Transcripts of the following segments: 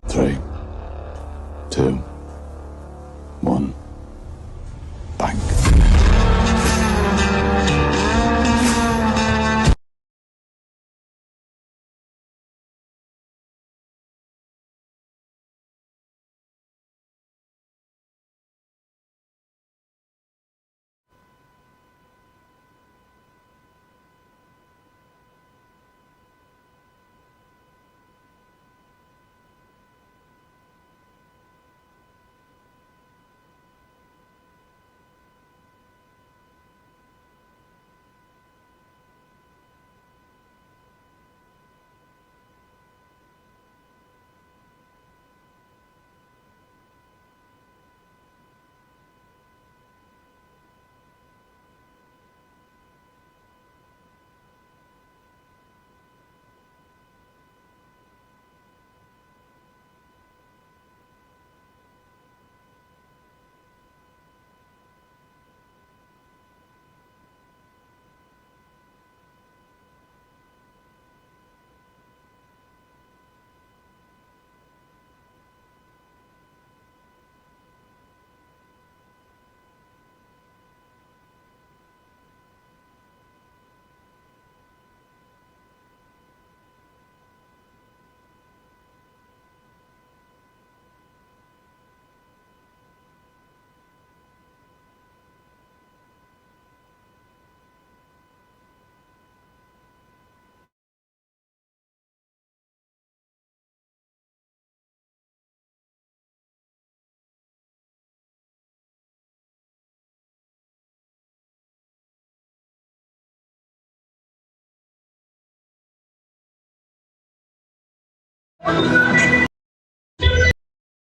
3, 2, 1, bang.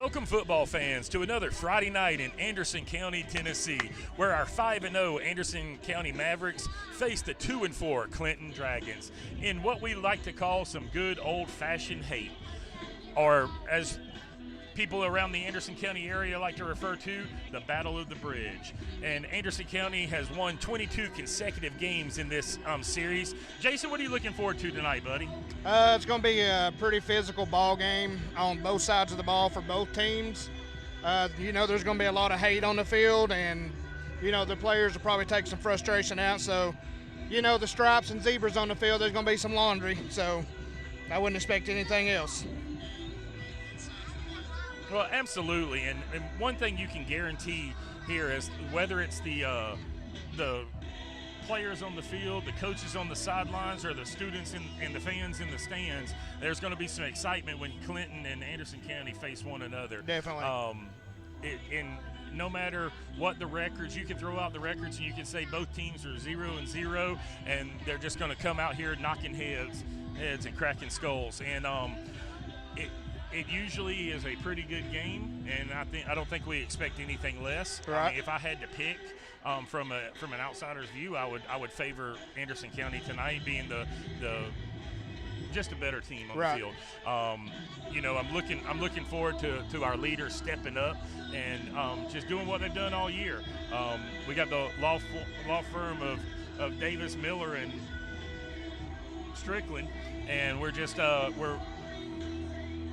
Welcome, football fans, to another Friday night in Anderson County, Tennessee, where our 5-0 Anderson County Mavericks face the 2-4 Clinton Dragons in what we like to call some good old-fashioned hate, or as people around the Anderson County area like to refer to, the Battle of the Bridge. And Anderson County has won 22 consecutive games in this series. Jason, what are you looking forward to tonight, buddy? It's going to be a pretty physical ball game on both sides of the ball for both teams. There's going to be a lot of hate on the field, and, the players will probably take some frustration out. So, the stripes and zebras on the field, there's going to be some laundry. So I wouldn't expect anything else. Well, absolutely, and one thing you can guarantee here is whether it's the players on the field, the coaches on the sidelines, or the students and the fans in the stands, there's going to be some excitement when Clinton and Anderson County face one another. Definitely. And no matter what the records, you can throw out the records and you can say both teams are 0-0, and they're just going to come out here knocking heads and cracking skulls. And it usually is a pretty good game, and I don't think we expect anything less. Right. I mean, if I had to pick from an outsider's view, I would favor Anderson County tonight, being the just a better team on right. the field. I'm looking forward to our leaders stepping up and just doing what they've done all year. We got the law firm of Davis, Miller, and Strickland, and we're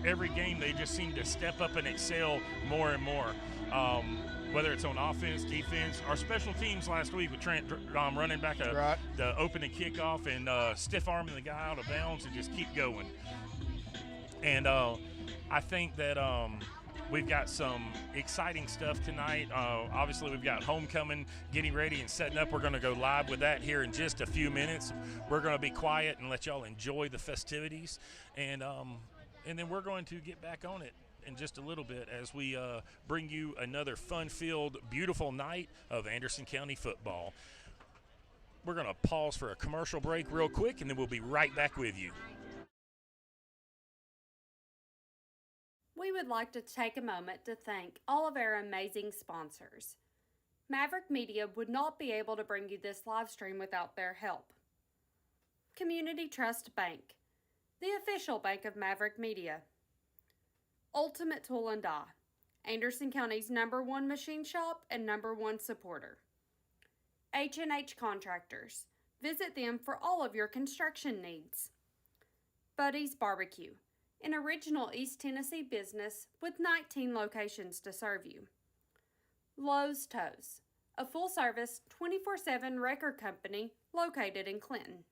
every game they just seem to step up and excel more and more. Whether it's on offense, defense, our special teams last week with Trent running back the opening kickoff and stiff arming the guy out of bounds and just keep going. And I think that we've got some exciting stuff tonight. Obviously, we've got homecoming getting ready and setting up. We're going to go live with that here in just a few minutes. We're going to be quiet and let y'all enjoy the festivities. And then we're going to get back on it in just a little bit as we bring you another fun-filled, beautiful night of Anderson County football. We're going to pause for a commercial break real quick, and then we'll be right back with you. We would like to take a moment to thank all of our amazing sponsors. Maverick Media would not be able to bring you this live stream without their help. Community Trust Bank, the official bank of Maverick Media. Ultimate Tool and Die, Anderson County's #1 machine shop and #1 supporter. H&H Contractors, visit them for all of your construction needs. Buddy's Barbecue, an original East Tennessee business with 19 locations to serve you. Lowe's Tows, a full-service 24/7 record company located in Clinton.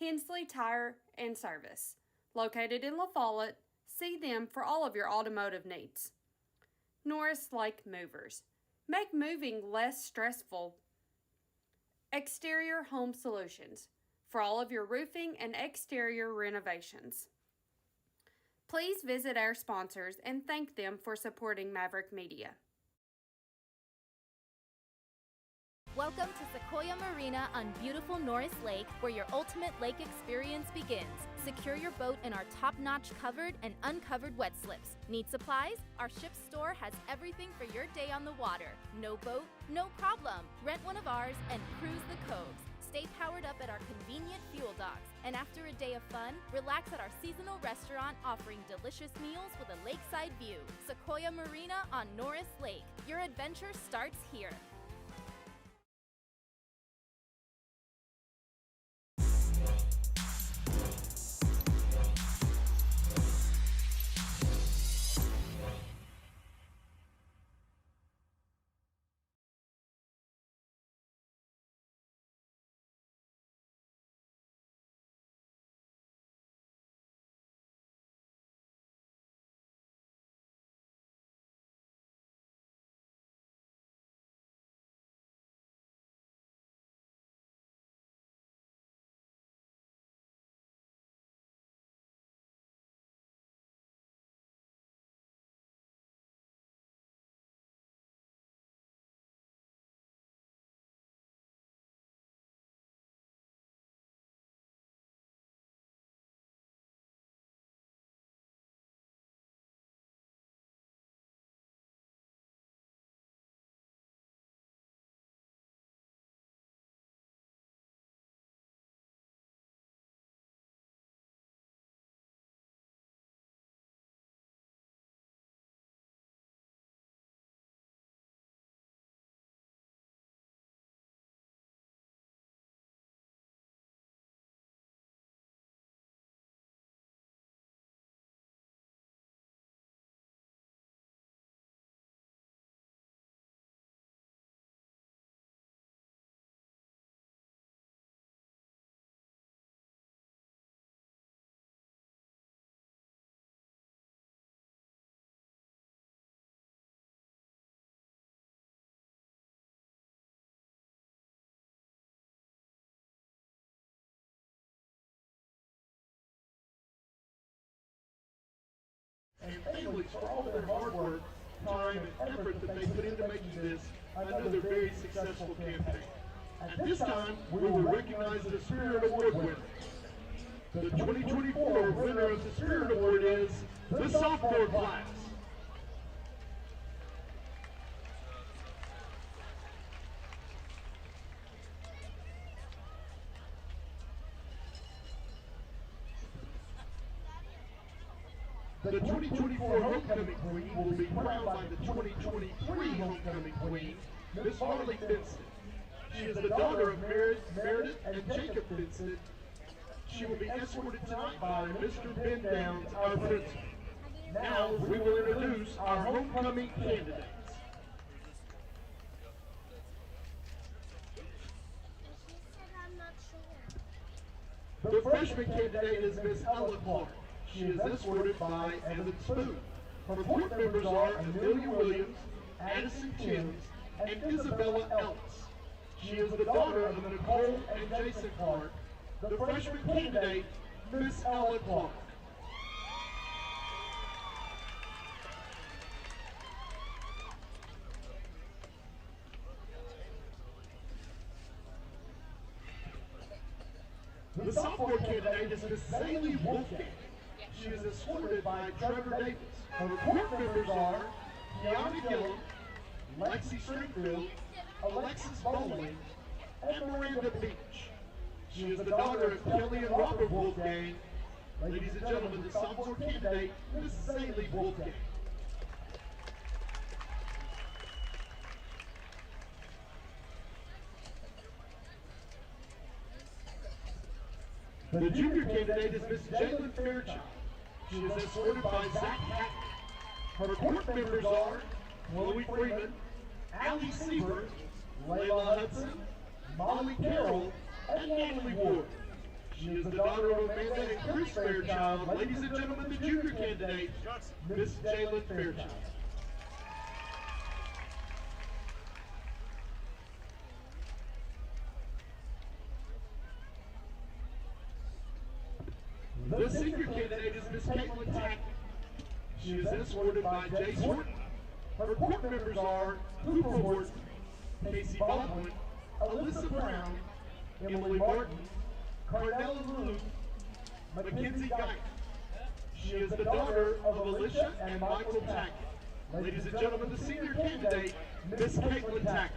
Hensley Tire and Service, located in La Follette. See them for all of your automotive needs. Norris Lake Movers, make moving less stressful. Exterior Home Solutions, for all of your roofing and exterior renovations. Please visit our sponsors and thank them for supporting Maverick Media. Welcome to Sequoia Marina on beautiful Norris Lake, where your ultimate lake experience begins. Secure your boat in our top-notch covered and uncovered wet slips. Need supplies? Our ship store has everything for your day on the water. No boat? No problem. Rent one of ours and cruise the coves. Stay powered up at our convenient fuel docks. And after a day of fun, relax at our seasonal restaurant offering delicious meals with a lakeside view. Sequoia Marina on Norris Lake. Your adventure starts here. And families for all their hard work, time, and effort that they put into making this another very successful campaign. At this time, we will recognize the Spirit Award winner. The 2024 winner of the Spirit Award is the sophomore class. The 2024 Homecoming Queen will be crowned by the 2023 Homecoming Queen, Miss Harley Vincent. She is the daughter of Meredith and Jacob Vincent. She will be escorted tonight by Mr. Ben Downs, our principal. Now we will introduce our homecoming candidates. The freshman candidate is Miss Ella Clark. She is escorted by Evan Spoon. Her court members are Amelia Williams, Addison Timms, and Isabella Ellis. She is the daughter of Nicole and Jason Clark. The freshman candidate, Miss Ella Clark. The sophomore candidate is Miss Zaylee Wolfgang. She is escorted by Trevor Davis. Her court members are Kiana Gillum, Lexi Stringfield, Alexis Bowling, and Miranda Beach. She is the daughter of Kelly and Robert Wolfgang. Ladies and gentlemen, the sophomore candidate, Miss Zaylee Wolfgang. The junior candidate is Miss Jalen Fairchild. She is escorted by Zach Hatton. Her court members are Chloe Freeman, Allie Siebert, Layla Hudson, Molly Carroll, and Natalie Ward. She is the daughter of Amanda and Chris Fairchild. Ladies and gentlemen, the junior candidate, Miss Jalen Fairchild. The senior candidate is Miss Caitlin Tackett. She is escorted by Jace Horton. Her court members are Cooper Horton, Casey Baldwin, Alyssa Brown, Emily Martin, Carnella Lou, Mackenzie Geich. She is the daughter of Alicia and Michael Tackett. Ladies and gentlemen, the senior candidate, Miss Caitlin Tackett.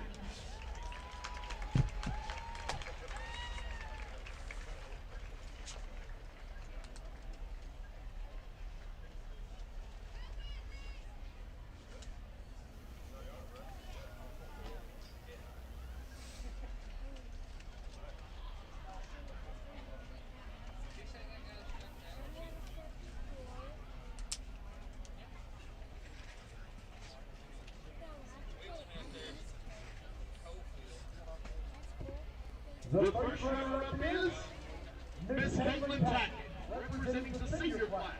The first runner-up is Miss Caitlin Tackett, representing the senior class.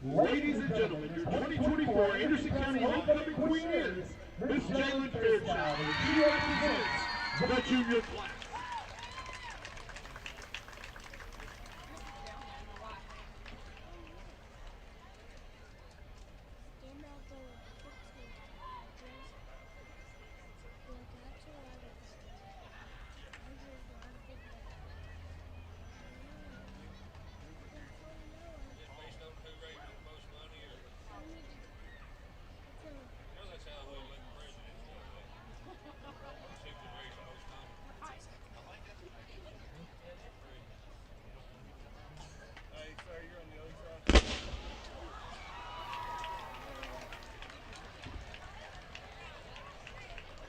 Ladies and gentlemen, your 2024 Anderson County Homecoming Queen is Miss Jalen Fairchild, and she represents the junior class.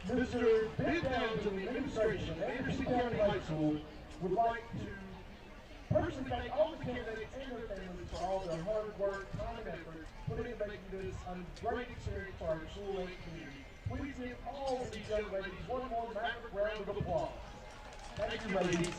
Mr. Bid Downs and the administration of Anderson County High School would like to personally thank all the candidates and their families for all their hard work, time, and effort put into making this a great experience for our school and community. Please give all of these young ladies one more Maverick round of applause. Thank you, ladies.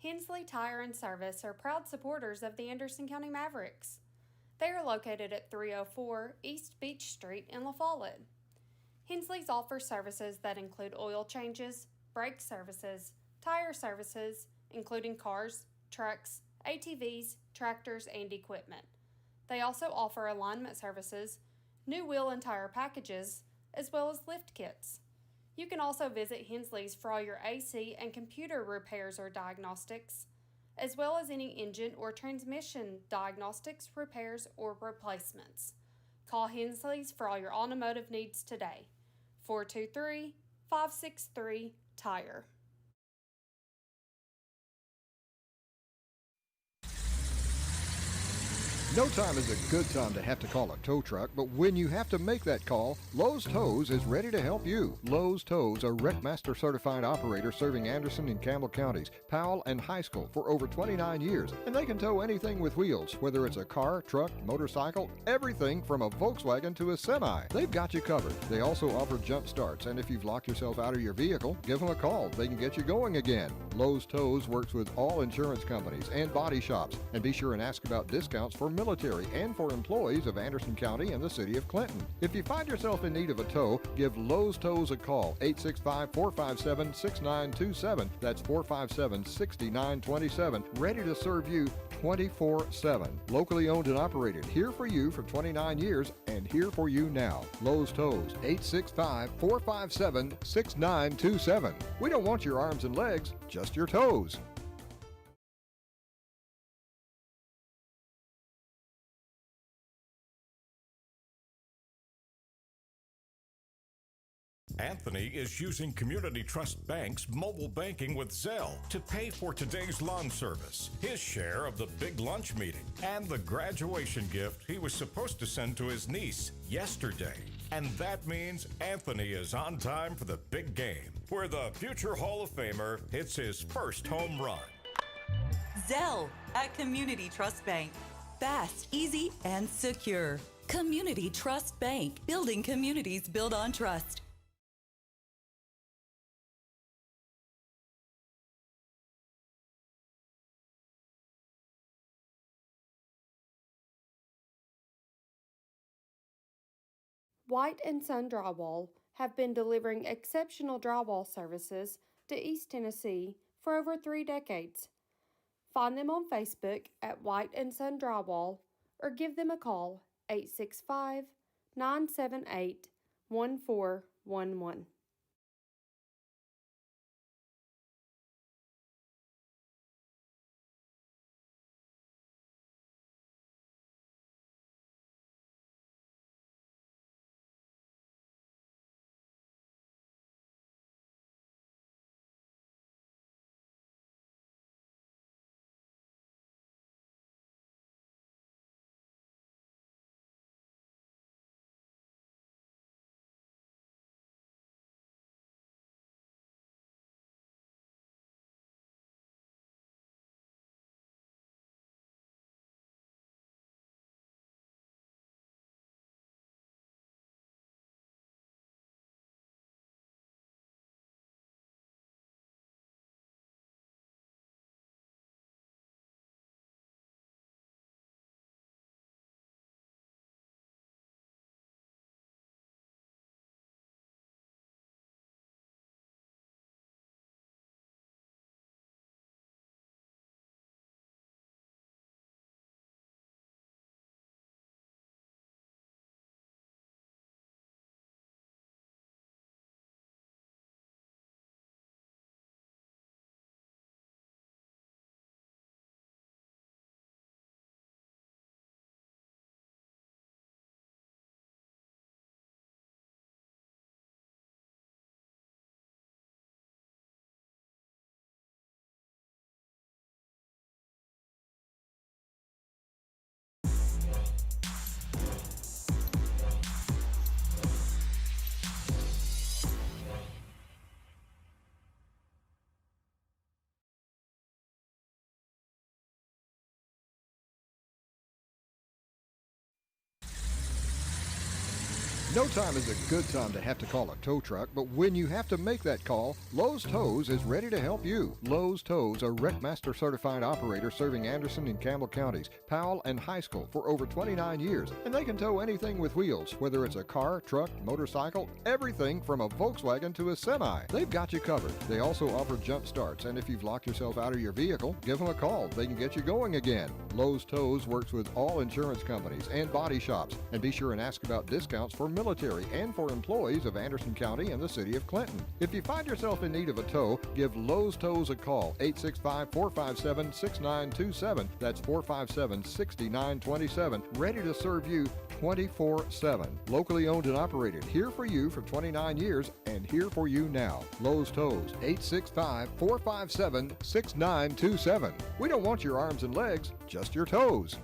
Hensley Tire and Service are proud supporters of the Anderson County Mavericks. They are located at 304 East Beach Street in La Follette. Hensley's offers services that include oil changes, brake services, tire services, including cars, trucks, ATVs, tractors, and equipment. They also offer alignment services, new wheel and tire packages, as well as lift kits. You can also visit Hensley's for all your AC and computer repairs or diagnostics, as well as any engine or transmission diagnostics, repairs, or replacements. Call Hensley's for all your automotive needs today. 423-563-TIRE. No time is a good time to have to call a tow truck, but when you have to make that call, Lowe's Tows is ready to help you. Lowe's Tows, a Wreckmaster certified operator serving Anderson and Campbell counties, Powell, and High School for over 29 years. And they can tow anything with wheels, whether it's a car, truck, motorcycle, everything from a Volkswagen to a semi. They've got you covered. They also offer jump starts, and if you've locked yourself out of your vehicle, give them a call. They can get you going again. Lowe's Tows works with all insurance companies and body shops. And be sure and ask about discounts for military and for employees of Anderson County and the city of Clinton. If you find yourself in need of a tow, give Lowe's Tows a call, 865-457-6927. That's 457-6927. Ready to serve you 24/7. Locally owned and operated. Here for you for 29 years and here for you now. Lowe's Tows, 865-457-6927. We don't want your arms and legs, just your toes. Anthony is using Community Trust Bank's mobile banking with Zelle to pay for today's lawn service, his share of the big lunch meeting, and the graduation gift he was supposed to send to his niece yesterday. And that means Anthony is on time for the big game, where the future Hall of Famer hits his first home run. Zelle at Community Trust Bank. Fast, easy, and secure. Community Trust Bank. Building communities built on trust. White & Son Drywall have been delivering exceptional drywall services to East Tennessee for over 3 decades. Find them on Facebook at White & Son Drywall or give them a call, 865-978-1411. No time is a good time to have to call a tow truck, but when you have to make that call, Lowe's Tows is ready to help you. Lowe's Tows, a Wreckmaster certified operator serving Anderson and Campbell counties, Powell, and High School for over 29 years. And they can tow anything with wheels, whether it's a car, truck, motorcycle, everything from a Volkswagen to a semi. They've got you covered. They also offer jump starts, and if you've locked yourself out of your vehicle, give them a call. They can get you going again. Lowe's Tows works with all insurance companies and body shops. And be sure and ask about discounts for military and for employees of Anderson County and the city of Clinton. If you find yourself in need of a tow, give Lowe's Tows a call, 865-457-6927. That's 457-6927. Ready to serve you 24/7. Locally owned and operated. Here for you for 29 years and here for you now. Lowe's Tows, 865-457-6927. We don't want your arms and legs, just your toes.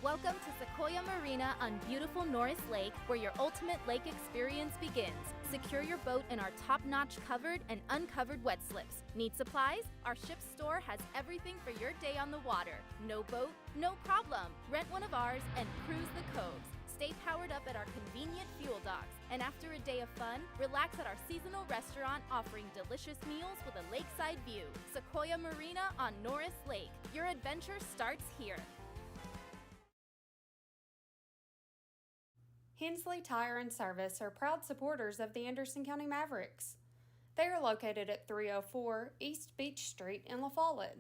Welcome to Sequoia Marina on beautiful Norris Lake, where your ultimate lake experience begins. Secure your boat in our top-notch covered and uncovered wet slips. Need supplies? Our ship store has everything for your day on the water. No boat? No problem. Rent one of ours and cruise the coves. Stay powered up at our convenient fuel docks. And after a day of fun, relax at our seasonal restaurant offering delicious meals with a lakeside view. Sequoia Marina on Norris Lake. Your adventure starts here. Hensley Tire and Service are proud supporters of the Anderson County Mavericks. They are located at 304 East Beach Street in La Follette.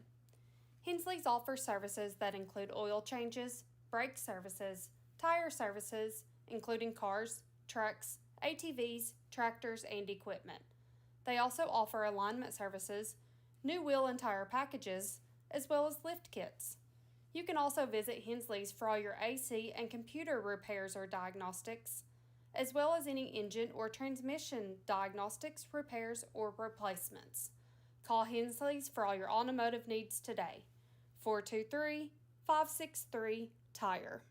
Hensley's offers services that include oil changes, brake services, tire services, including cars, trucks, ATVs, tractors, and equipment. They also offer alignment services, new wheel and tire packages, as well as lift kits. You can also visit Hensley's for all your AC and computer repairs or diagnostics, as well as any engine or transmission diagnostics, repairs, or replacements. Call Hensley's for all your automotive needs today. 423-563-TIRE.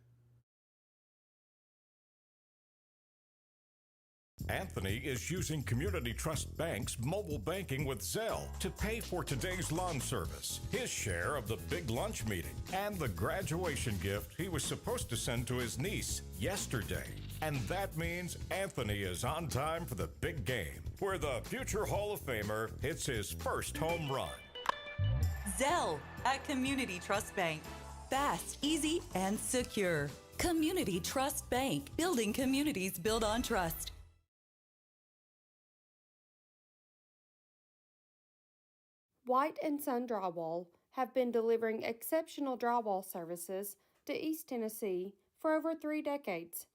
Anthony is using Community Trust Bank's mobile banking with Zelle to pay for today's lawn service, his share of the big lunch meeting, and the graduation gift he was supposed to send to his niece yesterday. And that means Anthony is on time for the big game, where the future Hall of Famer hits his first home run. Zelle at Community Trust Bank. Fast, easy, and secure. Community Trust Bank. Building communities built on trust. White and Son Drywall have been delivering exceptional drywall services to East Tennessee for over 3 decades.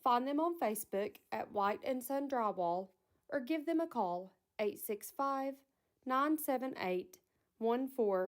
Find them on Facebook at White and Son Drywall or give them a call 865-978-14.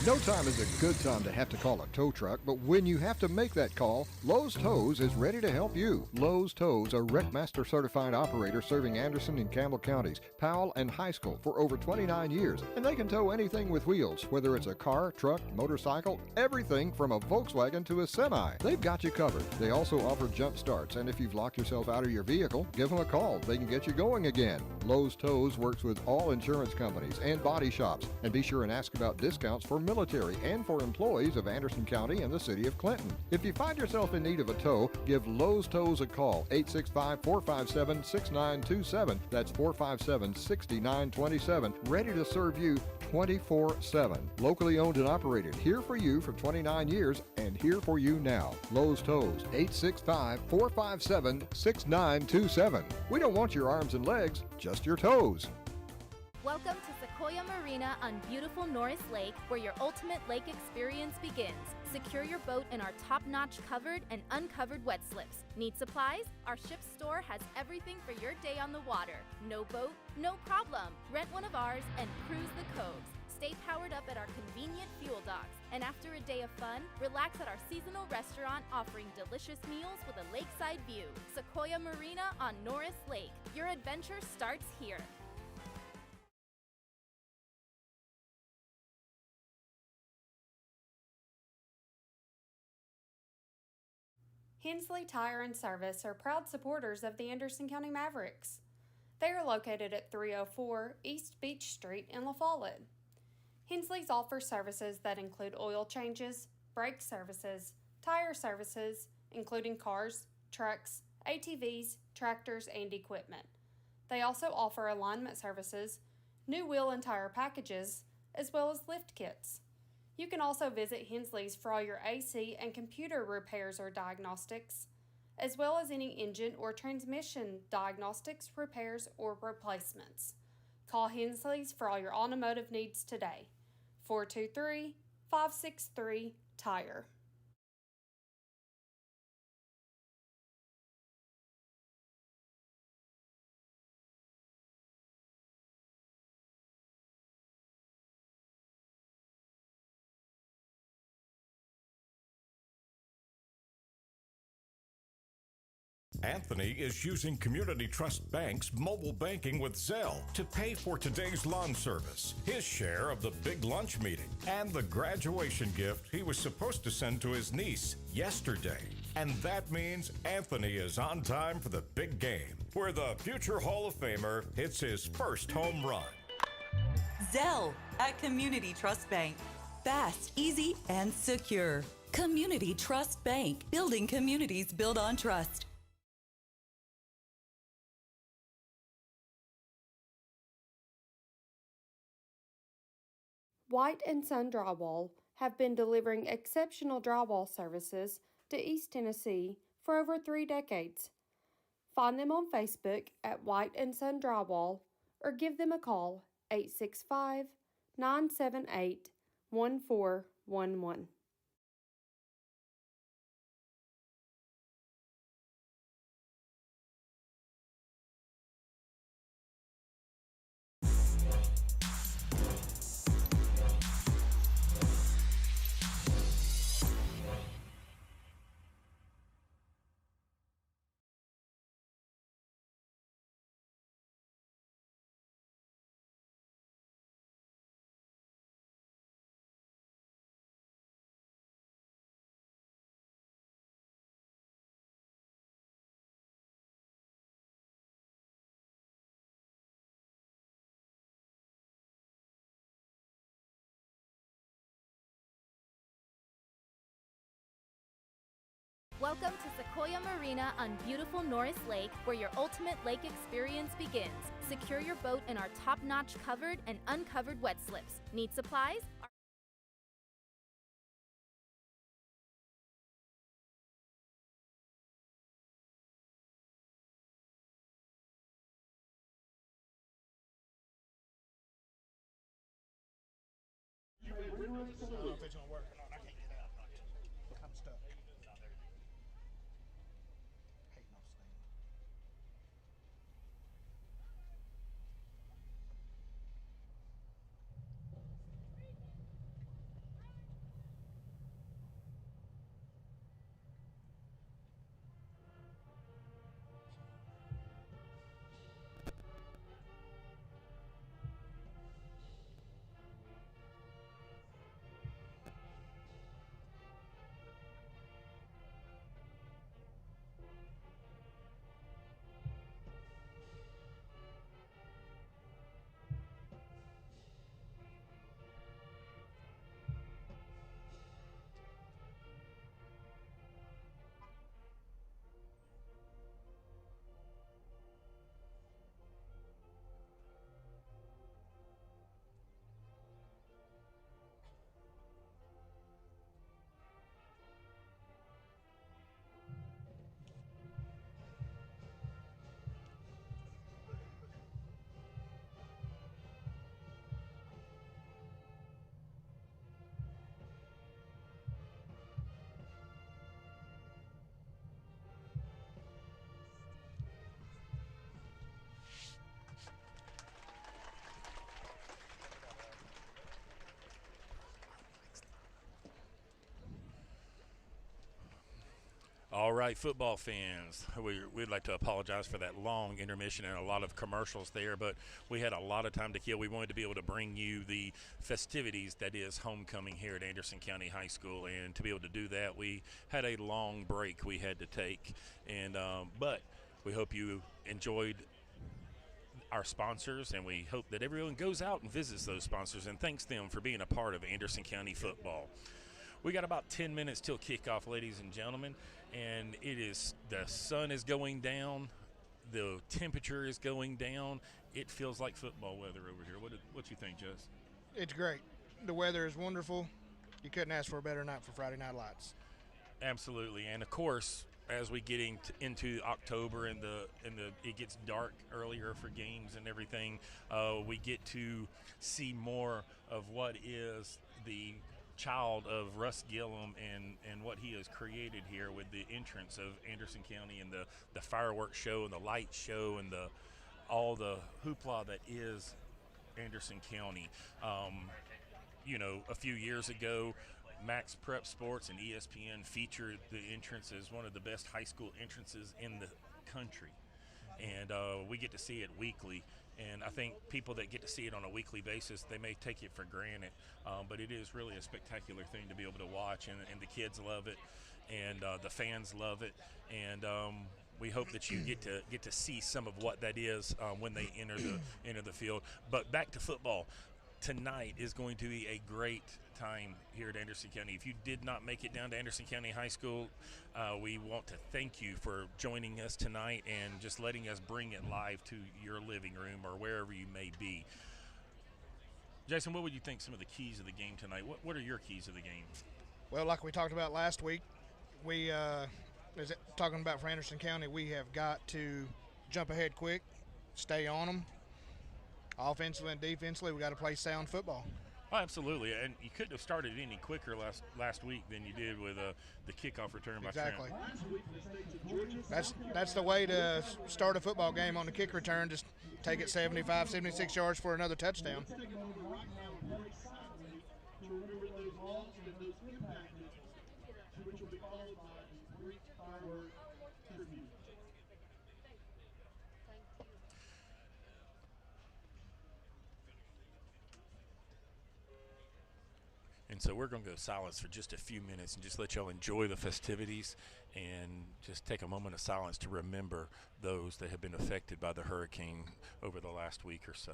No time is a good time to have to call a tow truck, but when you have to make that call, Lowe's Tows is ready to help you. Lowe's Tows are Wreckmaster certified operator serving Anderson and Campbell counties, Powell, and High School for over 29 years, and they can tow anything with wheels, whether it's a car, truck, motorcycle, everything from a Volkswagen to a semi. They've got you covered. They also offer jump starts, and if you've locked yourself out of your vehicle, give them a call. They can get you going again. Lowe's Tows works with all insurance companies and body shops, and be sure and ask about discounts for military and for employees of Anderson County and the city of Clinton. If you find yourself in need of a tow, give Lowe's Tows a call, 865-457-6927. That's 457-6927. Ready to serve you 24/7. Locally owned and operated. Here for you for 29 years and here for you now. Lowe's Tows, 865-457-6927. We don't want your arms and legs, just your toes. Welcome to Sequoia Marina on beautiful Norris Lake, where your ultimate lake experience begins. Secure your boat in our top-notch covered and uncovered wet slips. Need supplies? Our ship store has everything for your day on the water. No boat? No problem. Rent one of ours and cruise the coves. Stay powered up at our convenient fuel docks. And after a day of fun, relax at our seasonal restaurant offering delicious meals with a lakeside view. Sequoia Marina on Norris Lake. Your adventure starts here. Hensley Tire and Service are proud supporters of the Anderson County Mavericks. They are located at 304 East Beach Street in La Follette. Hensley's offers services that include oil changes, brake services, tire services, including cars, trucks, ATVs, tractors, and equipment. They also offer alignment services, new wheel and tire packages, as well as lift kits. You can also visit Hensley's for all your AC and computer repairs or diagnostics, as well as any engine or transmission diagnostics, repairs, or replacements. Call Hensley's for all your automotive needs today. 423-563-TIRE. Anthony is using Community Trust Bank's mobile banking with Zelle to pay for today's lawn service, his share of the big lunch meeting, and the graduation gift he was supposed to send to his niece yesterday. And that means Anthony is on time for the big game, where the future Hall of Famer hits his first home run. Zelle at Community Trust Bank. Fast, easy, and secure. Community Trust Bank. Building communities built on trust. White and Son Drywall have been delivering exceptional drywall services to East Tennessee for over 3 decades. Find them on Facebook at White and Son Drywall or give them a call 865-978-1411. Welcome to Sequoia Marina on beautiful Norris Lake, where your ultimate lake experience begins. Secure your boat in our top-notch covered and uncovered wet slips. Need supplies? I don't know if it's gonna work or not. I can't get out. I'm stuck. Hating off Stan. All right, football fans, we'd like to apologize for that long intermission and a lot of commercials there, but we had a lot of time to kill. We wanted to be able to bring you the festivities that is homecoming here at Anderson County High School, and to be able to do that, we had a long break we had to take, and but we hope you enjoyed our sponsors, and we hope that everyone goes out and visits those sponsors and thanks them for being a part of Anderson County football. We got about 10 minutes till kickoff, ladies and gentlemen, and the sun is going down, the temperature is going down. It feels like football weather over here. What you think, Jess? It's great. The weather is wonderful. You couldn't ask for a better night for Friday Night Lights. Absolutely, and of course, as we get into October and it gets dark earlier for games and everything, we get to see more of what is the child of Russ Gillum and what he has created here with the entrance of Anderson County and the fireworks show and the light show and all the hoopla that is Anderson County. A few years ago, Max Prep Sports and ESPN feature the entrance as one of the best high school entrances in the country. And we get to see it weekly. And I think people that get to see it on a weekly basis, they may take it for granted. But it is really a spectacular thing to be able to watch, and the kids love it, and the fans love it. And we hope that you get to see some of what that is when they enter the field. But back to football. Tonight is going to be a great time here at Anderson County. If you did not make it down to Anderson County High School, we want to thank you for joining us tonight and just letting us bring it live to your living room or wherever you may be. Jason, what would you think some of the keys of the game tonight? What are your keys of the game? Well, like we talked about last week, we talking about for Anderson County, we have got to jump ahead quick, stay on them. Offensively and defensively, we got to play sound football. Oh, absolutely, and you couldn't have started any quicker last week than you did with the kickoff return by Trent. Exactly. That's the way to start a football game on the kick return. Just take it 75, 76 yards for another touchdown. And so we're going to go silence for just a few minutes and just let y'all enjoy the festivities and just take a moment of silence to remember those that have been affected by the hurricane over the last week or so.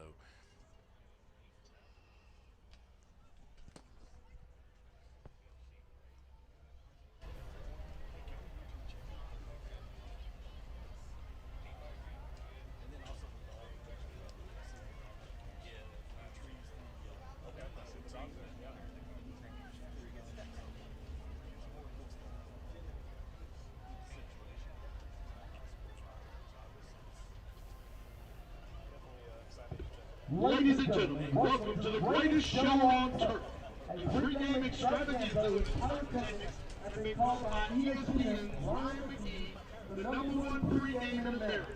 Ladies and gentlemen, welcome to the greatest show on turf. A pregame extravaganza with pyrotechnics has been called by ESPN's Ryan McGee the #1 pregame in America.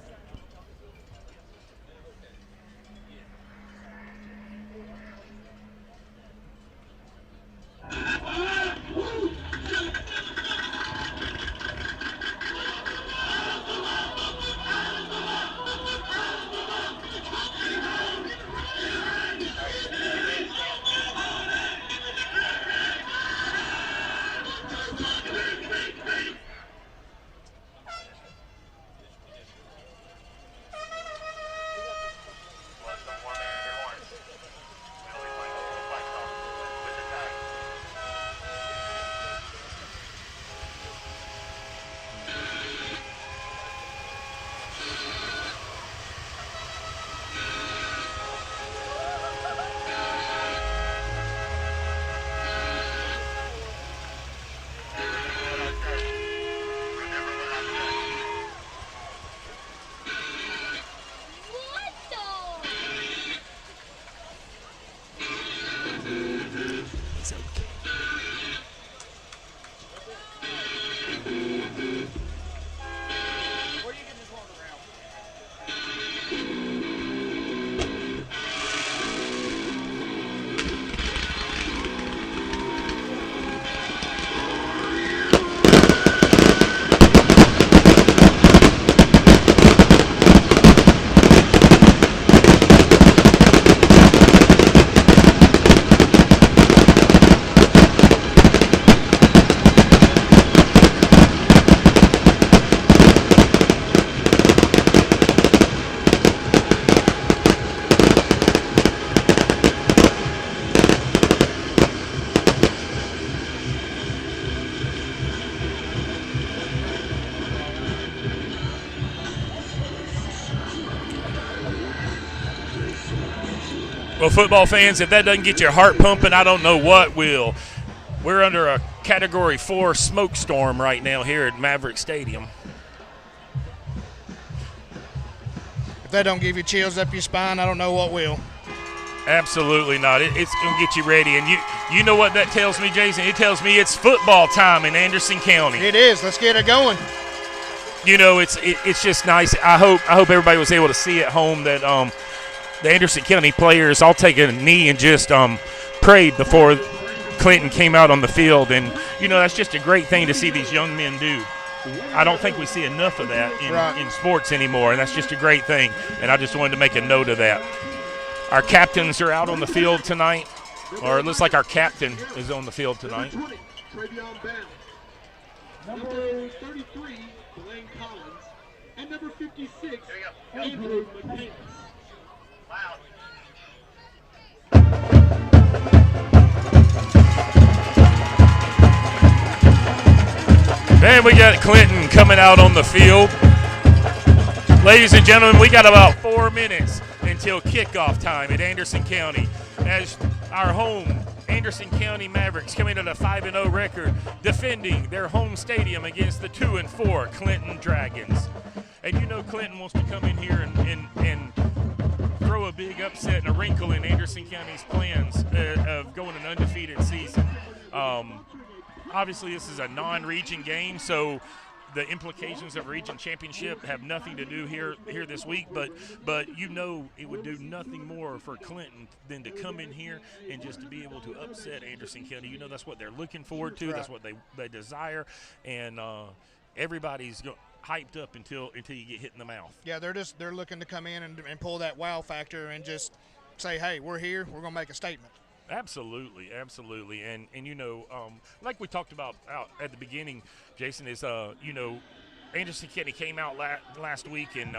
Well, football fans, if that doesn't get your heart pumping, I don't know what will. We're under a Category 4 smoke storm right now here at Mavericks Stadium. If that don't give you chills up your spine, I don't know what will. Absolutely not. It's going to get you ready. And you know what that tells me, Jason? It tells me it's football time in Anderson County. It is. Let's get it going. You know, it's just nice. I hope everybody was able to see at home that the Anderson County players all take a knee and just prayed before Clinton came out on the field, and that's just a great thing to see these young men do. I don't think we see enough of that in sports anymore, and that's just a great thing, and I just wanted to make a note of that. Our captains are out on the field tonight, or it looks like our captain is on the field tonight. Number 33, Blaine Collins, and number 56, Andrew McCamus. And we got Clinton coming out on the field. Ladies and gentlemen, we got about 4 minutes until kickoff time at Anderson County, as our home Anderson County Mavericks coming at a 5-0 record, defending their home stadium against the 2-4 Clinton Dragons. And Clinton wants to come in here and throw a big upset and a wrinkle in Anderson County's plans of going an undefeated season. Obviously, this is a non-region game, so the implications of region championship have nothing to do here this week, but it would do nothing more for Clinton than to come in here and just to be able to upset Anderson County. That's what they're looking forward to. Right. That's what they desire, and everybody's hyped up until you get hit in the mouth. Yeah, they're looking to come in and pull that wow factor and just say, hey, we're here. We're going to make a statement. Absolutely. And like we talked about out at the beginning, Jason, is Anderson County came out last week and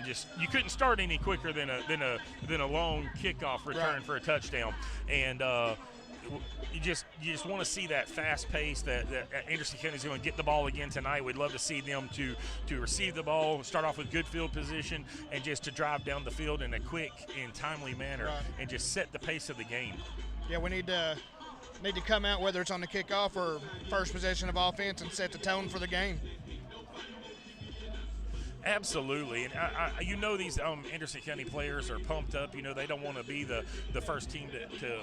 just you couldn't start any quicker than a long kickoff return for a touchdown, and you just want to see that fast pace that Anderson County is going to get the ball again tonight. We'd love to see them to receive the ball, start off with good field position, and just to drive down the field in a quick and timely manner, and just set the pace of the game. Yeah, we need to come out, whether it's on the kickoff or first possession of offense, and set the tone for the game. Absolutely, and these Anderson County players are pumped up. They don't want to be the first team to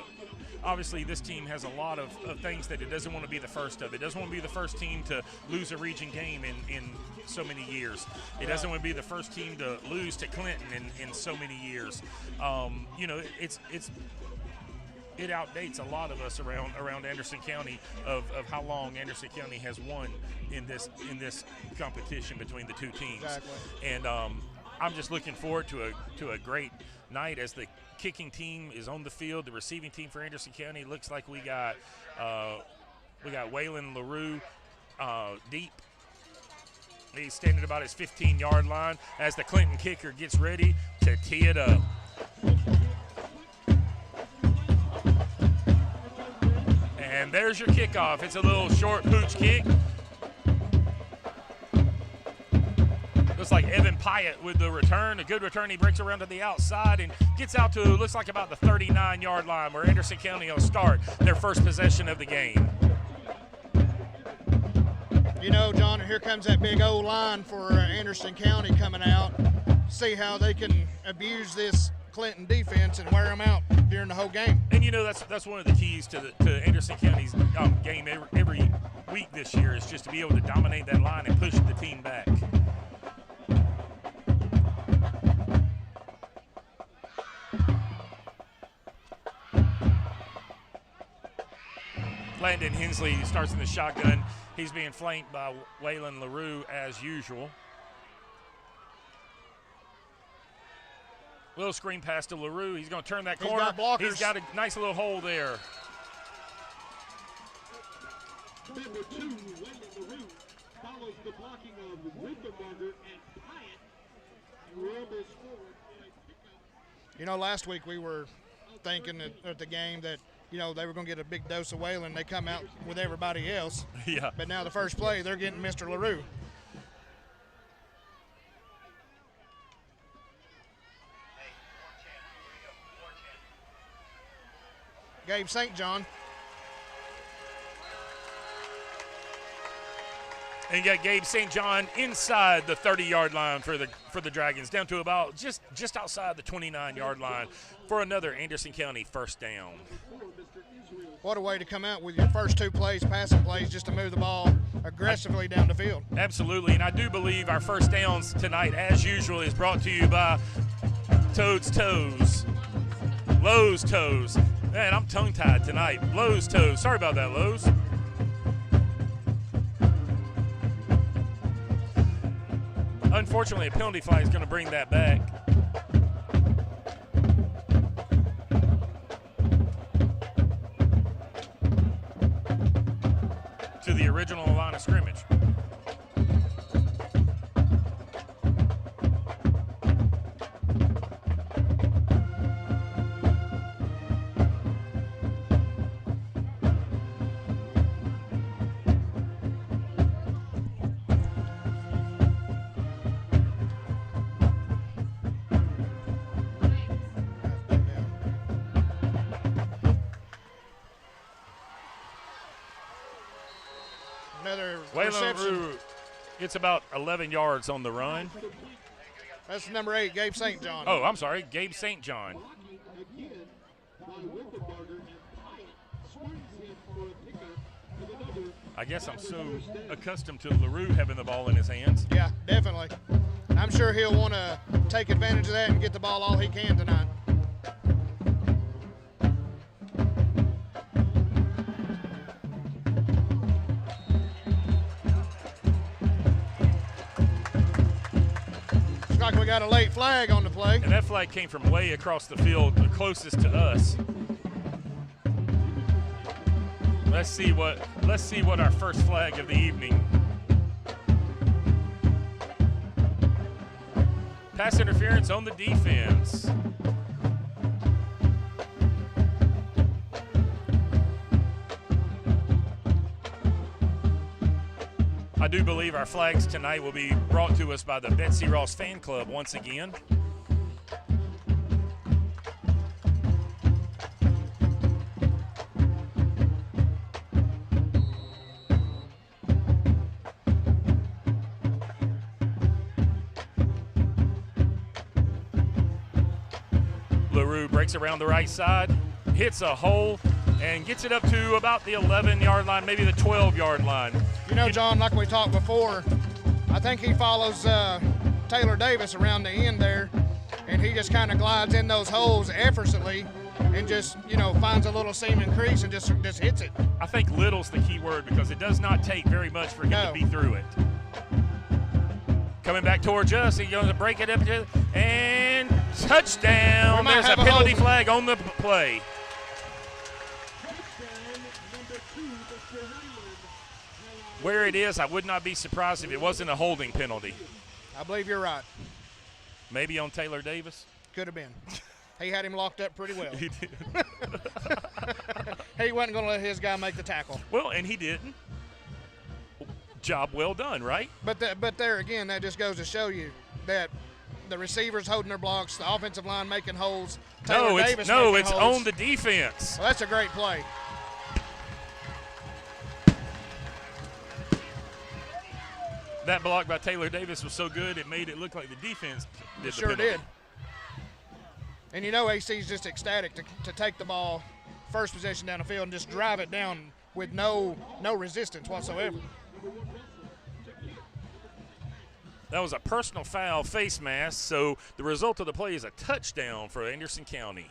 obviously this team has a lot of things that it doesn't want to be the first of. It doesn't want to be the first team to lose a region game in so many years. It doesn't want to be the first team to lose to Clinton in so many years. It outdates a lot of us around Anderson County of how long Anderson County has won in this competition between the two teams. Exactly. And I'm just looking forward to a great night as the kicking team is on the field. The receiving team for Anderson County looks like we got Waylon LaRue deep. He's standing about his 15-yard line as the Clinton kicker gets ready to tee it up. And there's your kickoff. It's a little short pooch kick. Looks like Evan Pyatt with the return. A good return. He breaks around to the outside and gets out to, looks like about the 39-yard line, where Anderson County will start their first possession of the game. John, here comes that big old line for Anderson County coming out. See how they can abuse this Clinton defense and wear them out during the whole game. And that's one of the keys to Anderson County's game every week this year, is just to be able to dominate that line and push the team back. Landon Hensley starts in the shotgun. He's being flanked by Waylon LaRue as usual. Little screen pass to LaRue. He's going to turn that corner. He's got a nice little hole there. Number 2, Waylon LaRue, follows the blocking of Winterberger and Pyatt. Rumbles forward. Last week we were thinking at the game that, they were going to get a big dose of Waylon. They come out with everybody else. Yeah. But now the first play, they're getting Mr. LaRue. Gabe St. John. And you got Gabe St. John inside the 30-yard line for the Dragons, down to about just outside the 29-yard line for another Anderson County first down. What a way to come out with your first two plays, passing plays, just to move the ball aggressively down the field. Absolutely, and I do believe our first downs tonight, as usual, is brought to you by Toad's Toes, Lowe's Toes, Man, I'm tongue-tied tonight. Lowe's toes. Sorry about that, Lowe's. Unfortunately, a penalty flag is going to bring that back. To the original line of scrimmage. Another Waylon reception. Rue gets about 11 yards on the run. That's number 8, Gabe St. John. Oh, I'm sorry, Gabe St. John. I guess I'm so accustomed to LaRue having the ball in his hands. Yeah, definitely. I'm sure he'll want to take advantage of that and get the ball all he can tonight. Looks like we got a late flag on the play. And that flag came from way across the field, the closest to us. Let's see what our first flag of the evening. Pass interference on the defense. I do believe our flags tonight will be brought to us by the Betsy Ross Fan Club once again. LaRue breaks around the right side, hits a hole, and gets it up to about the 11-yard line, maybe the 12-yard line. You know, John, like we talked before, I think he follows Taylor Davis around the end there, and he just kind of glides in those holes effortlessly and just, you know, finds a little seam and crease and just hits it. I think little's the key word because it does not take very much for him to be through it. Coming back towards us, he's going to break it up and touchdown. There's a penalty flag on the play. Where it is, I would not be surprised if it wasn't a holding penalty. I believe you're right. Maybe on Taylor Davis? Could have been. He had him locked up pretty well. He did. He wasn't going to let his guy make the tackle. Well, and he didn't. Job well done, right? But there again, that just goes to show you that the receivers holding their blocks, the offensive line making holes. Taylor Davis it's holes. on the defense. Well, that's a great play. That block by Taylor Davis was so good, it made it look like the defense did. Sure did. And you know AC's just ecstatic to take the ball first possession down the field and just drive it down with no resistance whatsoever. That was a personal foul face mask, so the result of the play is a touchdown for Anderson County.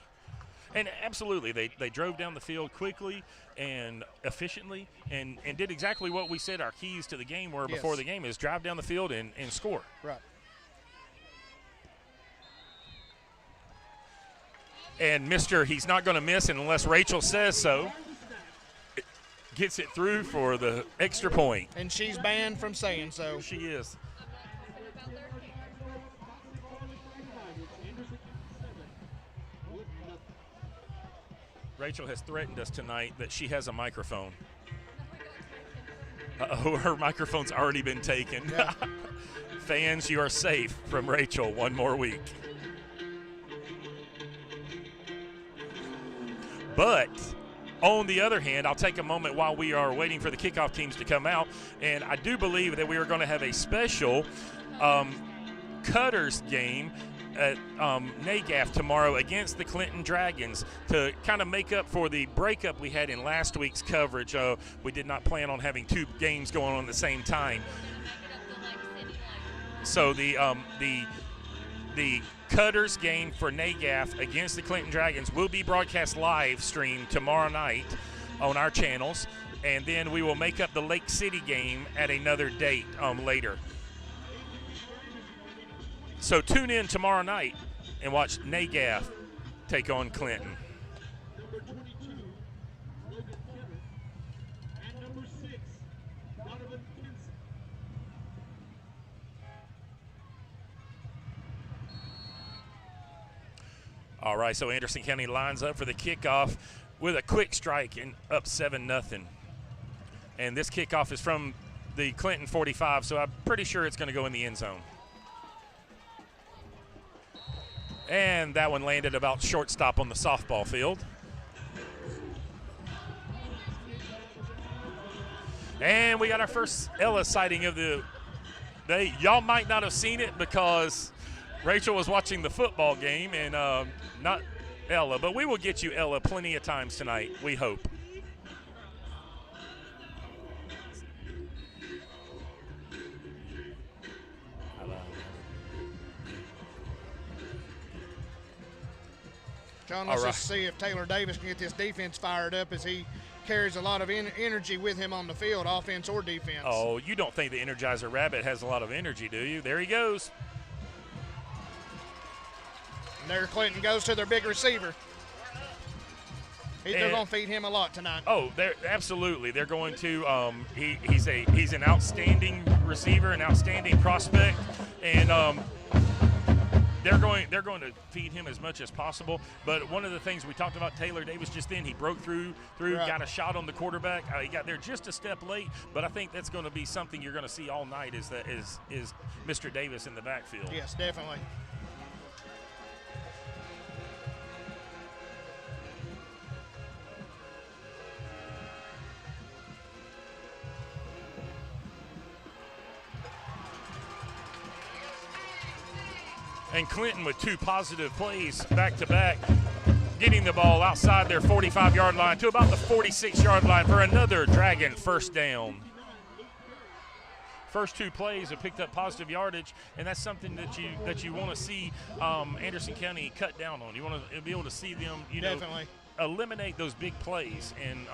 And absolutely, they drove down the field quickly and efficiently and did exactly what we said our keys to the game were before the game is drive down the field and score. Right. And he's not going to miss unless Rachel says so. Gets it through for the extra point. And she's banned from saying so. She is. Rachel has threatened us tonight that she has a microphone. Her microphone's already been taken. Yeah. Fans, you are safe from Rachel one more week. But on the other hand, I'll take a moment while we are waiting for the kickoff teams to come out, and I do believe that we are going to have a special Cutters game at NAGAF tomorrow against the Clinton Dragons to kind of make up for the breakup we had in last week's coverage. We did not plan on having two games going on at the same time. So the Cutters game for NAGAF against the Clinton Dragons will be broadcast live stream tomorrow night on our channels, and then we will make up the Lake City game at another date later. So tune in tomorrow night and watch NAGAF take on Clinton. All right, so Anderson County lines up for the kickoff with a quick strike and up 7-0. And this kickoff is from the Clinton 45, so I'm pretty sure it's going to go in the end zone. And that one landed about shortstop on the softball field. And we got our first Ella sighting of the day. Y'all might not have seen it because Rachel was watching the football game and not Ella, but we will get you Ella plenty of times tonight, we hope. John, let's just see if Taylor Davis can get this defense fired up as he carries a lot of energy with him on the field, offense or defense. Oh, you don't think the Energizer Rabbit has a lot of energy, do you? There he goes. And there Clinton goes to their big receiver. They're going to feed him a lot tonight. Oh, they're absolutely. They're going to. He's an outstanding receiver, an outstanding prospect, and they're going to feed him as much as possible. But one of the things we talked about Taylor Davis just then, he broke through, right, got a shot on the quarterback. He got there just a step late, but I think that's going to be something you're going to see all night. Is Mr. Davis in the backfield? Yes, definitely. And Clinton with 2 positive plays back-to-back, getting the ball outside their 45-yard line to about the 46-yard line for another Dragon first down. First 2 plays have picked up positive yardage, and that's something that you want to see Anderson County cut down on. You want to be able to see them, definitely eliminate those big plays. And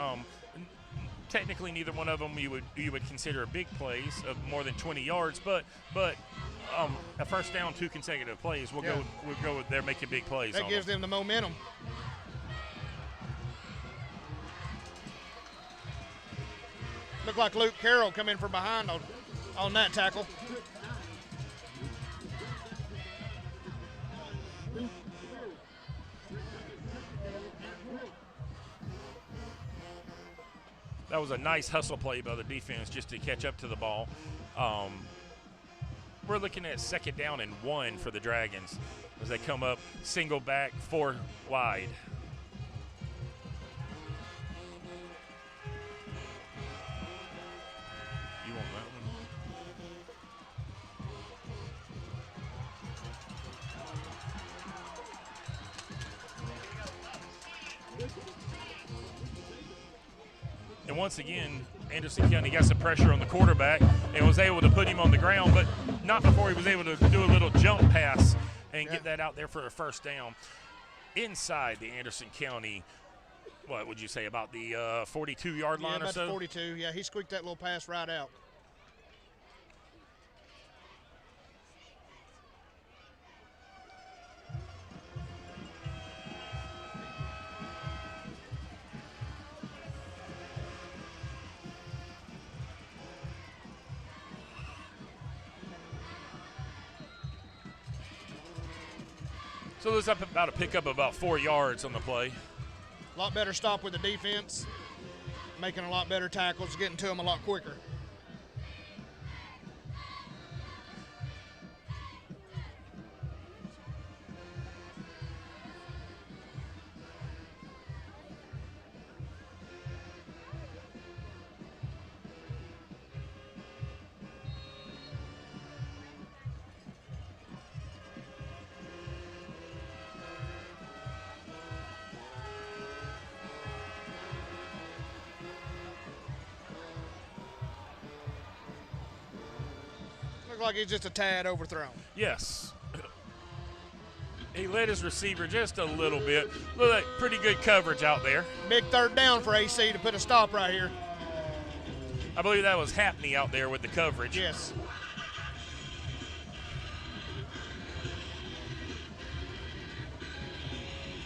technically, neither one of them you would consider big plays of more than 20 yards, but a first down, 2 consecutive plays. We'll go with they're making big plays. That gives them the momentum. Looked like Luke Carroll come in from behind on that tackle. That was a nice hustle play by the defense just to catch up to the ball. We're looking at 2nd down and 1 for the Dragons as they come up single back 4 wide. You want that one? And once again, Anderson County got some pressure on the quarterback and was able to put him on the ground, but not before he was able to do a little jump pass and get that out there for a first down. Inside the Anderson County, what would you say, about the 42-yard line or so? About 42, yeah. He squeaked that little pass right out. So there's about a pickup of about 4 yards on the play. A lot better stop with the defense, making a lot better tackles, getting to them a lot quicker. Like he's just a tad overthrown. Yes. He led his receiver just a little bit. Look like pretty good coverage out there. Big third down for AC to put a stop right here. I believe that was Hapney out there with the coverage. Yes.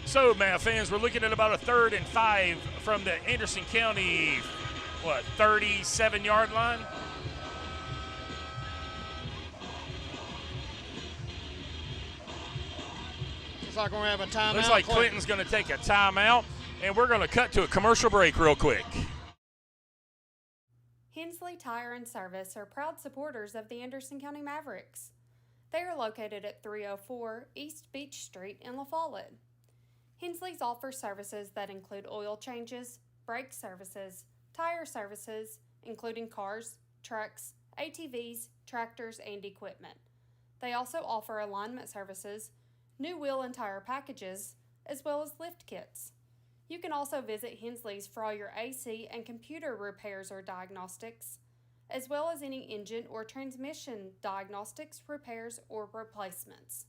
So, Mav fans, we're looking at about a 3rd and 5 from the Anderson County, 37-yard line? Looks like we're going to have a timeout. Looks like Clinton's going to take a timeout, and we're going to cut to a commercial break real quick. Hensley Tire and Service are proud supporters of the Anderson County Mavericks. They are located at 304 East Beach Street in La Follette. Hensley's offers services that include oil changes, brake services, tire services, including cars, trucks, ATVs, tractors, and equipment. They also offer alignment services, new wheel and tire packages, as well as lift kits. You can also visit Hensley's for all your AC and computer repairs or diagnostics, as well as any engine or transmission diagnostics, repairs, or replacements.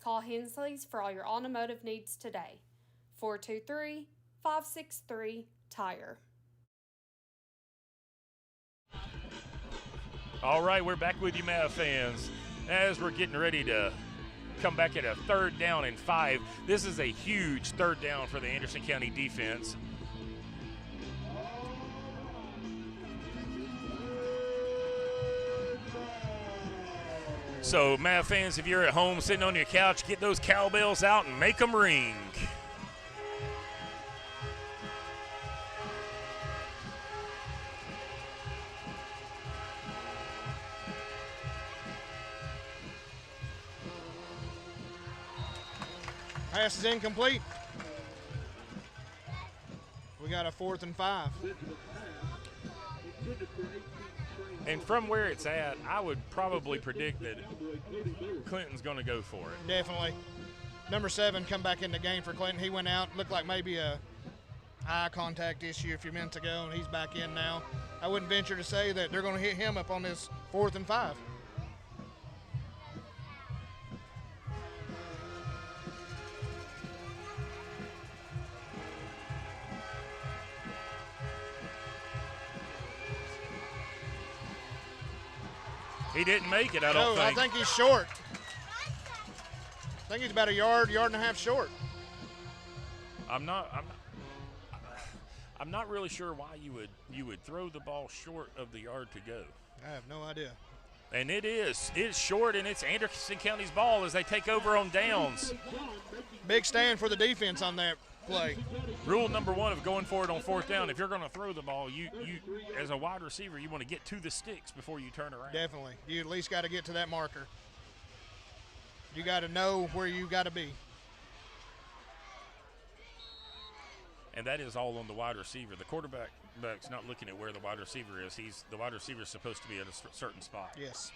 Call Hensley's for all your automotive needs today. 423-563-TIRE. All right, we're back with you, Mav fans, as we're getting ready to come back at a 3rd down and 5. This is a huge 3rd down for the Anderson County defense. So, Mav fans, if you're at home sitting on your couch, get those cowbells out and make them ring. Pass is incomplete. We got a 4th and 5. And from where it's at, I would probably predict that Clinton's going to go for it. Definitely. Number 7 come back in the game for Clinton. He went out, looked like maybe a eye contact issue a few minutes ago, and he's back in now. I wouldn't venture to say that they're going to hit him up on this 4th and 5. He didn't make it, I don't think. I think he's short. I think he's about a yard and a half short. I'm not really sure why you would throw the ball short of the yard to go. I have no idea. And it's short, and it's Anderson County's ball as they take over on downs. Big stand for the defense on that play. Rule number 1 of going for it on 4th down, if you're going to throw the ball, you as a wide receiver, you want to get to the sticks before you turn around. Definitely. You at least got to get to that marker. You got to know where you got to be. And that is all on the wide receiver. The quarterback's not looking at where the wide receiver is. The wide receiver is supposed to be at a certain spot. Yes.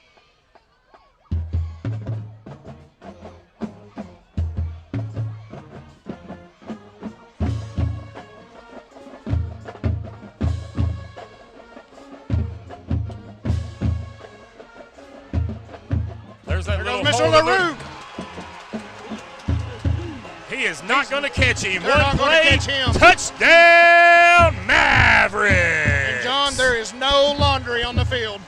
There's that little Mr. hole LaRue. He is not going to catch him. They're not gonna catch him. Touchdown, Mavericks! And John, there is no laundry on the field.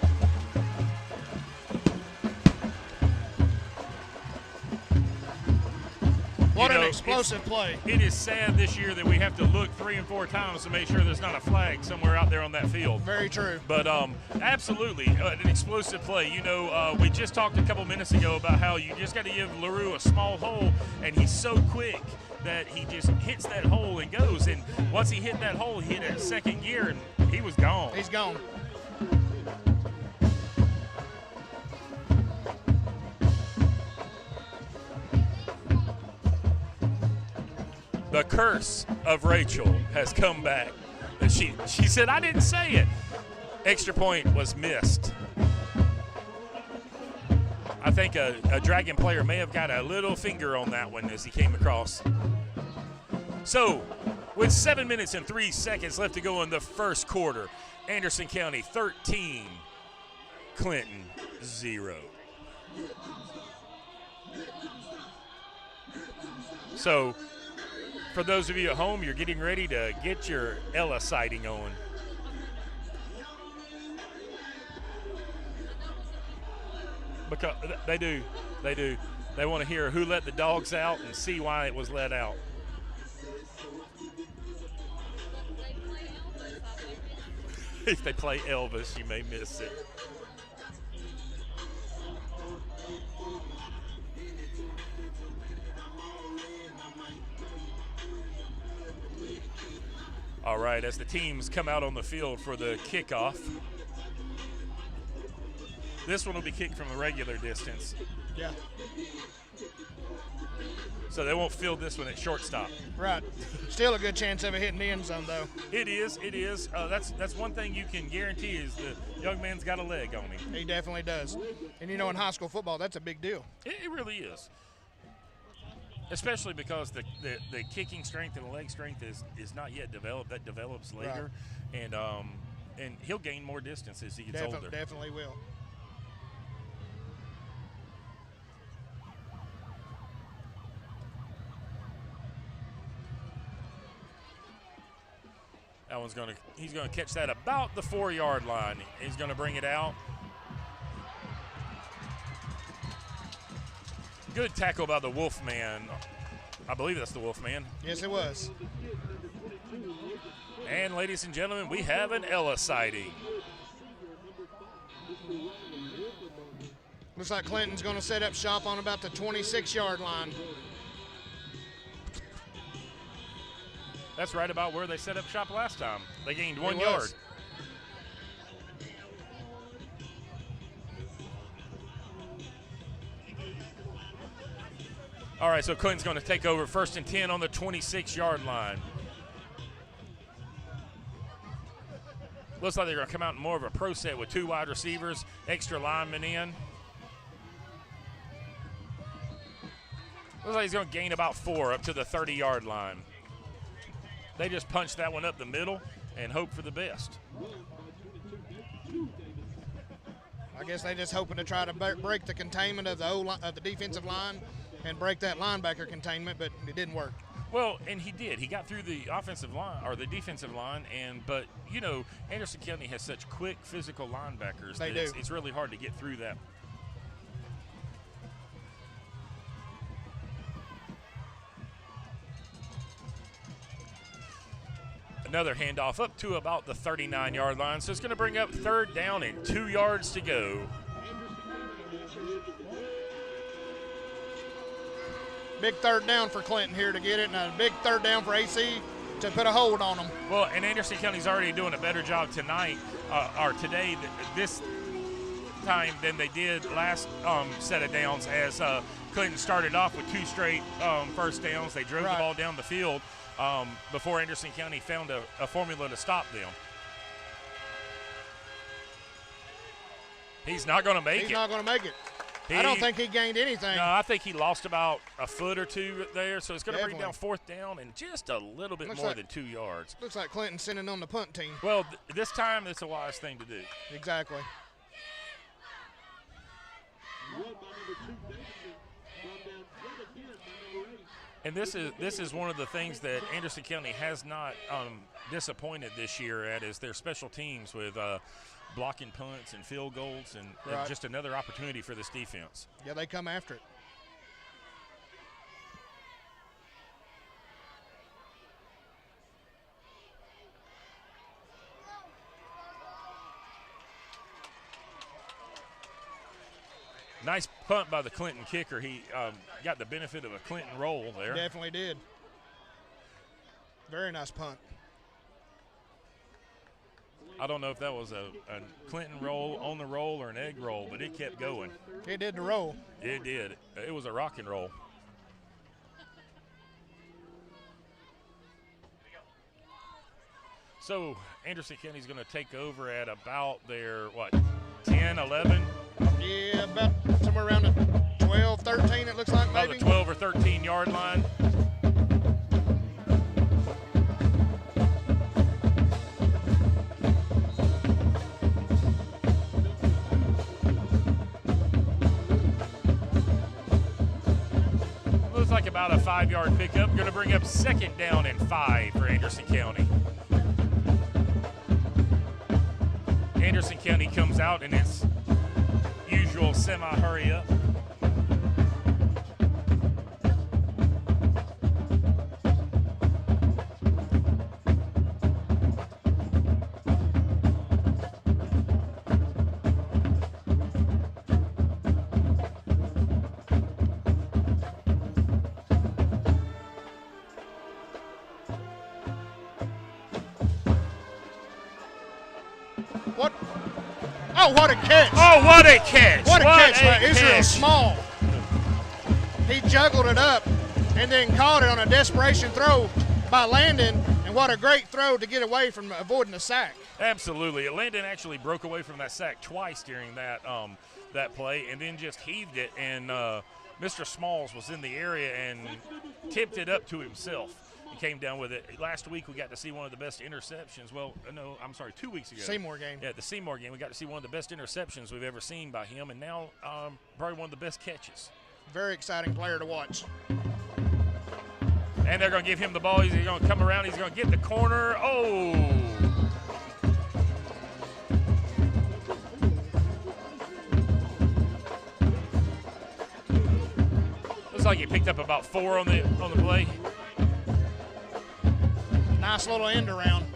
What an explosive play. It is sad this year that we have to look 3 and 4 times to make sure there's not a flag somewhere out there on that field. Very true. But absolutely, an explosive play. You know, we just talked a couple minutes ago about how you just got to give LaRue a small hole, and he's so quick that he just hits that hole and goes. And once he hit that hole, he hit it 2nd gear, and he was gone. He's gone. The curse of Rachel has come back. And she said, I didn't say it. Extra point was missed. I think a Dragon player may have got a little finger on that one as he came across. So, with 7 minutes and 3 seconds left to go in the first quarter, Anderson County 13, Clinton 0. So for those of you at home, you're getting ready to get your Ella sighting on. Because they do. They want to hear who let the dogs out and see why it was let out. If they play Elvis, you may miss it. All right, as the teams come out on the field for the kickoff. This one will be kicked from a regular distance. Yeah. So they won't field this one at shortstop. Right. Still a good chance of it hitting the end zone, though. It is. That's one thing you can guarantee is the young man's got a leg on him. He definitely does. And, in high school football, that's a big deal. It really is. Especially because the kicking strength and the leg strength is not yet developed. That develops later. Right. And he'll gain more distance as he gets older. Definitely will. He's gonna catch that about the 4-yard line. He's gonna bring it out. Good tackle by the Wolfman. I believe that's the Wolfman. Yes, it was. And ladies and gentlemen, we have an Ella sighting. Looks like Clinton's gonna set up shop on about the 26-yard line. That's right about where they set up shop last time. They gained 1 yard. All right, so Clinton's going to take over 1st and 10 on the 26-yard line. Looks like they're going to come out in more of a pro set with 2 wide receivers, extra linemen in. Looks like he's going to gain about 4 up to the 30-yard line. They just punch that one up the middle and hope for the best. I guess they just hoping to try to break the containment of the defensive line and break that linebacker containment, but it didn't work. Well, and he did. He got through the offensive line or the defensive line, but Anderson County has such quick physical linebackers that it's really hard to get through that. Another handoff up to about the 39-yard line. So it's going to bring up 3rd down and 2 yards to go. Big 3rd down for Clinton here to get it, and a big 3rd down for AC to put a hold on them. Well, and Anderson County's already doing a better job tonight, or today, this time than they did last set of downs, as Clinton started off with 2 straight first downs. They drove the ball down the field. Before Anderson County found a formula to stop them. He's not going to make it. He's not going to make it. I don't think he gained anything. No, I think he lost about a foot or 2 there, so it's going to bring down 4th down and just a little bit more than 2 yards. Looks like Clinton's sending on the punt team. Well, this time it's a wise thing to do. Exactly. And this is one of the things that Anderson County has not disappointed this year at, is their special teams with blocking punts and field goals and just another opportunity for this defense. Yeah, they come after it. Nice punt by the Clinton kicker. He got the benefit of a Clinton roll there. Definitely did. Very nice punt. I don't know if that was a Clinton roll on the roll or an egg roll, but it kept going. It did the roll. It did. It was a rock and roll. So Anderson County's going to take over at about their, 10, 11? Yeah, about somewhere around the 12, 13 it looks like maybe. About the 12 or 13-yard line. like about a 5-yard pickup. Going to bring up 2nd down and 5 for Anderson County. Anderson County comes out in its usual semi-hurry up. What? Oh, what a catch. Oh, what a catch. What a catch by catch. Israel Small. He juggled it up and then caught it on a desperation throw by Landon, and what a great throw to get away from avoiding the sack. Absolutely. Landon actually broke away from that sack twice during that that play and then just heaved it, and Mr. Smalls was in the area and tipped it up to himself. He came down with it. Last week we got to see one of the best interceptions. Well, no, I'm sorry, 2 weeks ago. Seymour game. Yeah, the Seymour game. We got to see one of the best interceptions we've ever seen by him, and now probably one of the best catches. Very exciting player to watch. And they're going to give him the ball. He's going to come around. He's going to get the corner. Oh! Looks like he picked up about 4 on the play. Nice little end around.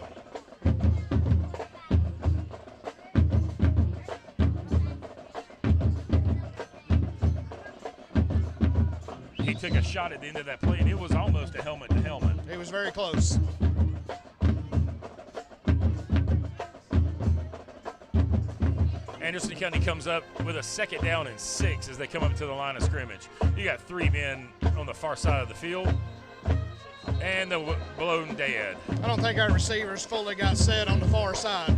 He took a shot at the end of that play, and it was almost a helmet to helmet. It was very close. Anderson County comes up with a 2nd down and 6 as they come up to the line of scrimmage. You got 3 men on the far side of the field. And the blown dead. I don't think our receivers fully got set on the far side.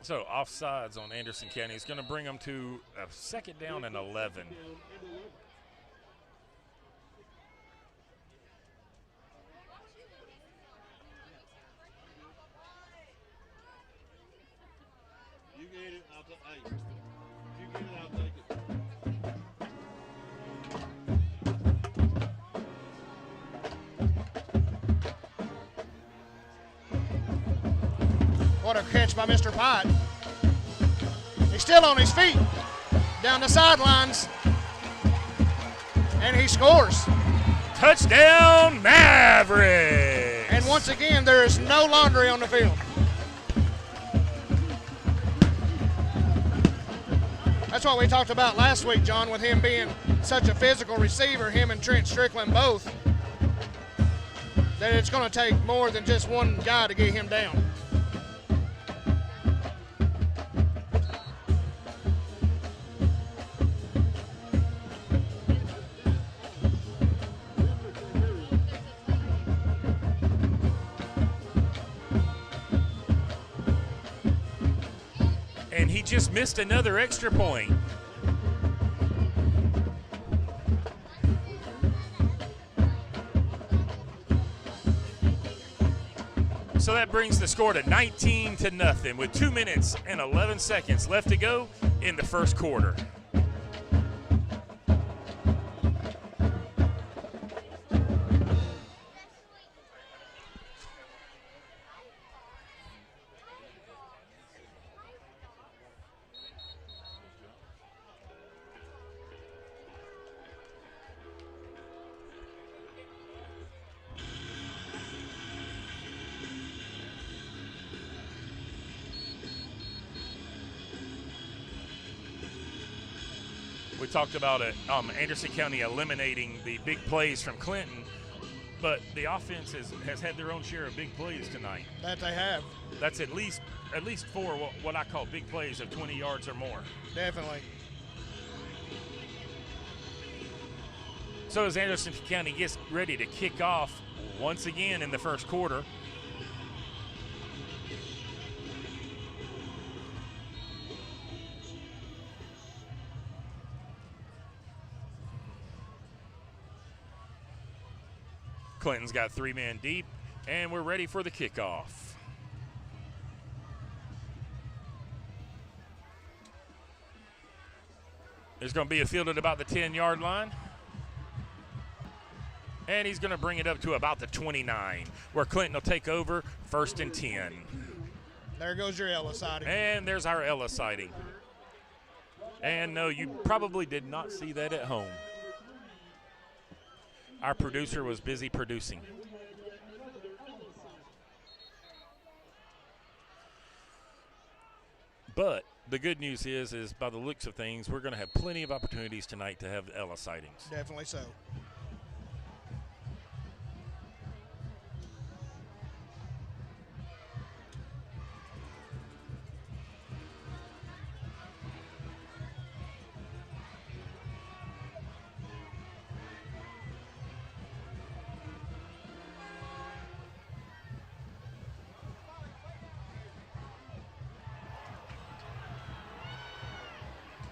So offsides on Anderson County is going to bring them to a 2nd down and 11. You get it, I'll take it. You get it, I'll take it. What a catch by Mr. Pott. He's still on his feet down the sidelines, and he scores. Touchdown, Mavericks! And once again, there is no laundry on the field. That's what we talked about last week, John, with him being such a physical receiver, him and Trent Strickland both, that it's going to take more than just one guy to get him down. And he just missed another extra point. So that brings the score to 19-0 with 2 minutes and 11 seconds left to go in the first quarter. We talked about it, Anderson County eliminating the big plays from Clinton, but the offense has had their own share of big plays tonight. That they have. That's at least 4 what I call big plays of 20 yards or more. Definitely. So as Anderson County gets ready to kick off once again in the first quarter, Clinton's got 3 men deep, and we're ready for the kickoff. There's going to be a field at about the 10-yard line. And he's going to bring it up to about the 29, where Clinton will take over 1st and 10. There goes your Ella sighting. And there's our Ella sighting. And no, you probably did not see that at home. Our producer was busy producing. But the good news is by the looks of things, we're going to have plenty of opportunities tonight to have Ella sightings. Definitely so.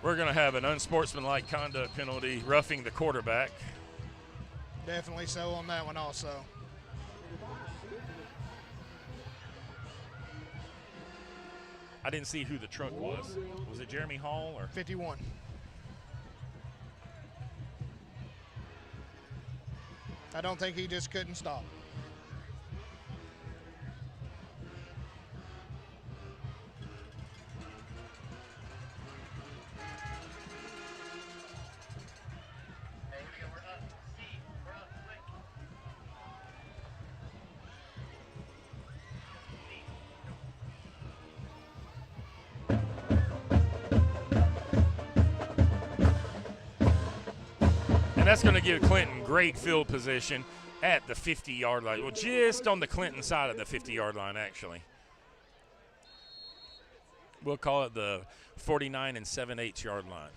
We're going to have an unsportsmanlike conduct penalty, roughing the quarterback. Definitely so on that one also. I didn't see who the truck was. Was it Jeremy Hall or 51? I don't think he just couldn't stop. And that's going to give Clinton great field position at the 50-yard line. Well, just on the Clinton side of the 50-yard line, actually. We'll call it the 49 and 7/8 yard line.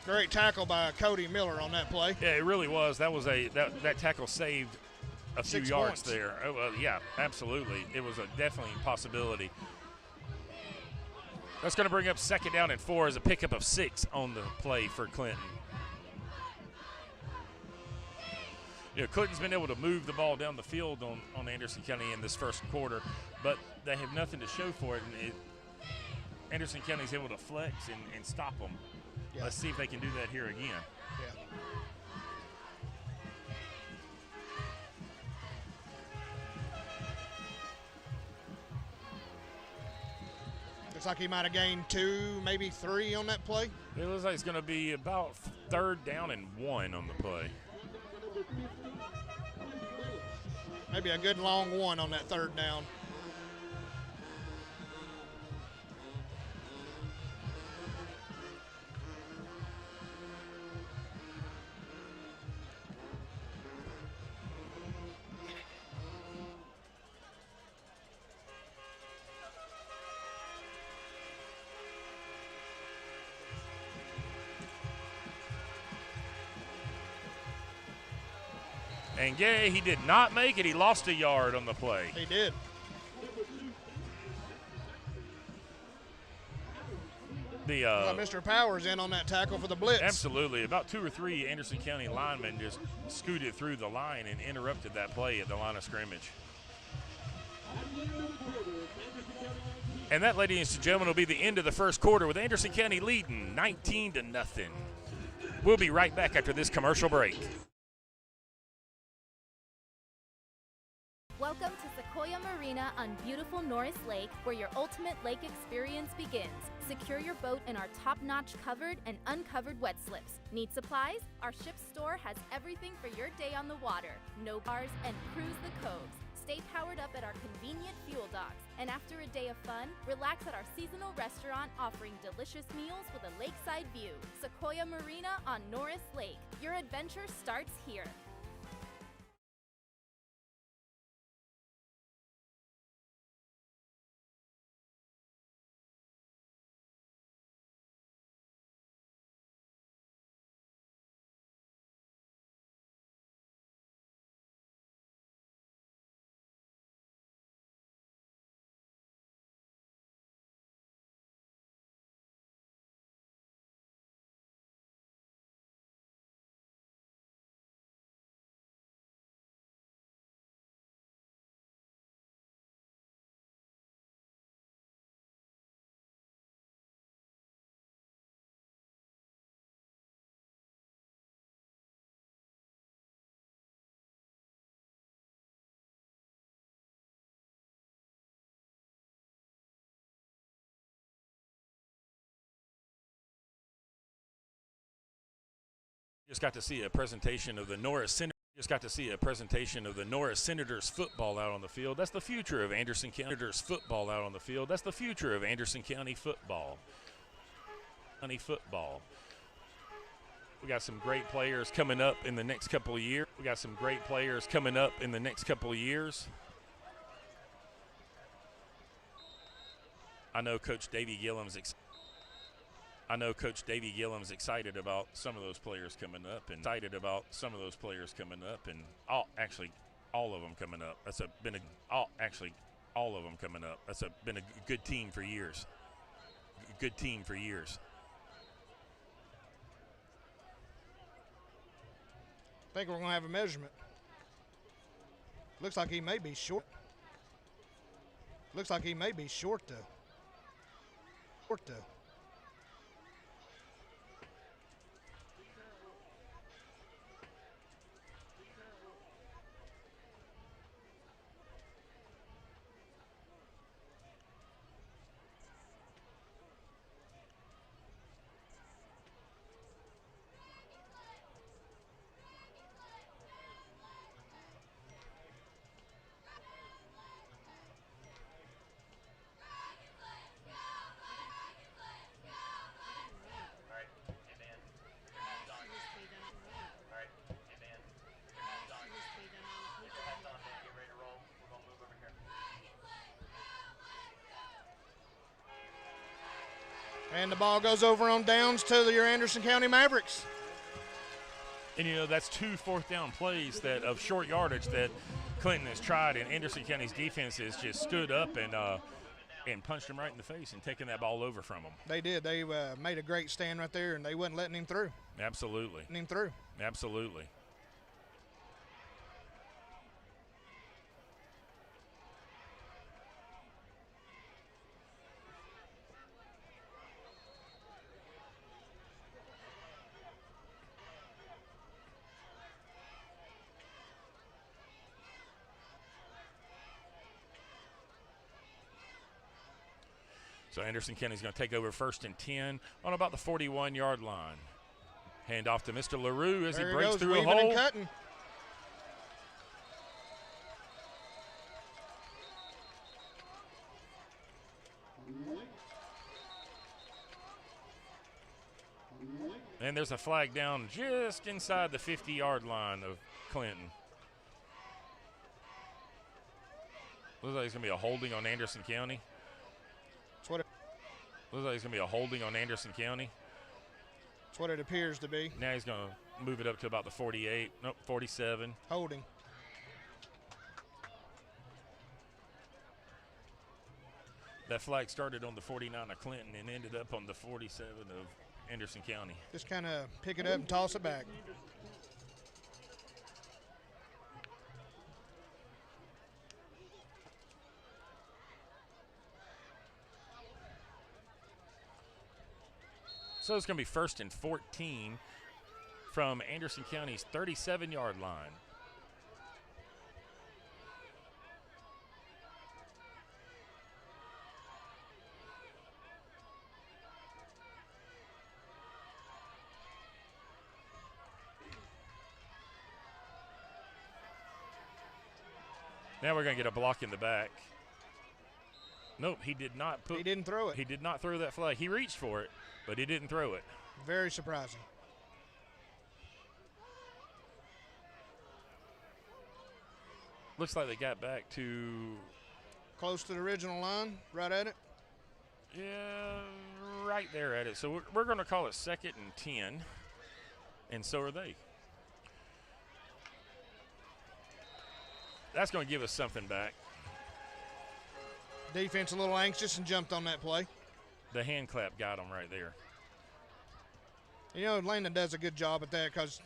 Great tackle by Cody Miller on that play. Yeah, it really was. That was that tackle saved a few 6 yards points. there. Oh, yeah, absolutely. It was a definitely possibility. That's going to bring up 2nd down and 4 as a pickup of 6 on the play for Clinton. You know, Clinton's been able to move the ball down the field on Anderson County in this first quarter, but they have nothing to show for it. And Anderson County's able to flex and stop them. Yeah. Let's see if they can do that here again. Yeah. Looks like he might have gained 2, maybe 3 on that play. It looks like it's going to be about 3rd down and 1 on the play. Maybe a good long 1 on that 3rd down. And Gay, he did not make it. He lost a yard on the play. He did. Mr. Powers in on that tackle for the blitz. Absolutely. About 2 or 3 Anderson County linemen just scooted through the line and interrupted that play at the line of scrimmage. And that, ladies and gentlemen, will be the end of the first quarter with Anderson County leading 19-0. We'll be right back after this commercial break. Welcome to Sequoia Marina on beautiful Norris Lake, where your ultimate lake experience begins. Secure your boat in our top-notch covered and uncovered wet slips. Need supplies? Our ship store has everything for your day on the water. No bars and cruise the coves. Stay powered up at our convenient fuel docks. And after a day of fun, relax at our seasonal restaurant offering delicious meals with a lakeside view. Sequoia Marina on Norris Lake. Your adventure starts here. Just got to see a presentation of the Norris Senators. Just got to see a presentation of the Norris Senators football out on the field. That's the future of Anderson County Senators football out on the field. That's the future of Anderson County football. We got some great players coming up in the next couple of years. I know Coach Davey Gillum's excited about some of those players coming up, and all of them coming up. That's been a good team for years. I think we're going to have a measurement. Looks like he may be short. though. And the ball goes over on downs to your Anderson County Mavericks. And, you know, that's 2 fourth-down plays that of short yardage that Clinton has tried, and Anderson County's defense has just stood up and punched him right in the face and taken that ball over from him. They did. They made a great stand right there, and they wasn't letting him through. Absolutely. So Anderson County's going to take over 1st and 10 on about the 41-yard line. Hand off to Mr. LaRue as he breaks through a hole. And cutting. And there's a flag down just inside the 50-yard line of Clinton. Looks like it's going to be a holding on Anderson County. Looks like it's going to be a holding on Anderson County. That's what it appears to be. Now he's going to move it up to about the 48. Nope, 47. Holding. That flag started on the 49 of Clinton and ended up on the 47 of Anderson County. Just kind of pick it up and toss it back. So it's going to be 1st and 14 from Anderson County's 37-yard line. Now we're going to get a block in the back. Nope, he did not put. He didn't throw it. He did not throw that flag. He reached for it, but he didn't throw it. Very surprising. Looks like they got back to close to the original line, right at it. Yeah, right there at it. So we're going to call it 2nd and 10, and so are they. That's going to give us something back. Defense a little anxious and jumped on that play. The hand clap got them right there. You know, Landon does a good job at that because,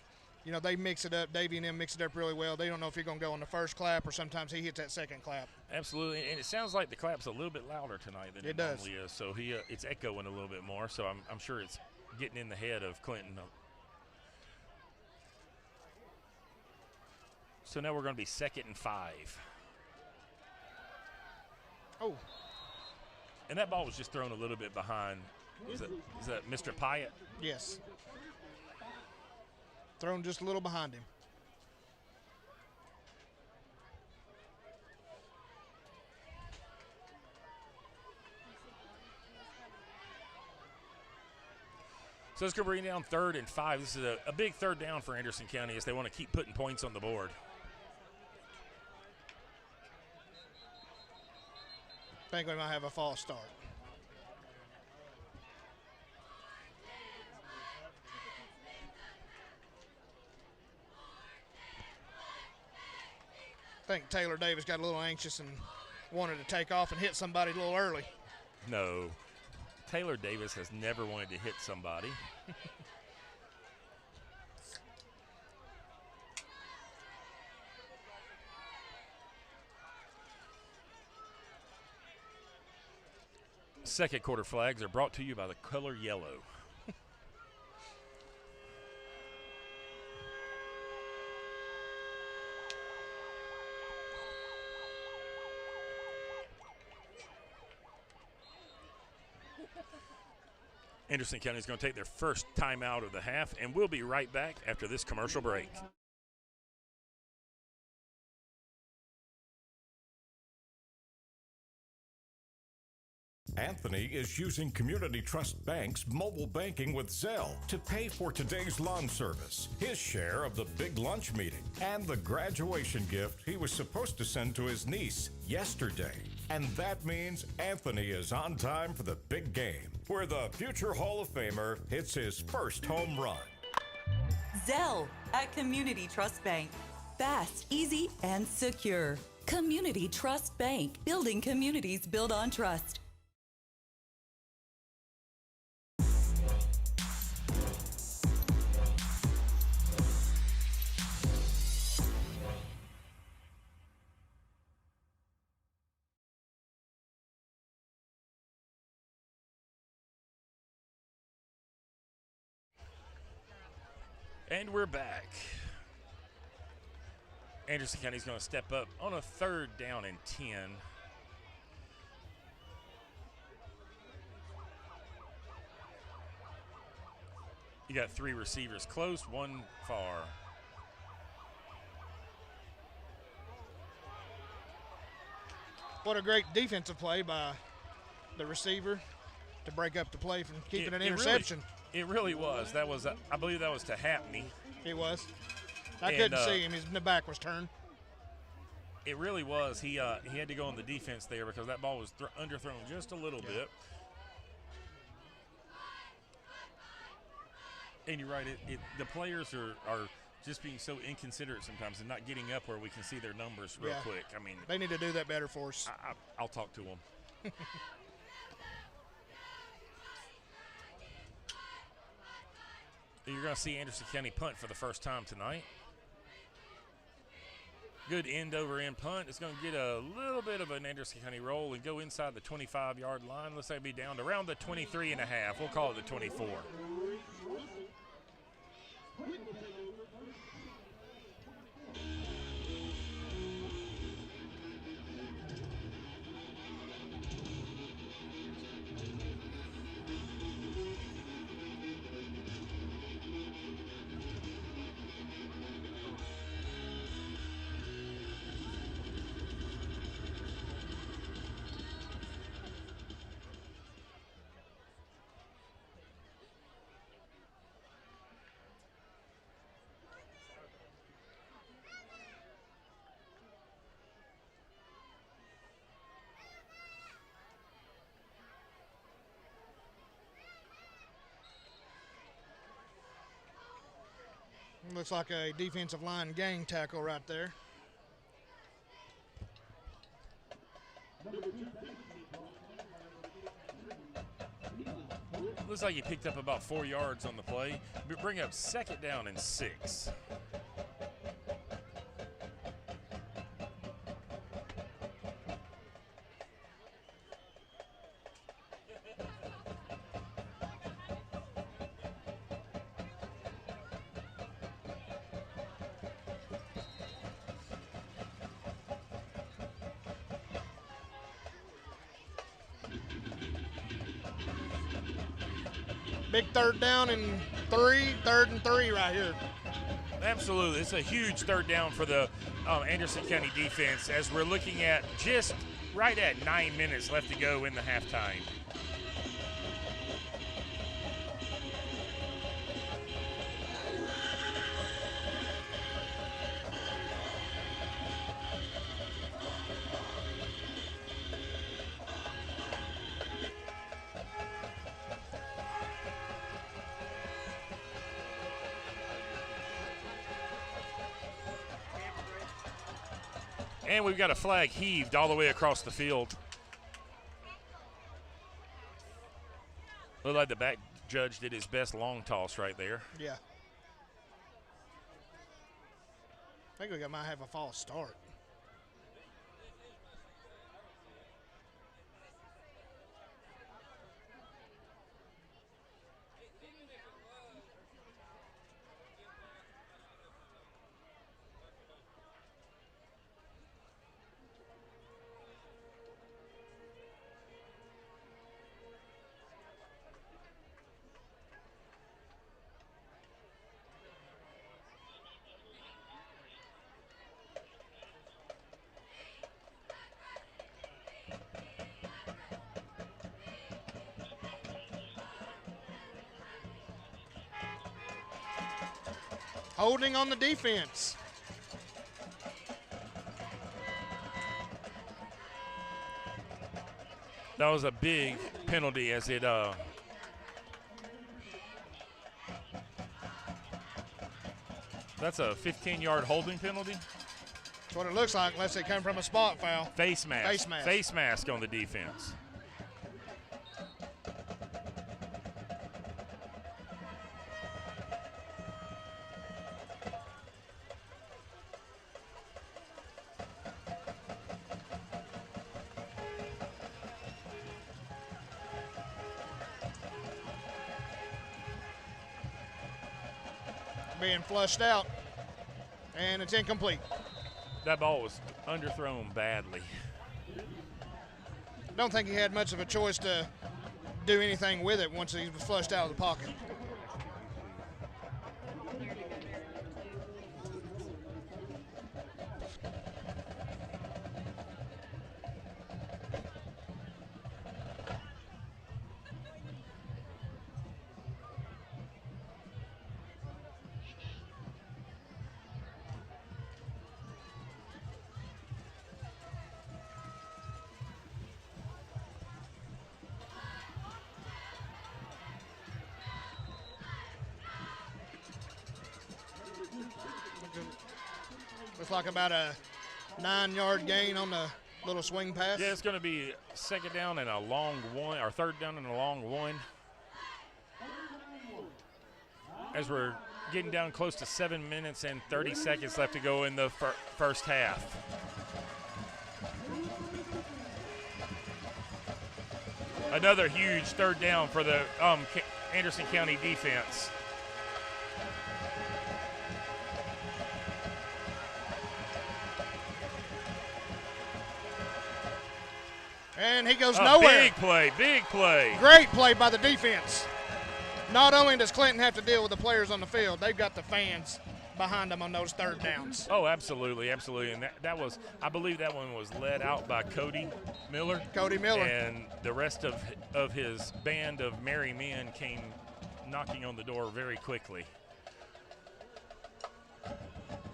you know, they mix it up. Davey and them mix it up really well. They don't know if you're going to go on the first clap or sometimes he hits that second clap. Absolutely, and it sounds like the clap's a little bit louder tonight than it normally is. So it's echoing a little bit more, so I'm sure it's getting in the head of Clinton. So now we're going to be 2nd and 5. Oh. And that ball was just thrown a little bit behind. Is that Mr. Pyatt? Yes. Thrown just a little behind him. So it's going to bring down 3rd and 5. This is a big 3rd down for Anderson County as they want to keep putting points on the board. I think we might have a false start. I think Taylor Davis got a little anxious and wanted to take off and hit somebody a little early. No. Taylor Davis has never wanted to hit somebody. Second quarter flags are brought to you by the color yellow. Anderson County is going to take their first time out of the half, and we'll be right back after this commercial break. Anthony is using Community Trust Bank's mobile banking with Zelle to pay for today's lawn service, his share of the big lunch meeting, and the graduation gift he was supposed to send to his niece yesterday. And that means Anthony is on time for the big game, where the future Hall of Famer hits his first home run. Zelle at Community Trust Bank. Fast, easy, and secure. Community Trust Bank. Building communities built on trust. And we're back. Anderson County is going to step up on a 3rd down and 10. You got 3 receivers close, 1 far. What a great defensive play by the receiver to break up the play from keeping an interception. It really was. That was, I believe that was to Happney. It was. I couldn't see him. His back was turned. It really was. He had to go on the defense there because that ball was underthrown just a little bit. And you're right. The players are just being so inconsiderate sometimes and not getting up where we can see their numbers real quick. I mean, they need to do that better for us. I'll talk to them. You're going to see Anderson County punt for the first time tonight. Good end-over-end punt. It's going to get a little bit of an Anderson County roll and go inside the 25-yard line. Let's say be down to around the 23.5. We'll call it the 24. Looks like a defensive line gang tackle right there. Looks like he picked up about 4 yards on the play. Bring up 2nd down and 6. Big 3rd down and 3, 3rd and 3 right here. Absolutely. It's a huge third down for the Anderson County defense as we're looking at just right at 9 minutes left to go in the halftime. And we've got a flag heaved all the way across the field. Looked like the back judge did his best long toss right there. Yeah. I think we might have a false start. Holding on the defense. That was a big penalty as it that's a 15-yard holding penalty. That's what it looks like unless they come from a spot foul. Face mask. Face mask. Face mask on the defense. Being flushed out, and it's incomplete. That ball was underthrown badly. Don't think he had much of a choice to do anything with it once he was flushed out of the pocket. Looks like about a 9-yard gain on the little swing pass. Yeah, it's going to be second down and a long one, or third down and a long one. As we're getting down close to 7 minutes and 30 seconds left to go in the first half. Another huge third down for the Anderson County defense. And he goes nowhere. Big play, big play. Great play by the defense. Not only does Clinton have to deal with the players on the field, they've got the fans behind them on those third downs. Oh, absolutely, absolutely. And that was, I believe that one was led out by Cody Miller. Cody Miller. And the rest of his band of merry men came knocking on the door very quickly.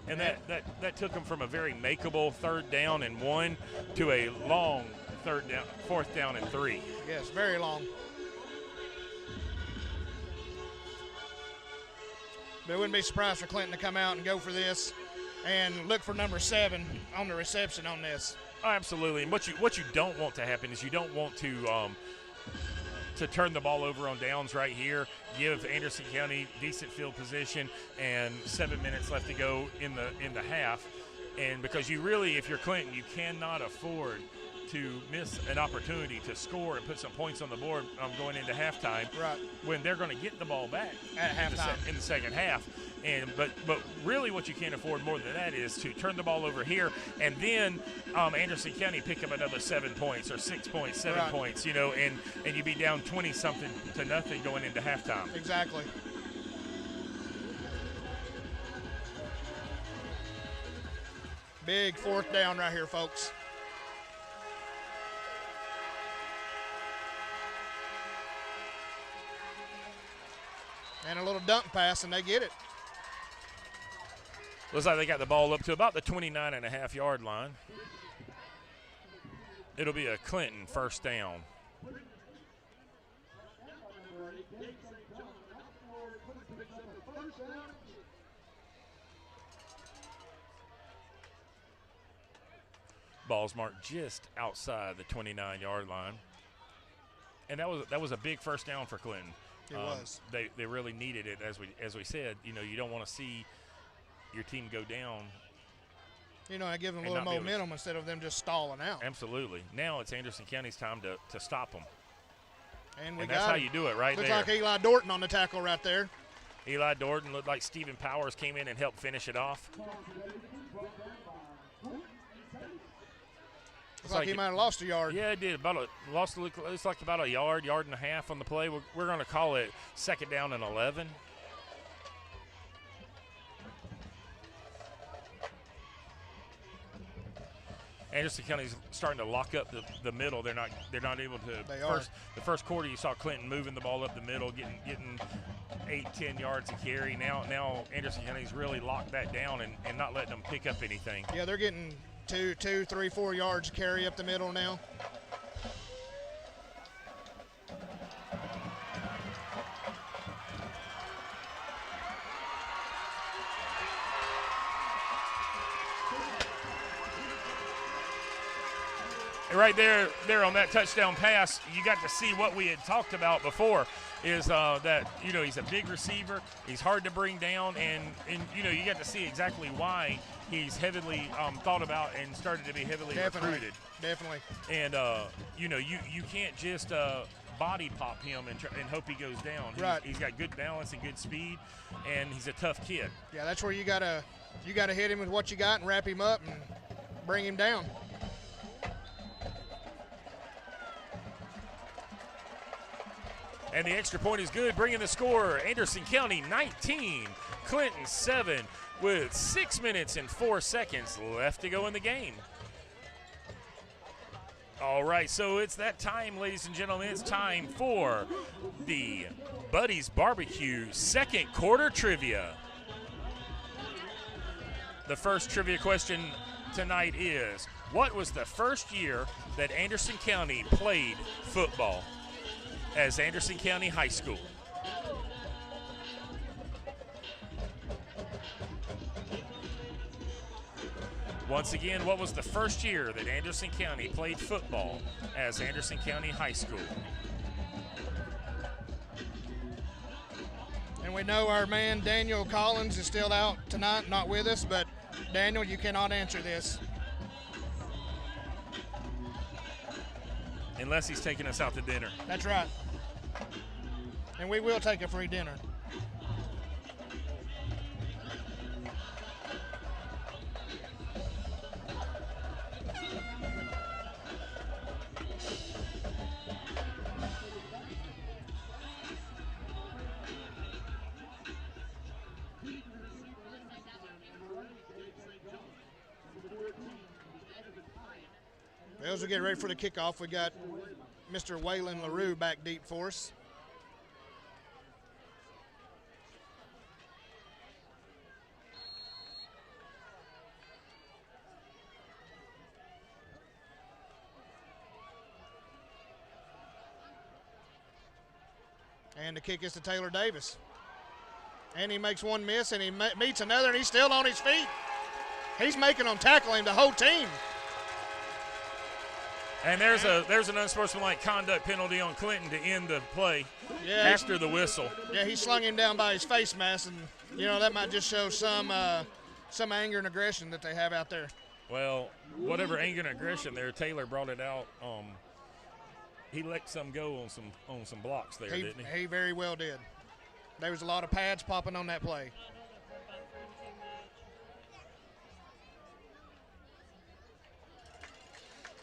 And that took him from a very makeable third down and 1 to a long fourth down and 3. Yes, very long. But I wouldn't be surprised for Clinton to come out and go for this and look for number 7 on the reception on this. Oh, absolutely. And what you don't want to happen is you don't want to turn the ball over on downs right here, give Anderson County decent field position, and 7 minutes left to go in the half. And because you really, if you're Clinton, you cannot afford to miss an opportunity to score and put some points on the board going into halftime, right, when they're going to get the ball back at halftime in the second half. And but really what you can't afford more than that is to turn the ball over here and then Anderson County pick up another 7 points or 6 points, 7 points, and you be down 20-something to nothing going into halftime. Exactly. Big 4th down right here, folks. And a little dump pass, and they get it. Looks like they got the ball up to about the 29.5-yard line. It'll be a Clinton 1st down. Ball's marked just outside the 29-yard line. And that was a big 1st down for Clinton. It was. They really needed it, as we said. You know, you don't want to see your team go down. You know, I give them a little momentum instead of them just stalling out. Absolutely. Now it's Anderson County's time to stop them. And that's how you do it right there. Looks like Eli Dorton on the tackle right there. Eli Dorton looked like Stephen Powers came in and helped finish it off. Looks like he might have lost a yard. Yeah, it did. It's like about a yard and a half on the play. We're going to call it 2nd down and 11. Anderson County's starting to lock up the middle. They're not able to. The first quarter, you saw Clinton moving the ball up the middle, getting 8-10 yards a carry. Now Anderson County's really locked that down and not letting them pick up anything. Yeah, they're getting 2, 3, 4 yards carry up the middle now. And right there on that touchdown pass, you got to see what we had talked about before, is that, you know, he's a big receiver, he's hard to bring down, and you know, you got to see exactly why he's heavily thought about and started to be heavily recruited. Definitely. And, you know, you can't just body pop him and hope he goes down. Right. He's got good balance and good speed, and he's a tough kid. Yeah, that's where you gotta hit him with what you got and wrap him up and bring him down. And the extra point is good, bringing the score. Anderson County 19, Clinton 7, with 6 minutes and 4 seconds left to go in the game. All right, so it's that time, ladies and gentlemen. It's time for the Buddy's Barbecue 2nd quarter trivia. The first trivia question tonight is, what was the first year that Anderson County played football as Anderson County High School? Once again, what was the first year that Anderson County played football as Anderson County High School? And we know our man Daniel Collins is still out tonight, not with us, but Daniel, you cannot answer this. Unless he's taking us out to dinner. That's right. And we will take a free dinner. As we get ready for the kickoff, we got Mr. Waylon LaRue back deep for us. And the kick is to Taylor Davis. And he makes one miss, and he meets another, and he's still on his feet. He's making them tackle him, the whole team. And there's an unsportsmanlike conduct penalty on Clinton to end the play after the whistle. Yeah, he slung him down by his face mask, and, you know, that might just show some anger and aggression that they have out there. Well, whatever anger and aggression there, Taylor brought it out. He let some go on some blocks there, didn't he? He very well did. There was a lot of pads popping on that play.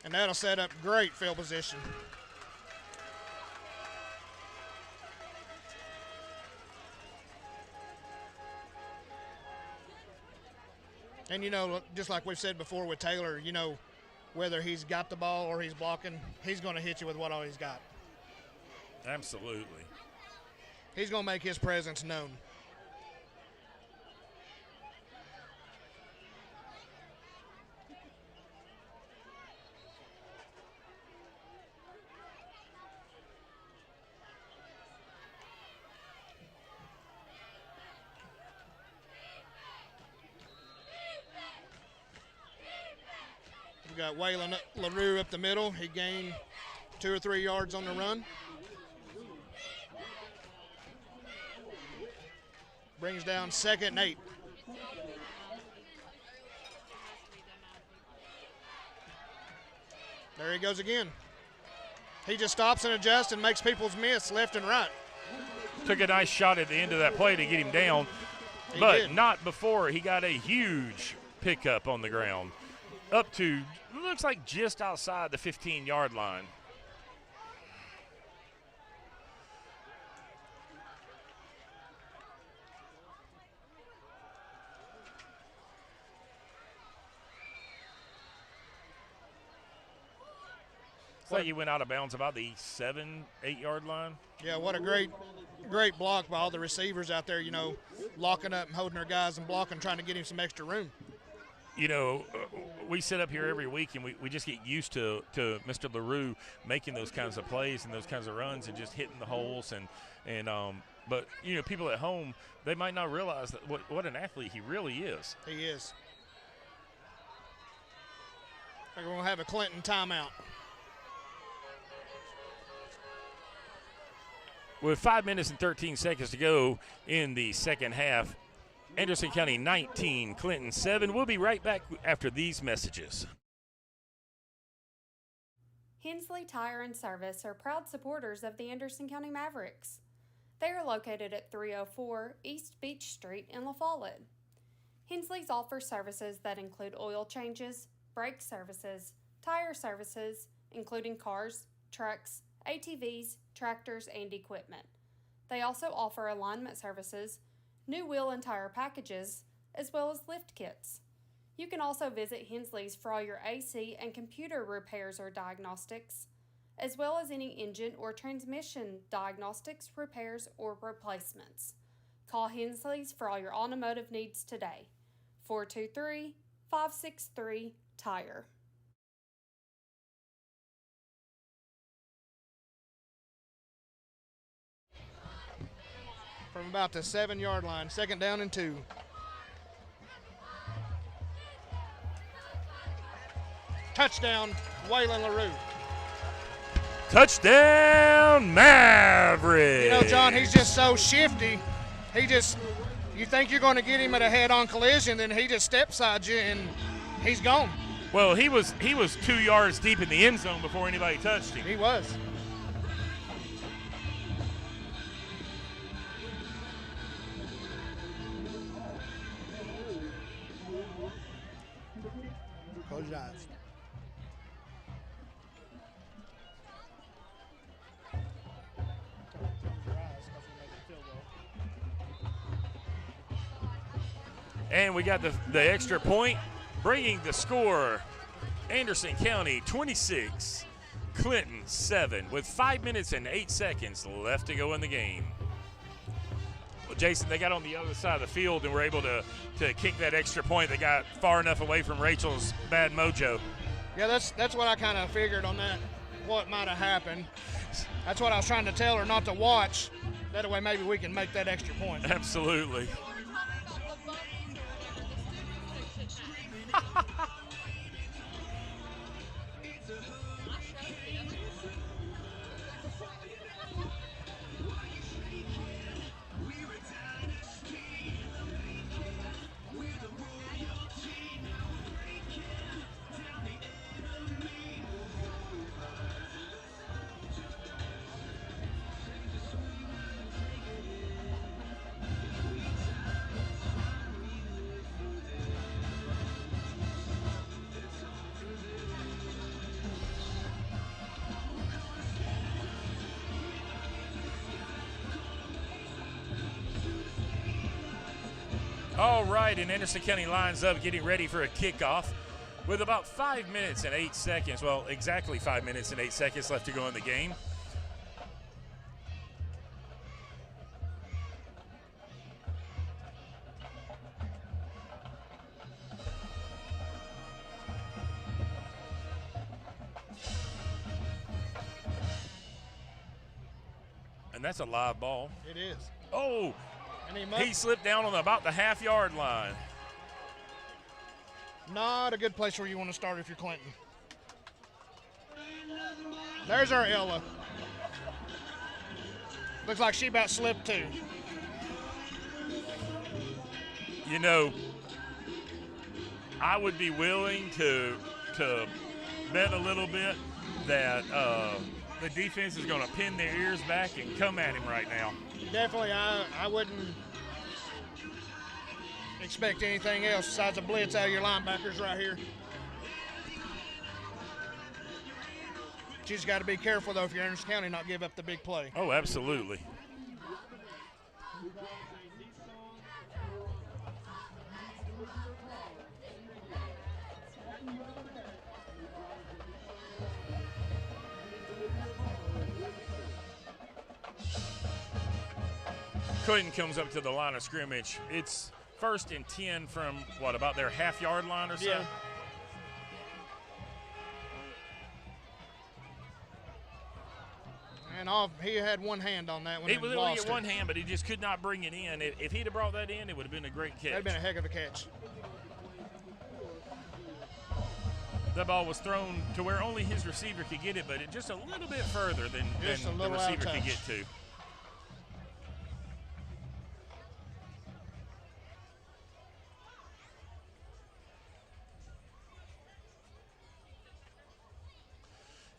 And that'll set up great field position. And, you know, just like we've said before with Taylor, you know, whether he's got the ball or he's blocking, he's going to hit you with what all he's got. Absolutely. He's going to make his presence known. We've got Waylon LaRue up the middle. He gained 2 or 3 yards on the run. Brings down 2nd and 8. There he goes again. He just stops and adjusts and makes people's miss left and right. Took a nice shot at the end of that play to get him down, but not before he got a huge pickup on the ground. Up to, looks like just outside the 15-yard line. It's like he went out of bounds about the 7-8 yard line. Yeah, what a great block by all the receivers out there, you know, locking up and holding their guys and blocking, trying to get him some extra room. You know, we sit up here every week and we just get used to Mr. LaRue making those kinds of plays and those kinds of runs and just hitting the holes but you know, people at home, they might not realize that what an athlete he really is. He is. We're going to have a Clinton timeout. With 5 minutes and 13 seconds to go in the second half, Anderson County 19, Clinton 7. We'll be right back after these messages. Hensley Tire and Service are proud supporters of the Anderson County Mavericks. They are located at 304 East Beach Street in La Follette. Hensley's offers services that include oil changes, brake services, tire services, including cars, trucks, ATVs, tractors, and equipment. They also offer alignment services, new wheel and tire packages, as well as lift kits. You can also visit Hensley's for all your AC and computer repairs or diagnostics, as well as any engine or transmission diagnostics, repairs, or replacements. Call Hensley's for all your automotive needs today. 423-563-TIRE. From about the 7-yard line, 2nd down and 2. Touchdown, Waylon LaRue. Touchdown, Mavericks. You know, John, he's just so shifty. You think you're going to get him at a head-on collision, then he just step-sides you, and he's gone. Well, he was 2 yards deep in the end zone before anybody touched him. He was. Close your eyes. And we got the extra point, bringing the score, Anderson County 26, Clinton 7, with 5 minutes and 8 seconds left to go in the game. Well, Jason, they got on the other side of the field and were able to kick that extra point. They got far enough away from Rachel's bad mojo. Yeah, that's what I kind of figured on that, what might have happened. That's what I was trying to tell her not to watch. That way maybe we can make that extra point. Absolutely. All right, and Anderson County lines up getting ready for a kickoff with about 5 minutes and 8 seconds. Well, exactly 5 minutes and 8 seconds left to go in the game. And that's a live ball. It is. Oh, he slipped down on about the half-yard line. Not a good place where you want to start if you're Clinton. There's our Ella. Looks like she about slipped too. You know, I would be willing to bet a little bit that the defense is going to pin their ears back and come at him right now. Definitely, I wouldn't expect anything else besides a blitz out of your linebackers right here. You just got to be careful, though, if you're Anderson County, not give up the big play. Oh, absolutely. Clinton comes up to the line of scrimmage. It's 1st and 10 from, what, about their half-yard line or so? Yeah. And he had one hand on that one. He was able to get one hand, but he just could not bring it in. If he'd have brought that in, it would have been a great catch. That would have been a heck of a catch. That ball was thrown to where only his receiver could get it, but it just a little bit further than the receiver could get to.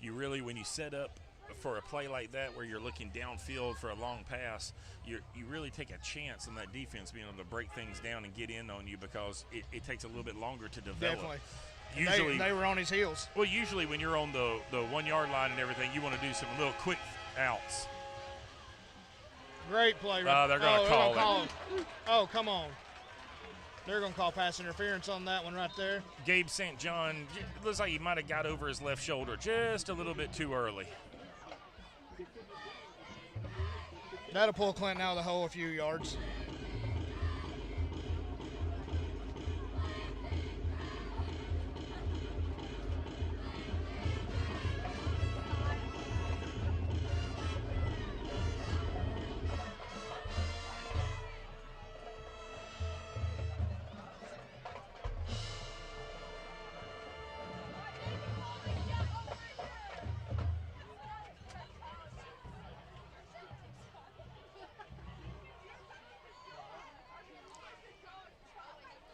You really, when you set up for a play like that where you're looking downfield for a long pass, you really take a chance on that defense being able to break things down and get in on you, because it takes a little bit longer to develop. Definitely. Usually, they were on his heels. Well, usually when you're on the 1 yard line and everything, you want to do some little quick outs. Great play. They're going to call it. Oh, come on. They're going to call pass interference on that one right there. Gabe St. John, looks like he might have got over his left shoulder just a little bit too early. That'll pull Clinton out of the hole a few yards.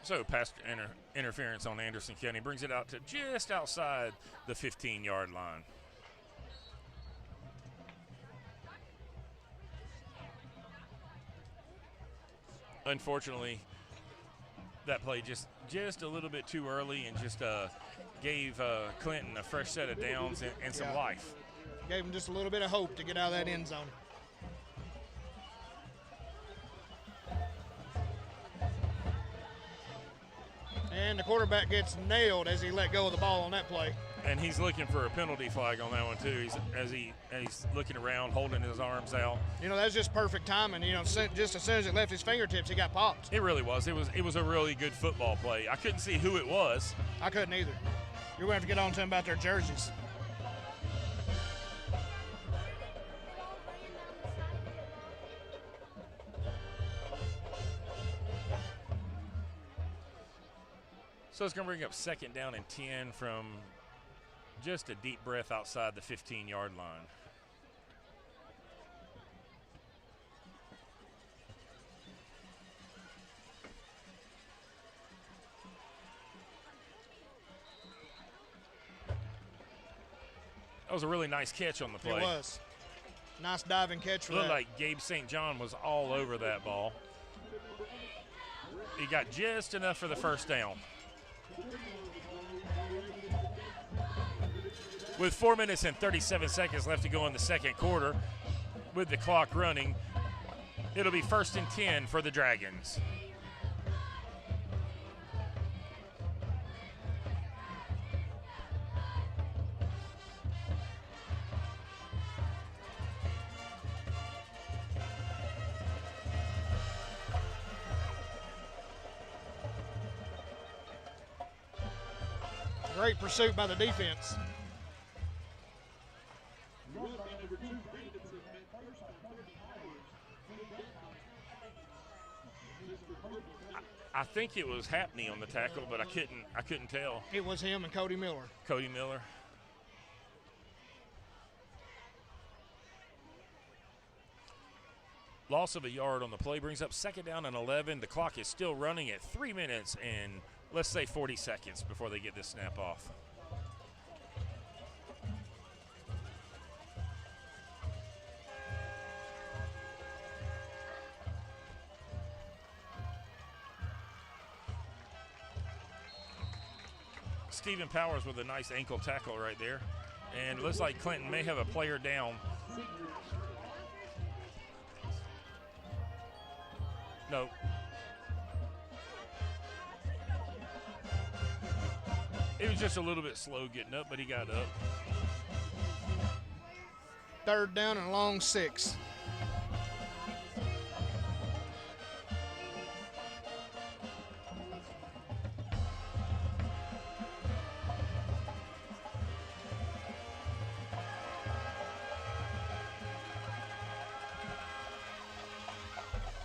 So pass interference on Anderson County brings it out to just outside the 15-yard line. Unfortunately, that play just a little bit too early and just gave Clinton a fresh set of downs and some life. Gave him just a little bit of hope to get out of that end zone. And the quarterback gets nailed as he let go of the ball on that play. And he's looking for a penalty flag on that one too. He's looking around, holding his arms out. You know, that's just perfect timing. You know, just as soon as it left his fingertips, he got popped. It really was. It was a really good football play. I couldn't see who it was. I couldn't either. You're going to have to get on to them about their jerseys. So it's going to bring up 2nd down and 10 from just a deep breath outside the 15-yard line. That was a really nice catch on the play. It was. Nice diving catch for that. Looked like Gabe St. John was all over that ball. He got just enough for the first down. With 4 minutes and 37 seconds left to go in the second quarter, with the clock running, it'll be 1st and 10 for the Dragons. Great pursuit by the defense. I think it was Hapney on the tackle, but I couldn't tell. It was him and Cody Miller. Cody Miller. Loss of a yard on the play brings up 2nd down and 11. The clock is still running at 3 minutes and let's say 40 seconds before they get this snap off. Stephen Powers with a nice ankle tackle right there. And it looks like Clinton may have a player down. No. He was just a little bit slow getting up, but he got up. 3rd down and long 6.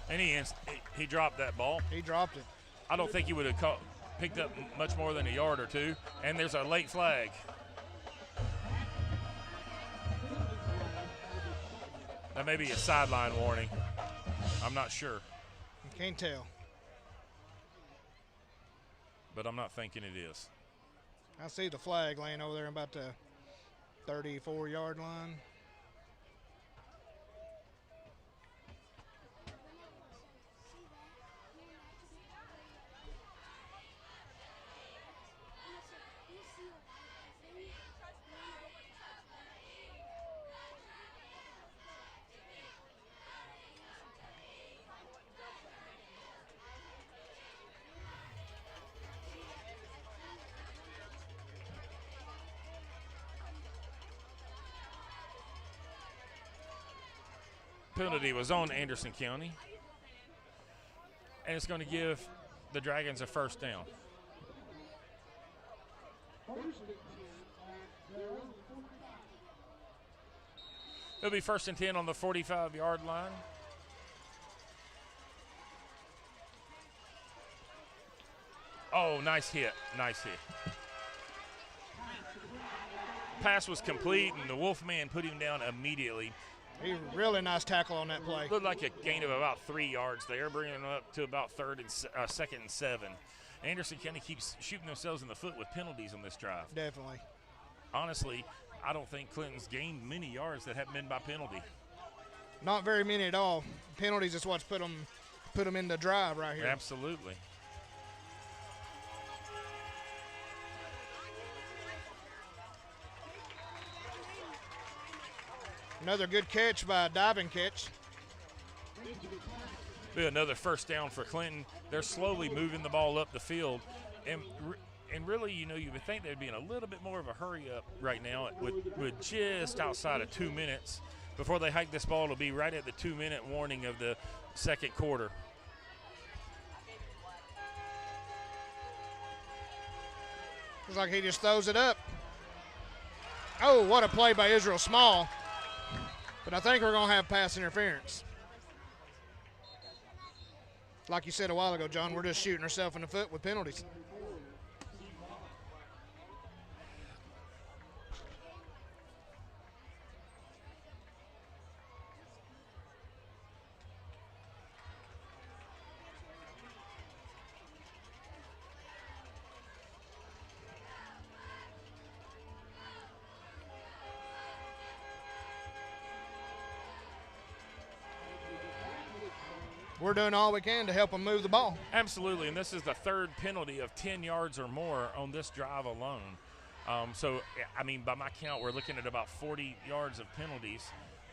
And he dropped that ball. He dropped it. I don't think he would have picked up much more than a yard or two. And there's a late flag. That may be a sideline warning. I'm not sure. You can't tell. But I'm not thinking it is. I see the flag laying over there about the 34-yard line. Penalty was on Anderson County, and it's going to give the Dragons a 1st down. It'll be 1st and 10 on the 45-yard line. Oh, nice hit. Nice hit. Pass was complete, and the Wolfman put him down immediately. Really nice tackle on that play. Looked like a gain of about 3 yards there, bringing them up to about 2nd and 7. Anderson County keeps shooting themselves in the foot with penalties on this drive. Definitely. Honestly, I don't think Clinton's gained many yards that haven't been by penalty. Not very many at all. Penalties is what's put them in the drive right here. Absolutely. Another good catch by a diving catch. Be another 1st down for Clinton. They're slowly moving the ball up the field. And really, you would think they'd be in a little bit more of a hurry up right now with just outside of 2 minutes. Before they hike this ball, it'll be right at the 2-minute warning of the 2nd quarter. Looks like he just throws it up. Oh, what a play by Israel Small. But I think we're going to have pass interference. Like you said a while ago, John, we're just shooting ourselves in the foot with penalties. We're doing all we can to help them move the ball. Absolutely, and this is the 3rd penalty of 10 yards or more on this drive alone. So, I mean, by my count, we're looking at about 40 yards of penalties,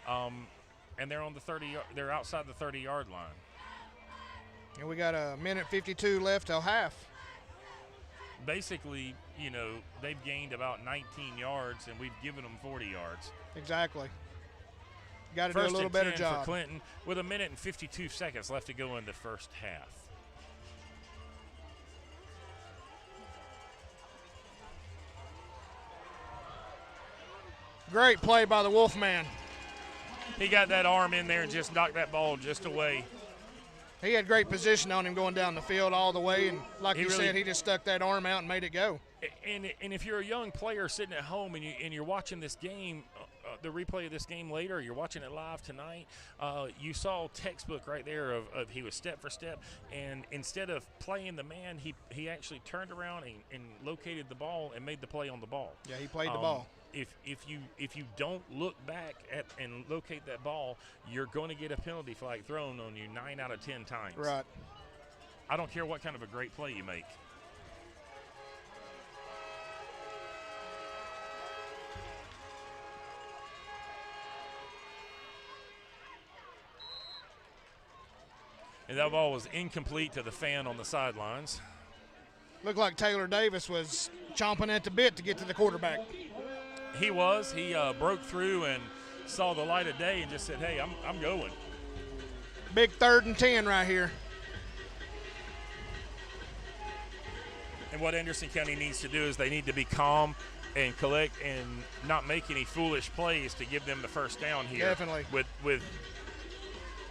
and they're on the 30. They're outside the 30-yard line. And we got a minute 52 left till half. Basically, they've gained about 19 yards, and we've given them 40 yards. Exactly. Got to do a little better job. For Clinton with a minute and 52 seconds left to go in the 1st half. Great play by the Wolfman. He got that arm in there and just knocked that ball just away. He had great position on him going down the field all the way, and like you really said, he just stuck that arm out and made it go. And if you're a young player sitting at home and you're watching this game, the replay of this game later, you're watching it live tonight, you saw textbook right there of he was step for step, and instead of playing the man, he actually turned around and located the ball and made the play on the ball. Yeah, he played the ball. If you don't look back at and locate that ball, you're going to get a penalty flag thrown on you 9 out of 10 times. Right. I don't care what kind of a great play you make. And that ball was incomplete to the fan on the sidelines. Looked like Taylor Davis was chomping at the bit to get to the quarterback. He was. He broke through and saw the light of day and just said, hey, I'm going. Big 3rd and 10 right here. And what Anderson County needs to do is they need to be calm and collect and not make any foolish plays to give them the first down here. Definitely.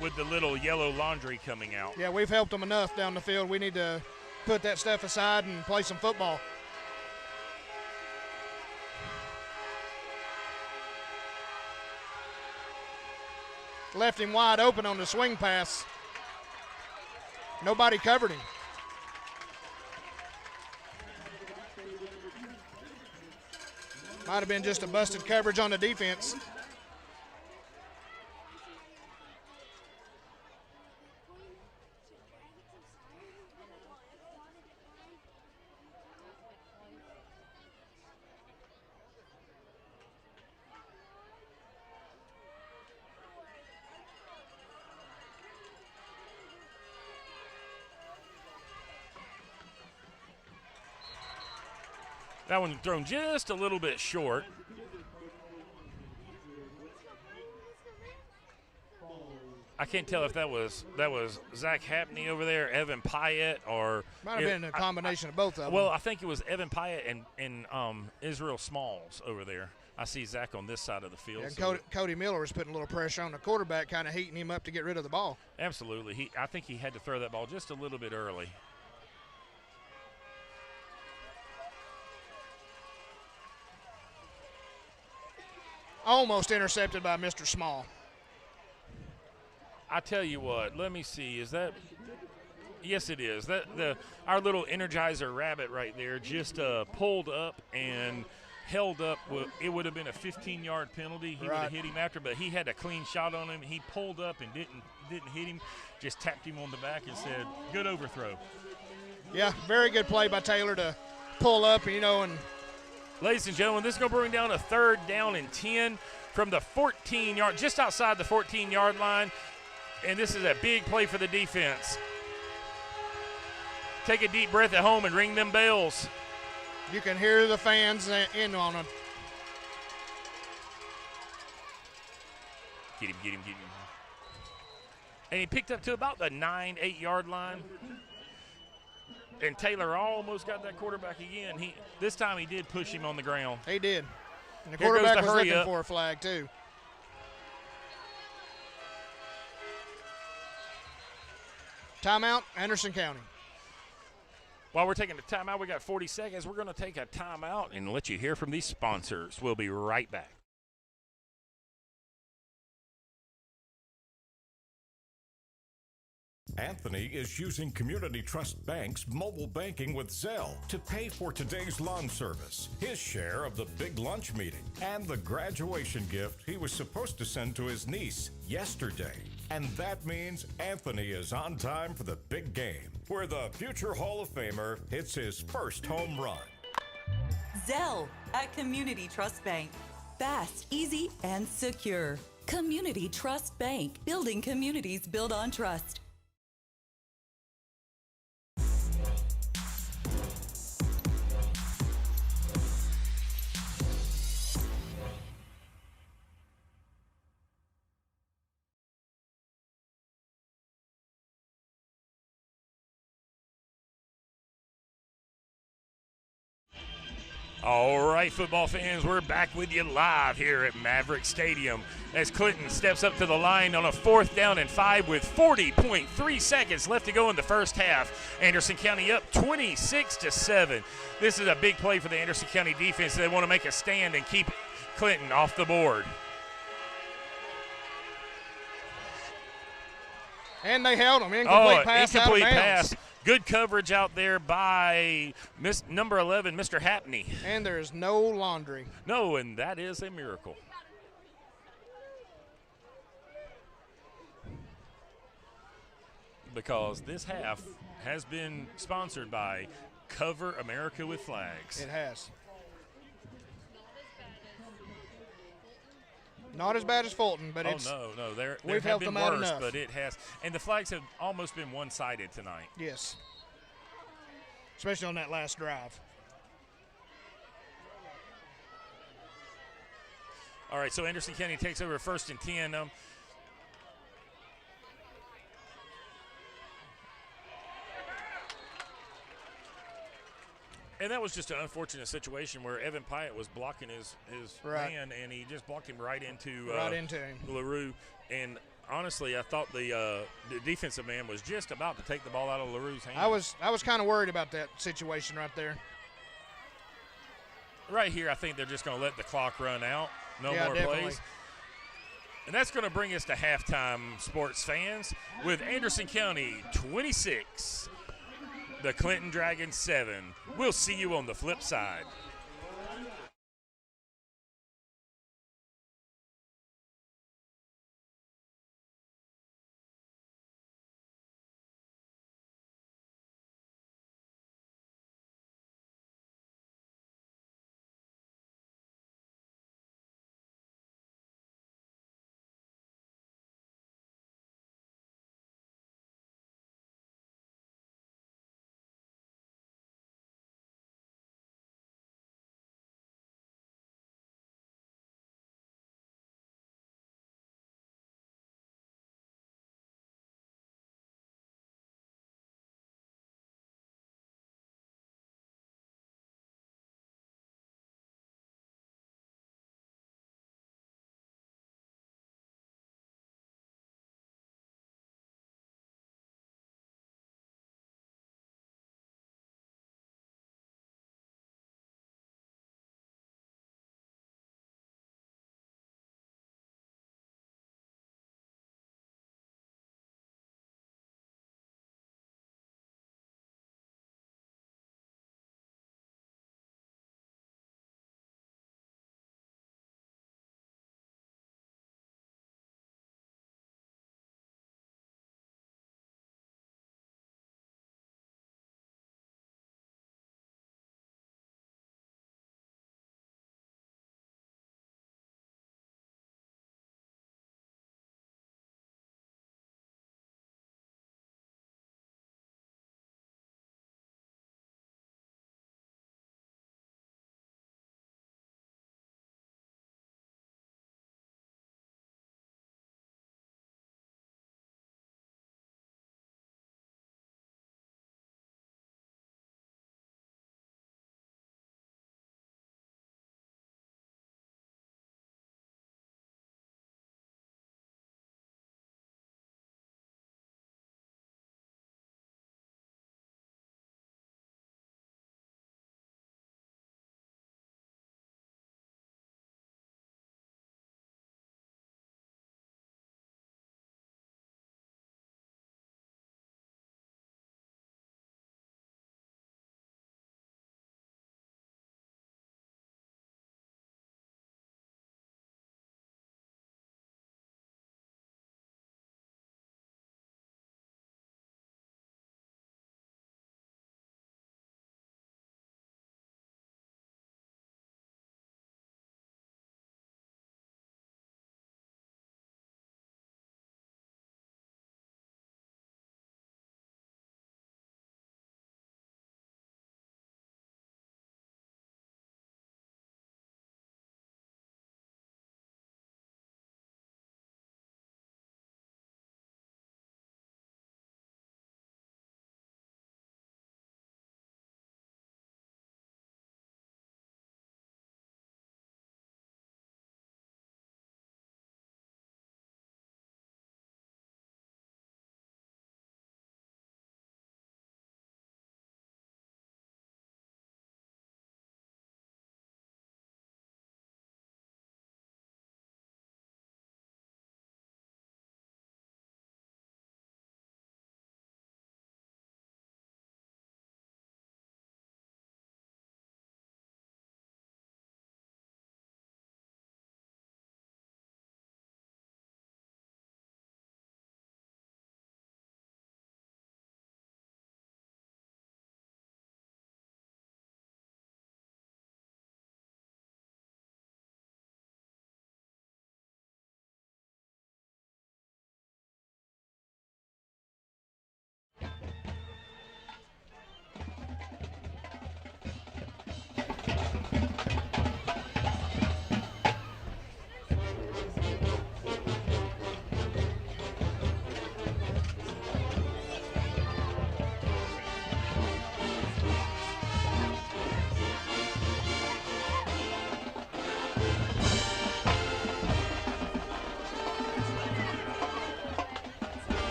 With the little yellow laundry coming out. Yeah, we've helped them enough down the field. We need to put that stuff aside and play some football. Left him wide open on the swing pass. Nobody covered him. Might have been just a busted coverage on the defense. That one thrown just a little bit short. I can't tell if that was Zach Hapney over there, Evan Pyatt, or might have been a combination of both of them. Well, I think it was Evan Pyatt and Israel Smalls over there. I see Zach on this side of the field. And Cody Miller was putting a little pressure on the quarterback, kind of heating him up to get rid of the ball. Absolutely. I think he had to throw that ball just a little bit early. Almost intercepted by Mr. Small. I tell you what, let me see. Is that? Yes, it is. Our little Energizer rabbit right there just pulled up and held up. It would have been a 15-yard penalty. He would have hit him after, but he had a clean shot on him. He pulled up and didn't hit him. Just tapped him on the back and said, "Good overthrow." Yeah, very good play by Taylor to pull up, and. Ladies and gentlemen, this is going to bring down a 3rd down and 10 from the 14-yard, just outside the 14-yard line. And this is a big play for the defense. Take a deep breath at home and ring them bells. You can hear the fans in on them. Get him. And he picked up to about the 8-yard line. And Taylor almost got that quarterback again. This time he did push him on the ground. He did. And the quarterback was looking for a flag, too. Timeout, Anderson County. While we're taking a timeout, we got 40 seconds. We're going to take a timeout and let you hear from these sponsors. We'll be right back. Anthony is using Community Trust Bank's mobile banking with Zelle to pay for today's lawn service, his share of the big lunch meeting, and the graduation gift he was supposed to send to his niece yesterday. And that means Anthony is on time for the big game, where the future Hall of Famer hits his first home run. Zelle at Community Trust Bank. Fast, easy, and secure. Community Trust Bank. Building communities built on trust. All right, football fans, we're back with you live here at Mavericks Stadium as Clinton steps up to the line on a 4th down and 5 with 40.3 seconds left to go in the first half. Anderson County up 26-7. This is a big play for the Anderson County defense. They want to make a stand and keep Clinton off the board. And they held him. Incomplete pass incomplete out of bounds. pass. Good coverage out there by number 11, Mr. Hapney. And there's no laundry. No, and that is a miracle. Because this half has been sponsored by Cover America with Flags. It has. Not as bad as Fulton, but it's. Oh, no. There we've have helped been them out worse, enough. but it has. And the flags have almost been one-sided tonight. Yes. Especially on that last drive. All right, so Anderson County takes over 1st and 10. And that was just an unfortunate situation where Evan Pyatt was blocking his man, and he just blocked him right into him. LaRue. And honestly, I thought the defensive man was just about to take the ball out of LaRue's hand. I was kind of worried about that situation right there. Right here, I think they're just going to let the clock run out. No more definitely. plays. And that's going to bring us to halftime, sports fans, with Anderson County 26, the Clinton Dragons 7. We'll see you on the flip side.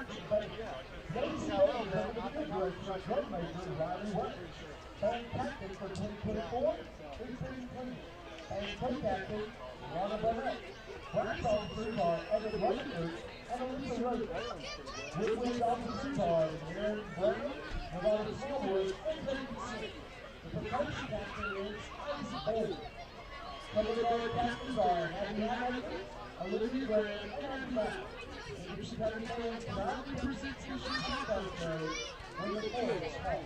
marching band. Ladies and gentlemen, the configuration of drum major Riley West. Band captain for 2024 is Steve Cleveland. And co-captain, Ronna Burnett. Brass officers are Evan Rutherford and Elisa Rose. Woodwind officers are Aaron Brown, Nevada Snowboard, and David Smith. The percussion captain is Ice Bold. Cover guard captains are Abby Hamilton, Olivia Graham, and Andy Mack. And the Chicago Fans proudly presents the Chicago Birthday when the boys home.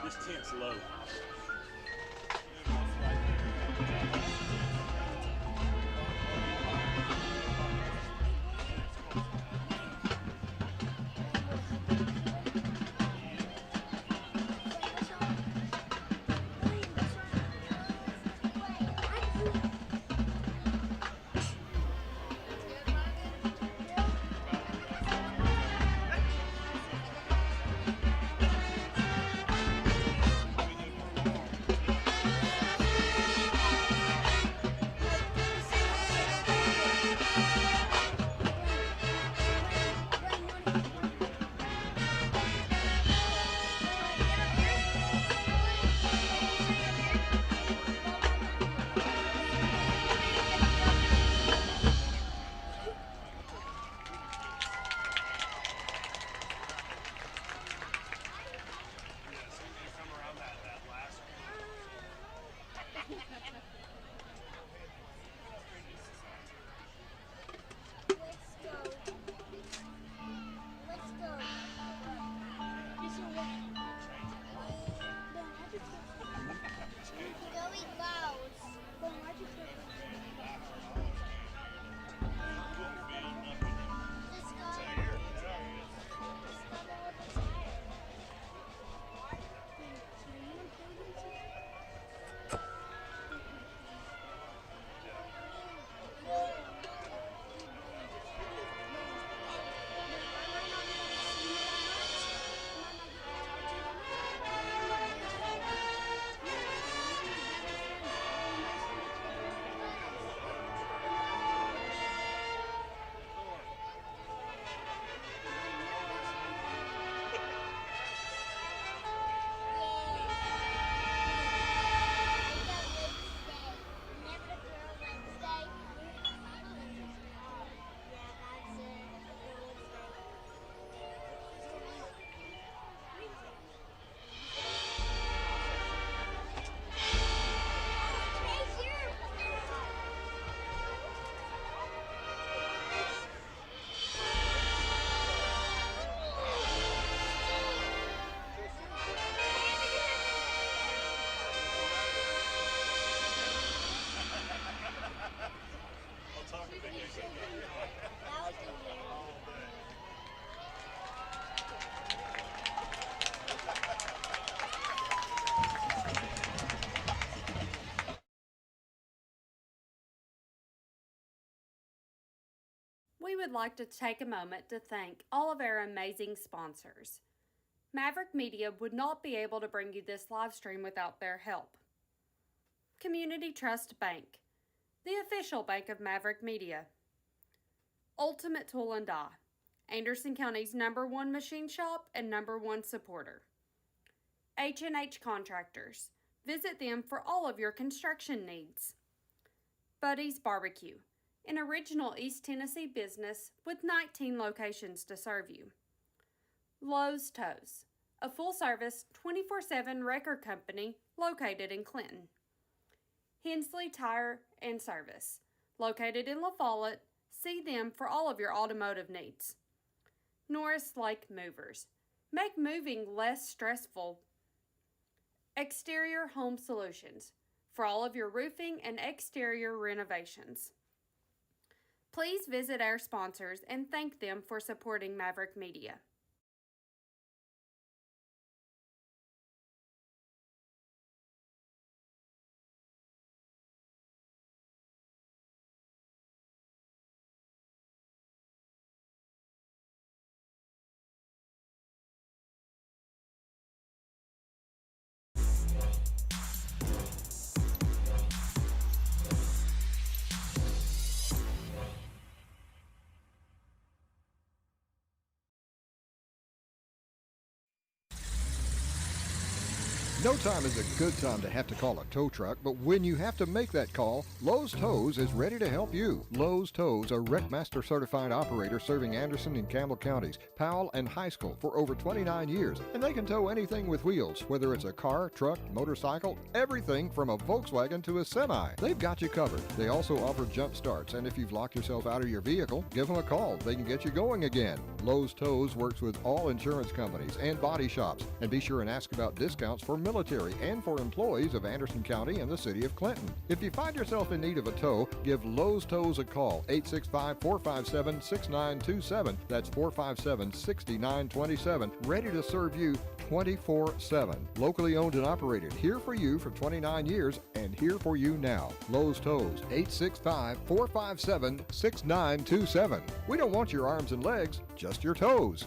This tent's low. we would like to take a moment to thank all of our amazing sponsors. Maverick Media would not be able to bring you this live stream without their help. Community Trust Bank, the official bank of Maverick Media. Ultimate Tool and Die, Anderson County's #1 machine shop and #1 supporter. H&H Contractors, visit them for all of your construction needs. Buddy's Barbecue, an original East Tennessee business with 19 locations to serve you. Lowe's Tows, a full-service 24/7 record company located in Clinton. Hensley Tire and Service, located in La Follette. See them for all of your automotive needs. Norris Lake Movers, make moving less stressful. Exterior Home Solutions, for all of your roofing and exterior renovations. Please visit our sponsors and thank them for supporting Maverick Media. No time is a good time to have to call a tow truck, but when you have to make that call, Lowe's Tows is ready to help you. Lowe's Tows are Wreckmaster certified operator serving Anderson and Campbell counties, Powell, and High School for over 29 years, and they can tow anything with wheels, whether it's a car, truck, motorcycle, everything from a Volkswagen to a semi. They've got you covered. They also offer jump starts, and if you've locked yourself out of your vehicle, give them a call. They can get you going again. Lowe's Tows works with all insurance companies and body shops, and be sure and ask about discounts for military and for employees of Anderson County and the city of Clinton. If you find yourself in need of a tow, give Lowe's Tows a call, 865-457-6927. That's 457-6927. Ready to serve you 24/7. Locally owned and operated. Here for you for 29 years and here for you now. Lowe's Tows, 865-457-6927. We don't want your arms and legs, just your toes.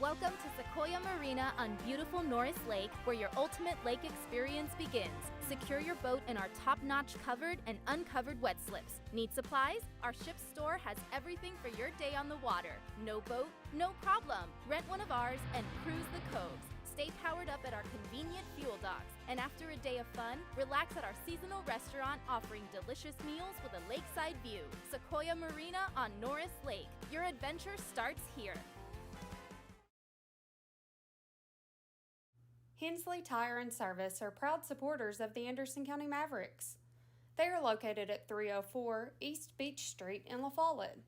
Welcome to Sequoia Marina on beautiful Norris Lake, where your ultimate lake experience begins. Secure your boat in our top-notch covered and uncovered wet slips. Need supplies? Our ship store has everything for your day on the water. No boat? No problem. Rent one of ours and cruise the coves. Stay powered up at our convenient fuel docks. And after a day of fun, relax at our seasonal restaurant offering delicious meals with a lakeside view. Sequoia Marina on Norris Lake. Your adventure starts here. Hensley Tire and Service are proud supporters of the Anderson County Mavericks. They are located at 304 East Beach Street in La Follette.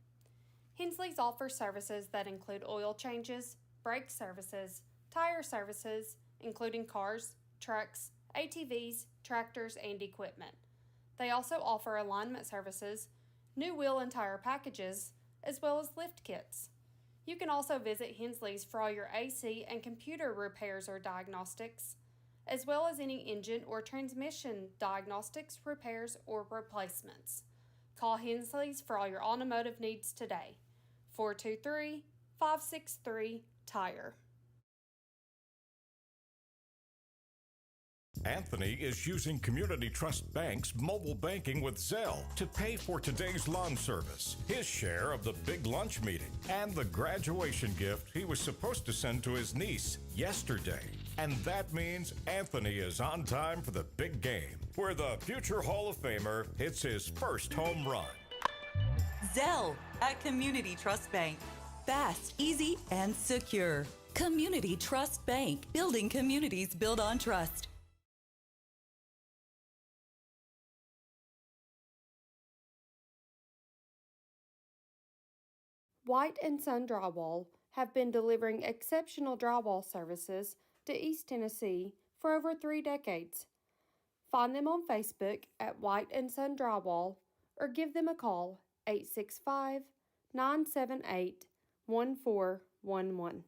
Hensley's offers services that include oil changes, brake services, tire services, including cars, trucks, ATVs, tractors, and equipment. They also offer alignment services, new wheel and tire packages, as well as lift kits. You can also visit Hensley's for all your AC and computer repairs or diagnostics, as well as any engine or transmission diagnostics, repairs, or replacements. Call Hensley's for all your automotive needs today. 423-563-TIRE. Anthony is using Community Trust Bank's mobile banking with Zelle to pay for today's lawn service, his share of the big lunch meeting, and the graduation gift he was supposed to send to his niece yesterday. And that means Anthony is on time for the big game, where the future Hall of Famer hits his first home run. Zelle at Community Trust Bank. Fast, easy, and secure. Community Trust Bank. Building communities built on trust. White and Son Drywall have been delivering exceptional drywall services to East Tennessee for over 3 decades. Find them on Facebook at White and Son Drywall or give them a call 865-978-1411.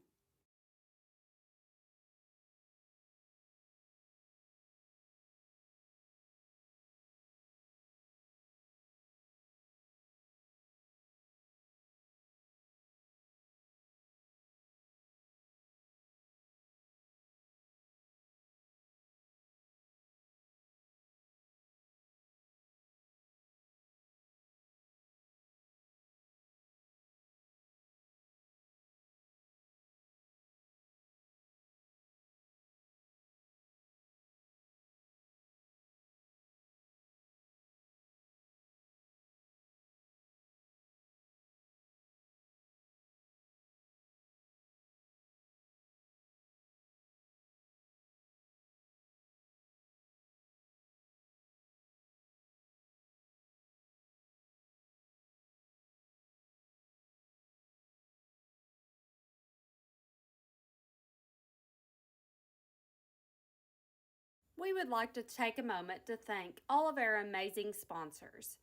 We would like to take a moment to thank all of our amazing sponsors.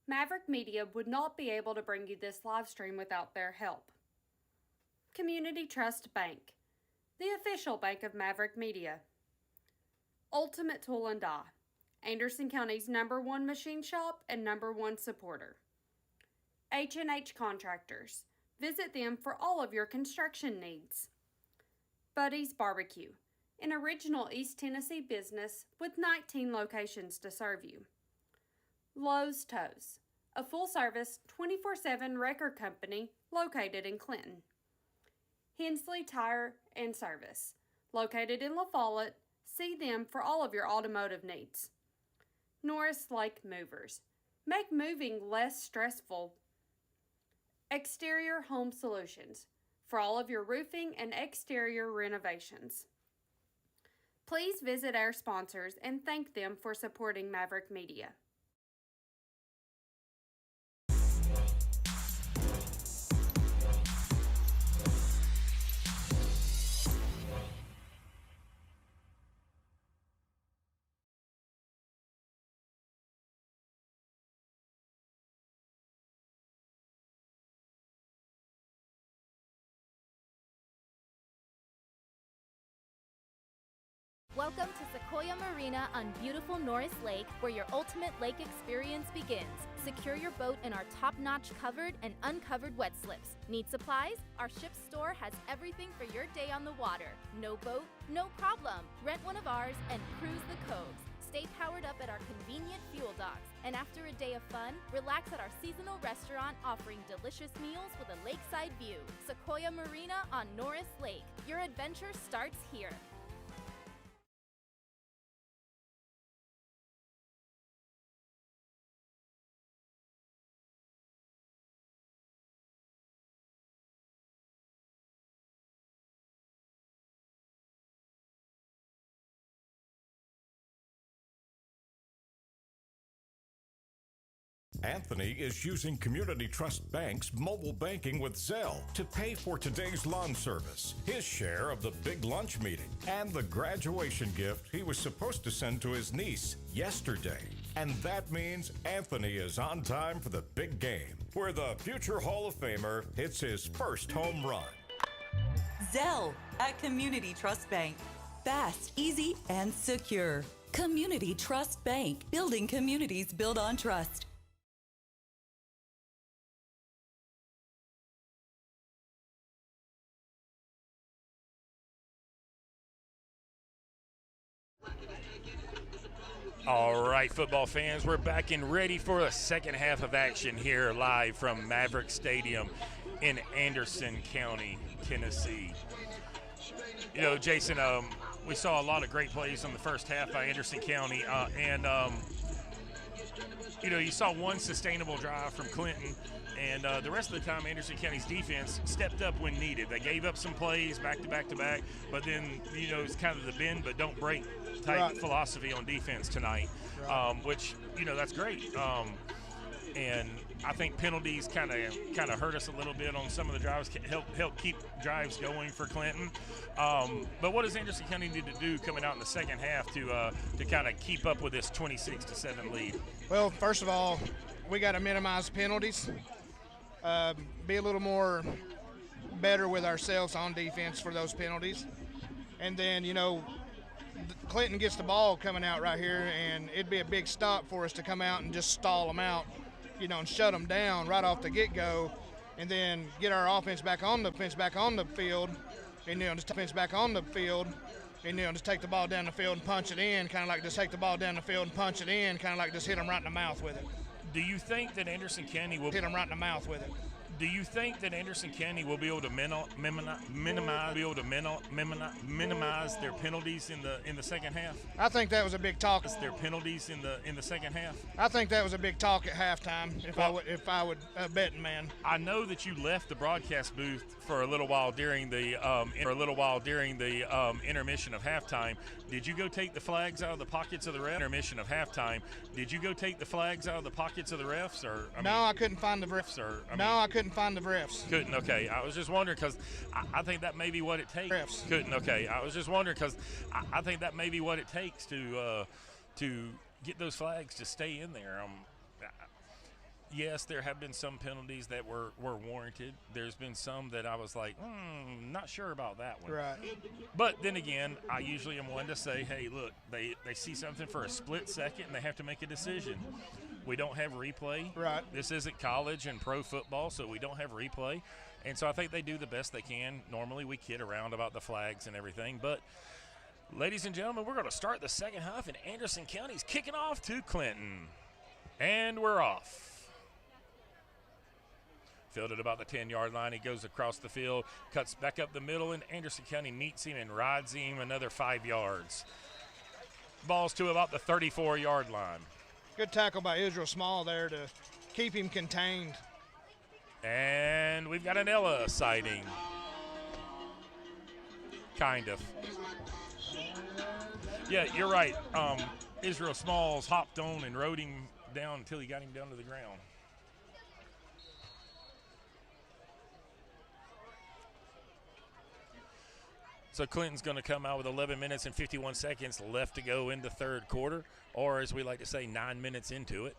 Maverick Media would not be able to bring you this live stream without their help. Community Trust Bank, the official bank of Maverick Media. Ultimate Tool and Die, Anderson County's #1 machine shop and #1 supporter. H&H Contractors, visit them for all of your construction needs. Buddy's Barbecue, an original East Tennessee business with 19 locations to serve you. Lowe's Tows, a full-service 24/7 wrecker company located in Clinton. Hensley Tire and Service, located in La Follette. See them for all of your automotive needs. Norris Lake Movers, make moving less stressful. Exterior Home Solutions, for all of your roofing and exterior renovations. Please visit our sponsors and thank them for supporting Maverick Media. Welcome to Sequoia Marina on beautiful Norris Lake, where your ultimate lake experience begins. Secure your boat in our top-notch covered and uncovered wet slips. Need supplies? Our ship store has everything for your day on the water. No boat? No problem. Rent one of ours and cruise the coves. Stay powered up at our convenient fuel docks. And after a day of fun, relax at our seasonal restaurant offering delicious meals with a lakeside view. Sequoia Marina on Norris Lake. Your adventure starts here. Anthony is using Community Trust Bank's mobile banking with Zelle to pay for today's lawn service, his share of the big lunch meeting, and the graduation gift he was supposed to send to his niece yesterday. And that means Anthony is on time for the big game, where the future Hall of Famer hits his first home run. Zelle at Community Trust Bank. Fast, easy, and secure. Community Trust Bank. Building communities built on trust. All right, football fans, we're back and ready for the second half of action here live from Mavericks Stadium in Anderson County, Tennessee. You know, Jason, we saw a lot of great plays in the first half by Anderson County, you know, you saw one sustainable drive from Clinton, and the rest of the time Anderson County's defense stepped up when needed. They gave up some plays back to back to back, but then, you know, it's kind of the bend but don't break type philosophy on defense tonight, which, you know, that's great. And I think penalties kind of hurt us a little bit on some of the drives, help keep drives going for Clinton. But what does Anderson County need to do coming out in the second half to kind of keep up with this 26-7 lead? Well, first of all, we got to minimize penalties, be a little more better with ourselves on defense for those penalties. And then, you know, Clinton gets the ball coming out right here, and it'd be a big stop for us to come out and just stall them out, you know, and shut them down right off the get-go, and then get our offense back on the field, and, you know, just offense back on the field, and, you know, just take the ball down the field and punch it in, kind of like just take the ball down the field and punch it in, kind of like just hit them right in the mouth with it. Do you think that Anderson County will hit them right in the mouth with it? Do you think that Anderson County will be able to minimize their penalties in the second half? I think that was a big talk. Their penalties in the second half. I think that was a big talk at halftime. If I would betting man. I know that you left the broadcast booth for a little while during the intermission of halftime. Did you go take the flags out of the pockets of the refs? Intermission of halftime. Did you go take the flags out of the pockets of the refs, or I couldn't find the refs. I couldn't couldn't find the refs. Couldn't. Okay, I was just wondering because I think that may be what it takes. Refs. Couldn't. Okay, I was just wondering because I think that may be what it takes to get those flags to stay in there. Yes, there have been some penalties that were warranted. There's been some that I was like, not sure about that one. Right. But then again, I usually am one to say, hey, look, they see something for a split second and they have to make a decision. We don't have replay. Right. This isn't college and pro football, so we don't have replay. And so I think they do the best they can. Normally we kid around about the flags and everything. But, ladies and gentlemen, we're going to start the second half, and Anderson County's kicking off to Clinton. And we're off. Fielded about the 10-yard line. He goes across the field, cuts back up the middle, and Anderson County meets him and rides him another 5 yards. Ball's to about the 34-yard line. Good tackle by Israel Small there to keep him contained. And we've got an Ella sighting. Kind of. Yeah, you're right. Israel Smalls hopped on and rode him down until he got him down to the ground. So Clinton's going to come out with 11 minutes and 51 seconds left to go in the third quarter, or as we like to say, 9 minutes into it.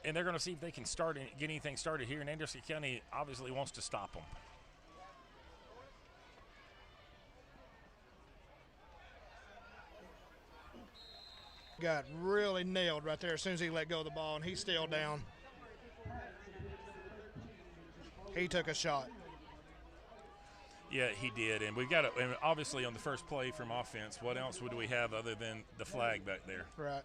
And they're going to see if they can get anything started here, and Anderson County obviously wants to stop them. Got really nailed right there as soon as he let go of the ball, and he's still down. He took a shot. Yeah, he did, and we've got it. And obviously on the first play from offense, what else would we have other than the flag back there? Right.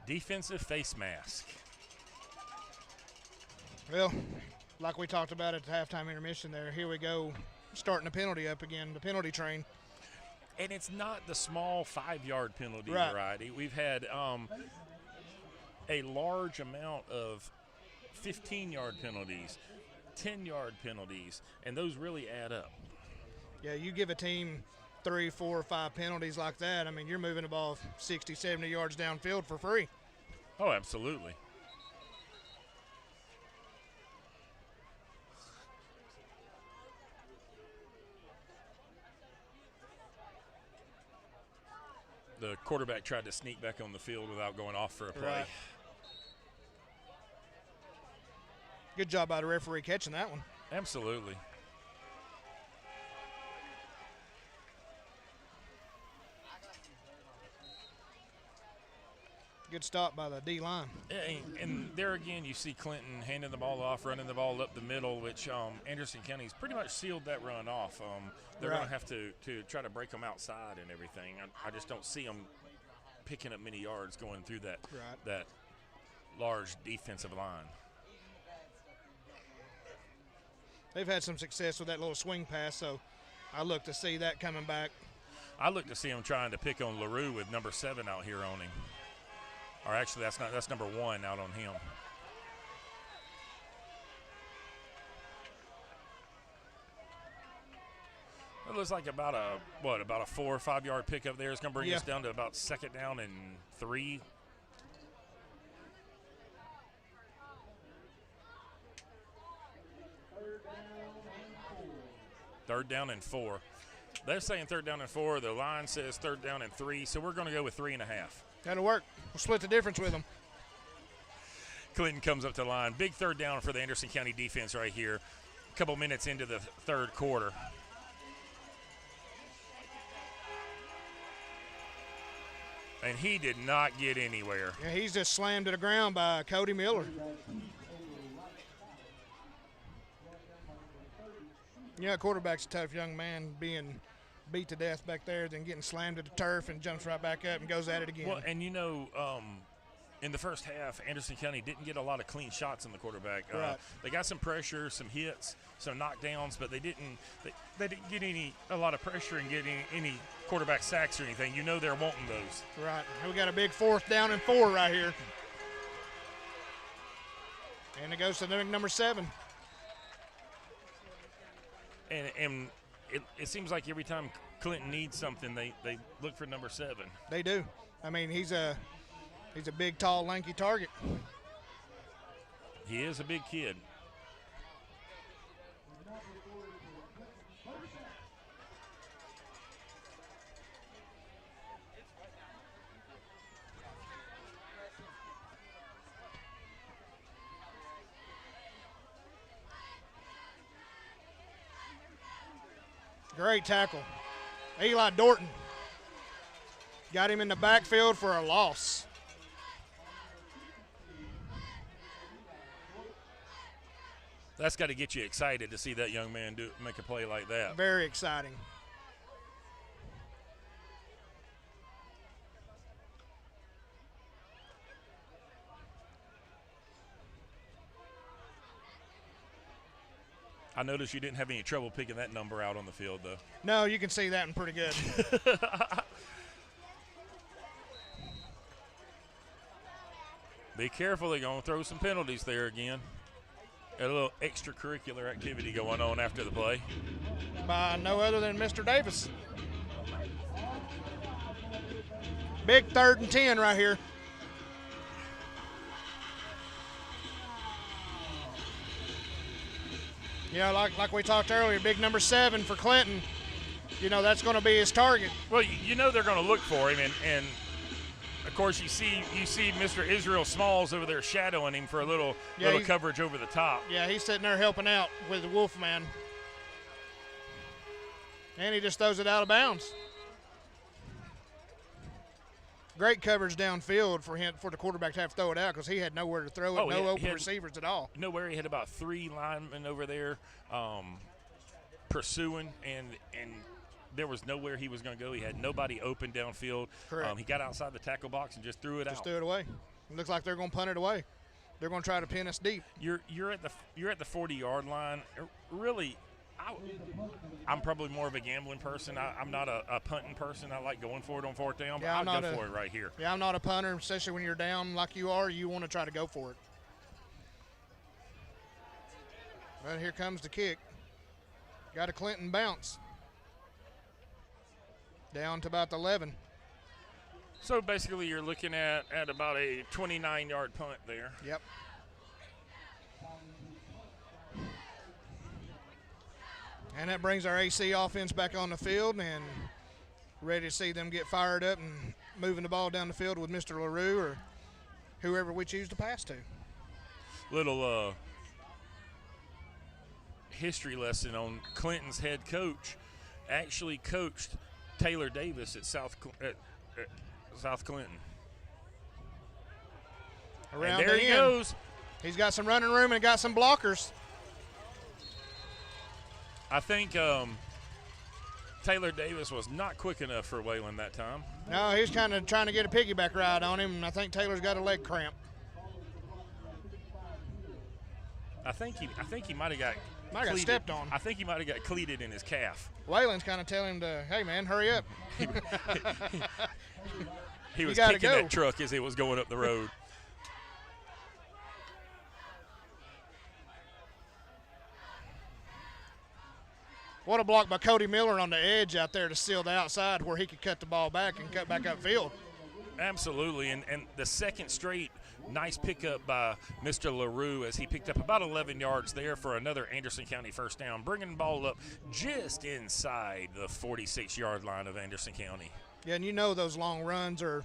Defensive face mask. Well, like we talked about at the halftime intermission there, here we go, starting the penalty up again, the penalty train. And it's not the small 5-yard penalty Right. variety. We've had a large amount of 15-yard penalties, 10-yard penalties, and those really add up. Yeah, you give a team 3, 4, 5 penalties like that, I mean, you're moving the ball 60, 70 yards downfield for free. Oh, absolutely. The quarterback tried to sneak back on the field without going off for a play. Right. Good job by the referee catching that one. Absolutely. Good stop by the D-line. And there again, you see Clinton handing the ball off, running the ball up the middle, which Anderson County's pretty much sealed that run off. They're Right. going to have to try to break them outside and everything. I just don't see them picking up many yards going through that Right. that large defensive line. They've had some success with that little swing pass, so I look to see that coming back. I look to see him trying to pick on LaRue with number 7 out here on him. Or actually, that's number 1 out on him. It looks like about a 4 or 5 yard pickup there. It's going to bring us down to about 2nd down and 3. Third down and 4. They're saying 3rd down and 4. The line says 3rd down and 3. So we're going to go with 3.5. That'll work. We'll split the difference with them. Clinton comes up to the line. Big 3rd down for the Anderson County defense right here. A couple minutes into the 3rd quarter. And he did not get anywhere. Yeah, he's just slammed to the ground by Cody Miller. Yeah, quarterback's a tough young man, being beat to death back there, then getting slammed to the turf and jumps right back up and goes at it again. Well, and in the first half, Anderson County didn't get a lot of clean shots in the quarterback. Right. They got some pressure, some hits, some knockdowns, but they didn't get a lot of pressure and get any quarterback sacks or anything. You know they're wanting those. Right. We got a big 4th down and 4 right here. And it goes to number 7. And it seems like every time Clinton needs something, they look for number 7. They do. I mean, he's a big, tall, lanky target. He is a big kid. Great tackle. Eli Dorton got him in the backfield for a loss. That's got to get you excited to see that young man make a play like that. Very exciting. I noticed you didn't have any trouble picking that number out on the field, though. No, you can see that one pretty good. Be careful, they're going to throw some penalties there again. Got a little extracurricular activity going on after the play. By no other than Mr. Davis. Big 3rd and 10 right here. You know, like we talked earlier, big number 7 for Clinton. You know, that's going to be his target. Well, you know they're going to look for him, and of course you see Mr. Israel Smalls over there shadowing him for a little coverage over the top. Yeah, he's sitting there helping out with the Wolfman. And he just throws it out of bounds. Great coverage downfield for the quarterback to have to throw it out because he had nowhere to throw it, open receivers at all. Nowhere. He had about 3 linemen over there pursuing, and there was nowhere he was going to go. He had nobody open downfield. Correct. He got outside the tackle box and just threw it out. Just threw it away. It looks like they're going to punt it away. They're going to try to pin us deep. You're at the 40-yard line. Really, I'm probably more of a gambling person. I'm not a punting person. I like going for it on 4th down, but I'll go for it right here. Yeah, I'm not a punter, especially when you're down like you are. You want to try to go for it. But here comes the kick. Got a Clinton bounce. Down to about the 11. So basically you're looking at about a 29-yard punt there. Yep. And that brings our AC offense back on the field and ready to see them get fired up and moving the ball down the field with Mr. LaRue or whoever we choose to pass to. Little history lesson on Clinton's head coach. Actually coached Taylor Davis at South Clinton. Around and there he goes. He's got some running room and got some blockers. I think Taylor Davis was not quick enough for Waylon that time. No, he was kind of trying to get a piggyback ride on him, and I think Taylor's got a leg cramp. I think he might have got stepped on. I think he might have got cleated in his calf. Waylon's kind of telling him to, hey, man, hurry up. He was kicking that truck as it was going up the road. What a block by Cody Miller on the edge out there to seal the outside where he could cut the ball back and cut back upfield. Absolutely, and the second straight nice pickup by Mr. LaRue as he picked up about 11 yards there for another Anderson County first down, bringing the ball up just inside the 46-yard line of Anderson County. Yeah, and you know those long runs are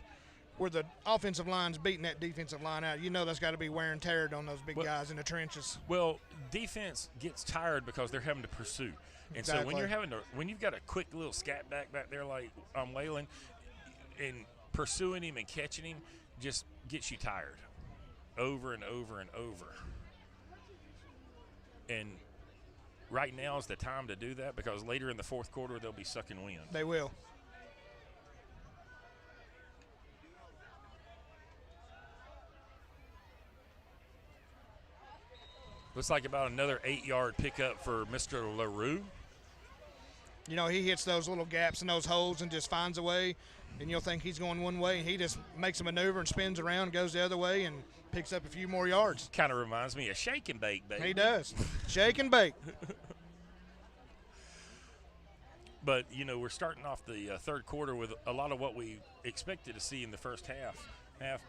where the offensive line's beating that defensive line out. You know that's got to be wear and tear on those big guys in the trenches. Well, defense gets tired because they're having to pursue. And exactly. So when you've got a quick little scat back there like Waylon, and pursuing him and catching him just gets you tired over and over and over. And right now is the time to do that because later in the fourth quarter they'll be sucking wind. They will. Looks like about another 8-yard pickup for Mr. LaRue. You know, he hits those little gaps in those holes and just finds a way, and you'll think he's going one way, and he just makes a maneuver and spins around, goes the other way, and picks up a few more yards. Kind of reminds me of shake and bake, baby. He does. Shake and bake. But, you know, we're starting off the third quarter with a lot of what we expected to see in the first half,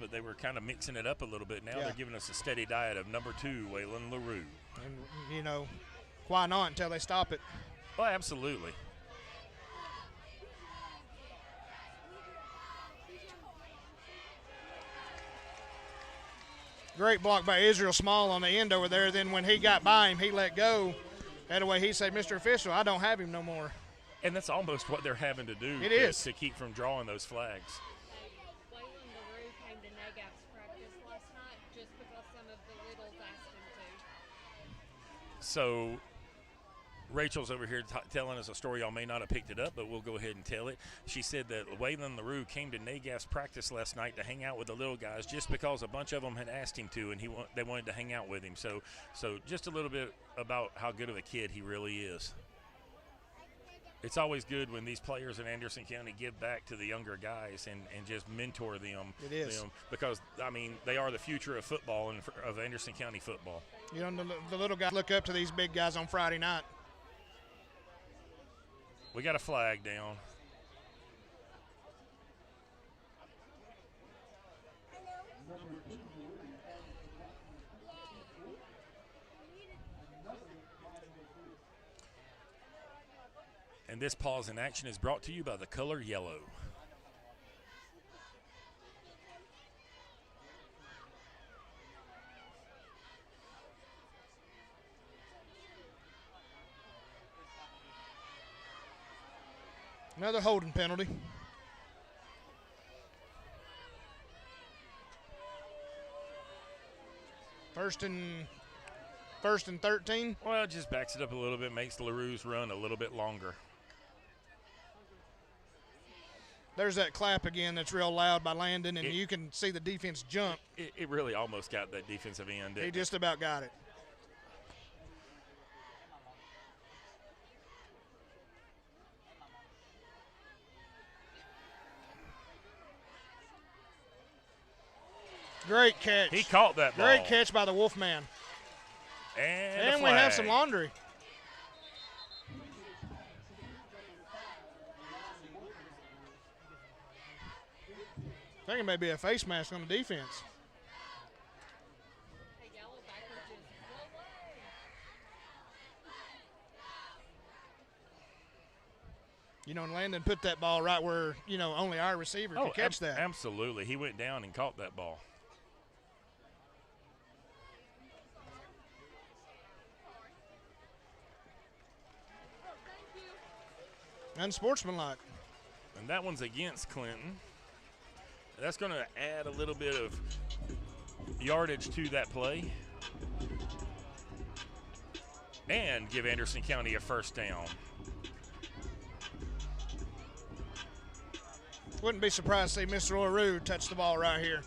but they were kind of mixing it up a little bit. Now they're giving us a steady diet of number 2, Waylon LaRue. And, you know, why not until they stop it? Well, absolutely. Great block by Israel Small on the end over there. Then when he got by him, he let go. That way he said, Mr. Official, I don't have him no more. And that's almost what they're having to do to keep from drawing those flags. Waylon LaRue came to Nagap's practice last night just because some of the littles asked him to. So Rachel's over here telling us a story. Y'all may not have picked it up, but we'll go ahead and tell it. She said that Waylon LaRue came to Nagap's practice last night to hang out with the little guys just because a bunch of them had asked him to, and they wanted to hang out with him. So just a little bit about how good of a kid he really is. It's always good when these players in Anderson County give back to the younger guys and just mentor them. It is. Because, I mean, they are the future of football and of Anderson County football. You know, the little guys look up to these big guys on Friday night. We got a flag down. And this pause in action is brought to you by the color yellow. Another holding penalty. First and 13. Well, it just backs it up a little bit, makes LaRue's run a little bit longer. There's that clap again that's real loud by Landon, and you can see the defense jump. It really almost got that defensive end. He just about got it. Great catch. He caught that ball. Great catch by the Wolfman. And we have some laundry. I think it may be a face mask on the defense. You know, and Landon put that ball right where, you know, only our receiver could catch that. Absolutely. He went down and caught that ball. Unsportsmanlike. And that one's against Clinton. That's going to add a little bit of yardage to that play and give Anderson County a first down. Wouldn't be surprised to see Mr. LaRue touch the ball right here.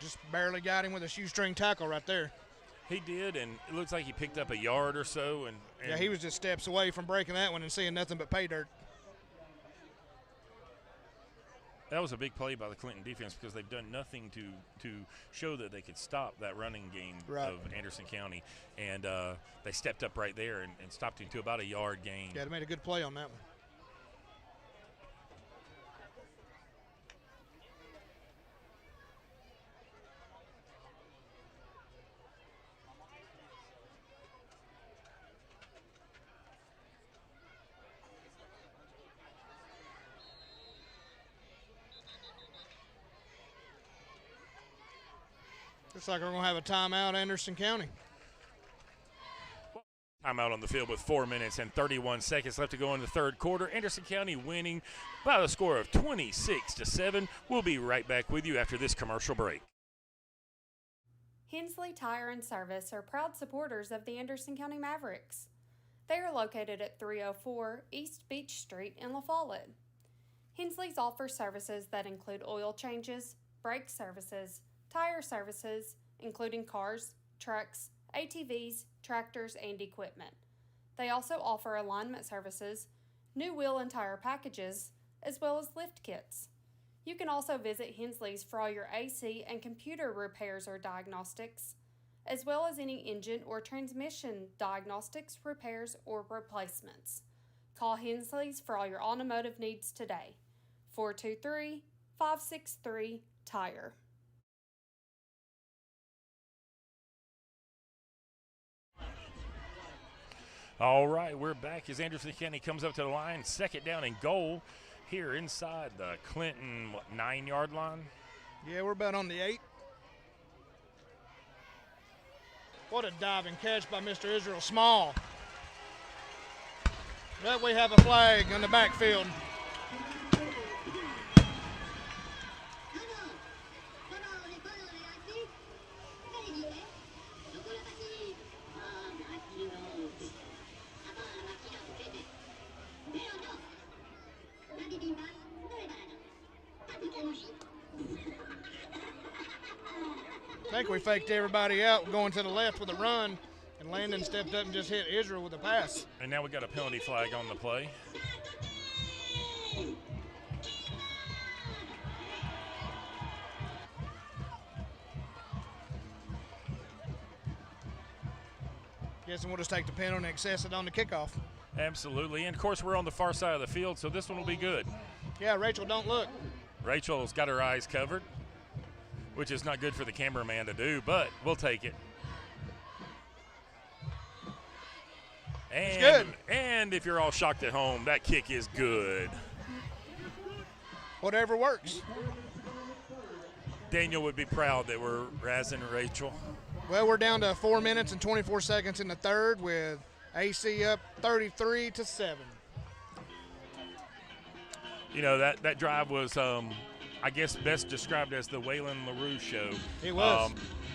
Just barely got him with a shoestring tackle right there. He did, and it looks like he picked up a yard or so. And yeah, he was just steps away from breaking that one and seeing nothing but pay dirt. That was a big play by the Clinton defense because they've done nothing to show that they could stop that running game of Anderson County. And they stepped up right there and stopped him to about a yard gain. Yeah, they made a good play on that one. Looks like we're going to have a timeout, Anderson County. I'm out on the field with 4 minutes and 31 seconds left to go in the third quarter. Anderson County winning by the score of 26-7. We'll be right back with you after this commercial break. Hensley Tire and Service are proud supporters of the Anderson County Mavericks. They are located at 304 East Beach Street in La Follette. Hensley's offers services that include oil changes, brake services, tire services, including cars, trucks, ATVs, tractors, and equipment. They also offer alignment services, new wheel and tire packages, as well as lift kits. You can also visit Hensley's for all your AC and computer repairs or diagnostics, as well as any engine or transmission diagnostics, repairs, or replacements. Call Hensley's for all your automotive needs today. 423-563-TIRE. All right, we're back as Anderson County comes up to the line. Second down and goal here inside the Clinton 9-yard line. Yeah, we're about on the 8. What a diving catch by Mr. Israel Small. But we have a flag on the backfield. I think we faked everybody out going to the left with a run, and Landon stepped up and just hit Israel with a pass. And now we got a penalty flag on the play. Guessing we'll just take the penalty and access it on the kickoff. Absolutely. And, of course, we're on the far side of the field, so this one will be good. Yeah, Rachel, don't look. Rachel's got her eyes covered, which is not good for the cameraman to do, but we'll take it. And, it's good. And if you're all shocked at home, that kick is good. Whatever works. Daniel would be proud that we're razzing Rachel. Well, we're down to 4 minutes and 24 seconds in the third with AC up 33-7. You know, that drive was, I guess, best described as the Waylon LaRue show. It was.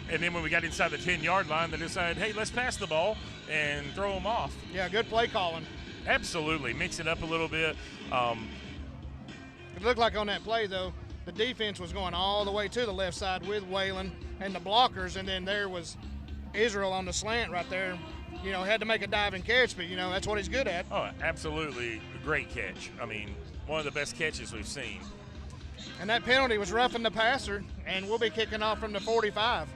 And then when we got inside the 10-yard line, they decided, hey, let's pass the ball and throw them off. Yeah, good play calling. Absolutely. Mix it up a little bit. It looked like on that play, though, the defense was going all the way to the left side with Waylon and the blockers, and then there was Israel on the slant right there. You know, had to make a diving catch, but, you know, that's what he's good at. Oh, absolutely. Great catch. I mean, one of the best catches we've seen. And that penalty was roughing the passer, and we'll be kicking off from the 45.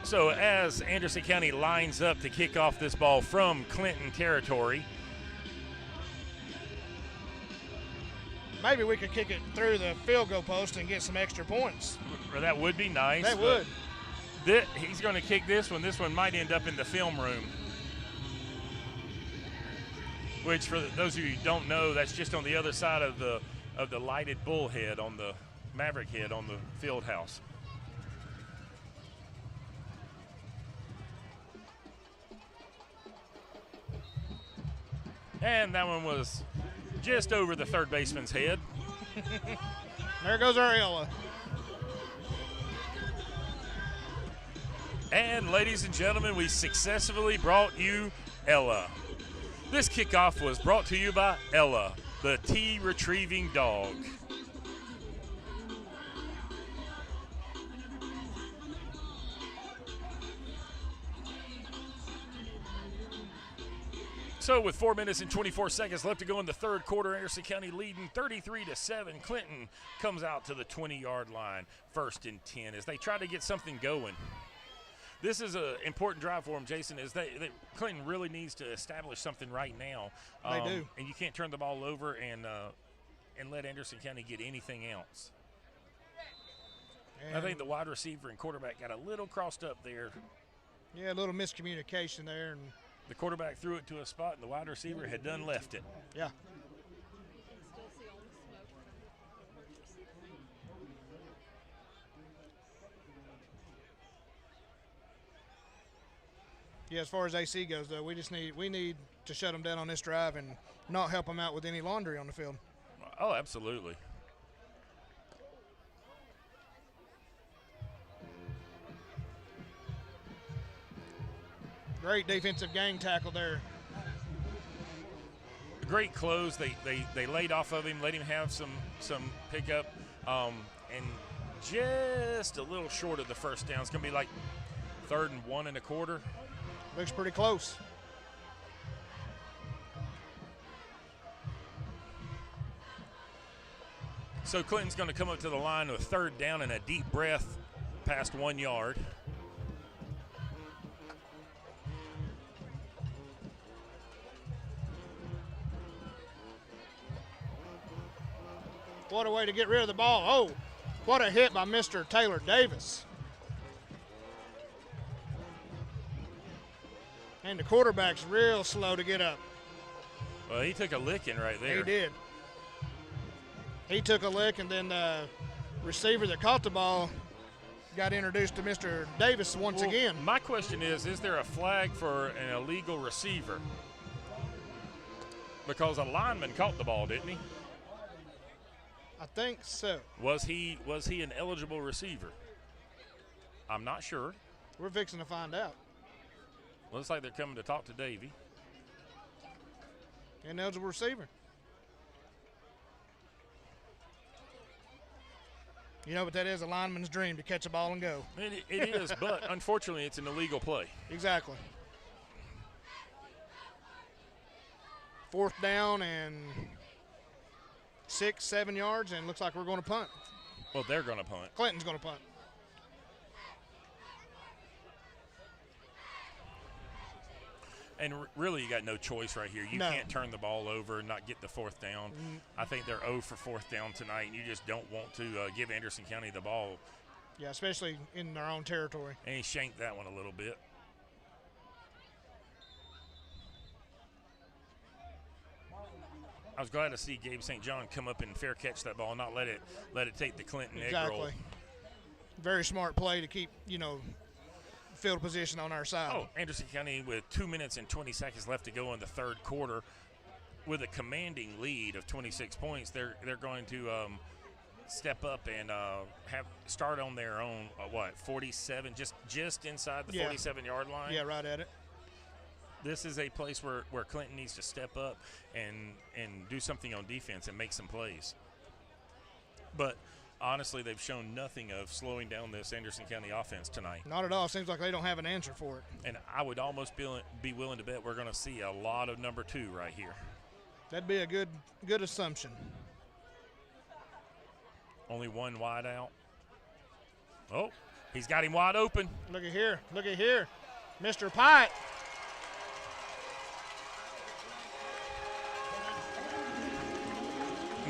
So as Anderson County lines up to kick off this ball from Clinton territory, maybe we could kick it through the field goal post and get some extra points. That would be nice. That would. He's going to kick this one. This one might end up in the film room. Which, for those of you who don't know, that's just on the other side of the lighted bullhead on the Maverick head on the field house. And that one was just over the third baseman's head. There goes our Ella. And ladies and gentlemen, we successfully brought you Ella. This kickoff was brought to you by Ella, the tea retrieving dog. So with 4 minutes and 24 seconds left to go in the third quarter, Anderson County leading 33-7. Clinton comes out to the 20-yard line, 1st and 10, as they try to get something going. This is an important drive for them, Jason, is Clinton really needs to establish something right now. They do. And you can't turn the ball over and let Anderson County get anything else. And I think the wide receiver and quarterback got a little crossed up there. Yeah, a little miscommunication there. And the quarterback threw it to a spot, and the wide receiver had done left it. Yeah. Yeah, as far as AC goes, though, we need to shut them down on this drive and not help them out with any laundry on the field. Oh, absolutely. Great defensive gang tackle there. Great close. They laid off of him, let him have some pickup, and just a little short of the first down. It's going to be like 3rd and 1 1/4. Looks pretty close. So Clinton's going to come up to the line with 3rd down and a deep breath past 1 yard. What a way to get rid of the ball. Oh, what a hit by Mr. Taylor Davis. And the quarterback's real slow to get up. Well, he took a licking right there. He did. He took a lick, and then the receiver that caught the ball got introduced to Mr. Davis once again. My question is there a flag for an illegal receiver? Because a lineman caught the ball, didn't he? I think so. Was he an eligible receiver? I'm not sure. We're fixing to find out. Looks like they're coming to talk to Davey. Ineligible receiver. You know, but that is a lineman's dream, to catch a ball and go. It is, but unfortunately it's an illegal play. Exactly. 4th down and 6, 7 yards, and looks like we're going to punt. Well, they're going to punt. Clinton's going to punt. And really, you got no choice right here. You can't turn the ball over and not get the 4th down. I think they're 0 for 4th down tonight, and you just don't want to give Anderson County the ball. Yeah, especially in their own territory. And he shanked that one a little bit. I was glad to see Gabe St. John come up and fair catch that ball, not let it take the Clinton egg roll. Exactly. Very smart play to keep, field position on our side. Oh, Anderson County with 2 minutes and 20 seconds left to go in the 3rd quarter, with a commanding lead of 26 points. They're going to step up and start on their own 47, just inside the 47-yard line. Yeah, right at it. This is a place where Clinton needs to step up and do something on defense and make some plays. But honestly, they've shown nothing of slowing down this Anderson County offense tonight. Not at all. Seems like they don't have an answer for it. And I would almost be willing to bet we're going to see a lot of number 2 right here. That'd be a good assumption. Only one wide out. Oh, he's got him wide open. Look at here. Look at here. Mr. Pyatt.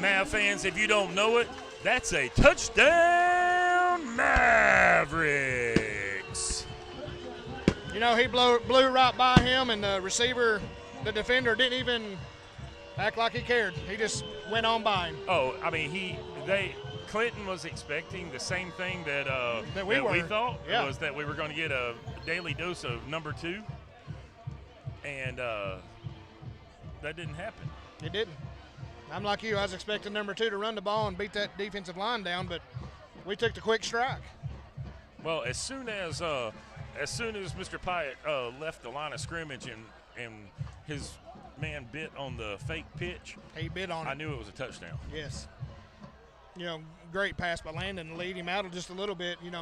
Mav fans, if you don't know it, that's a touchdown, Mavericks. He blew right by him, and the receiver, the defender, didn't even act like he cared. He just went on by him. Oh, I mean, Clinton was expecting the same thing that we thought, was that we were going to get a daily dose of number 2, and that didn't happen. It didn't. I'm like you. I was expecting number 2 to run the ball and beat that defensive line down, but we took the quick strike. Well, as soon as Mr. Pyatt left the line of scrimmage and his man bit on the fake pitch, he bit on it. I knew it was a touchdown. Yes. Great pass by Landon to lead him out just a little bit, and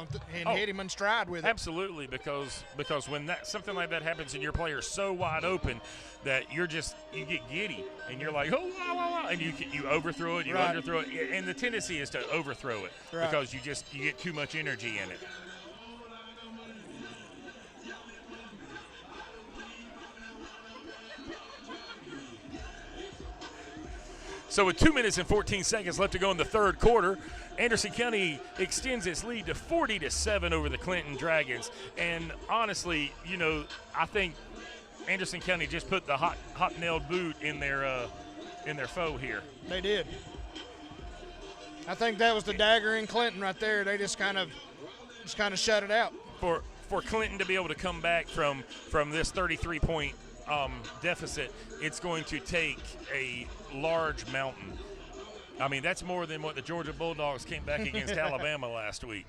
hit him in stride with it. Absolutely, because when something like that happens and your player's so wide open that you get giddy and you're like, oh, wow, wow, wow, and you overthrow it, underthrow it, and the tendency is to overthrow it because you get too much energy in it. So with 2 minutes and 14 seconds left to go in the 3rd quarter, Anderson County extends its lead to 40-7 over the Clinton Dragons. And honestly, I think Anderson County just put the hot-nailed boot in their foe here. They did. I think that was the dagger in Clinton right there. They just kind of shut it out. For for Clinton to be able to come back from this 33-point deficit, it's going to take a large mountain. I mean, that's more than what the Georgia Bulldogs came back against Alabama last week.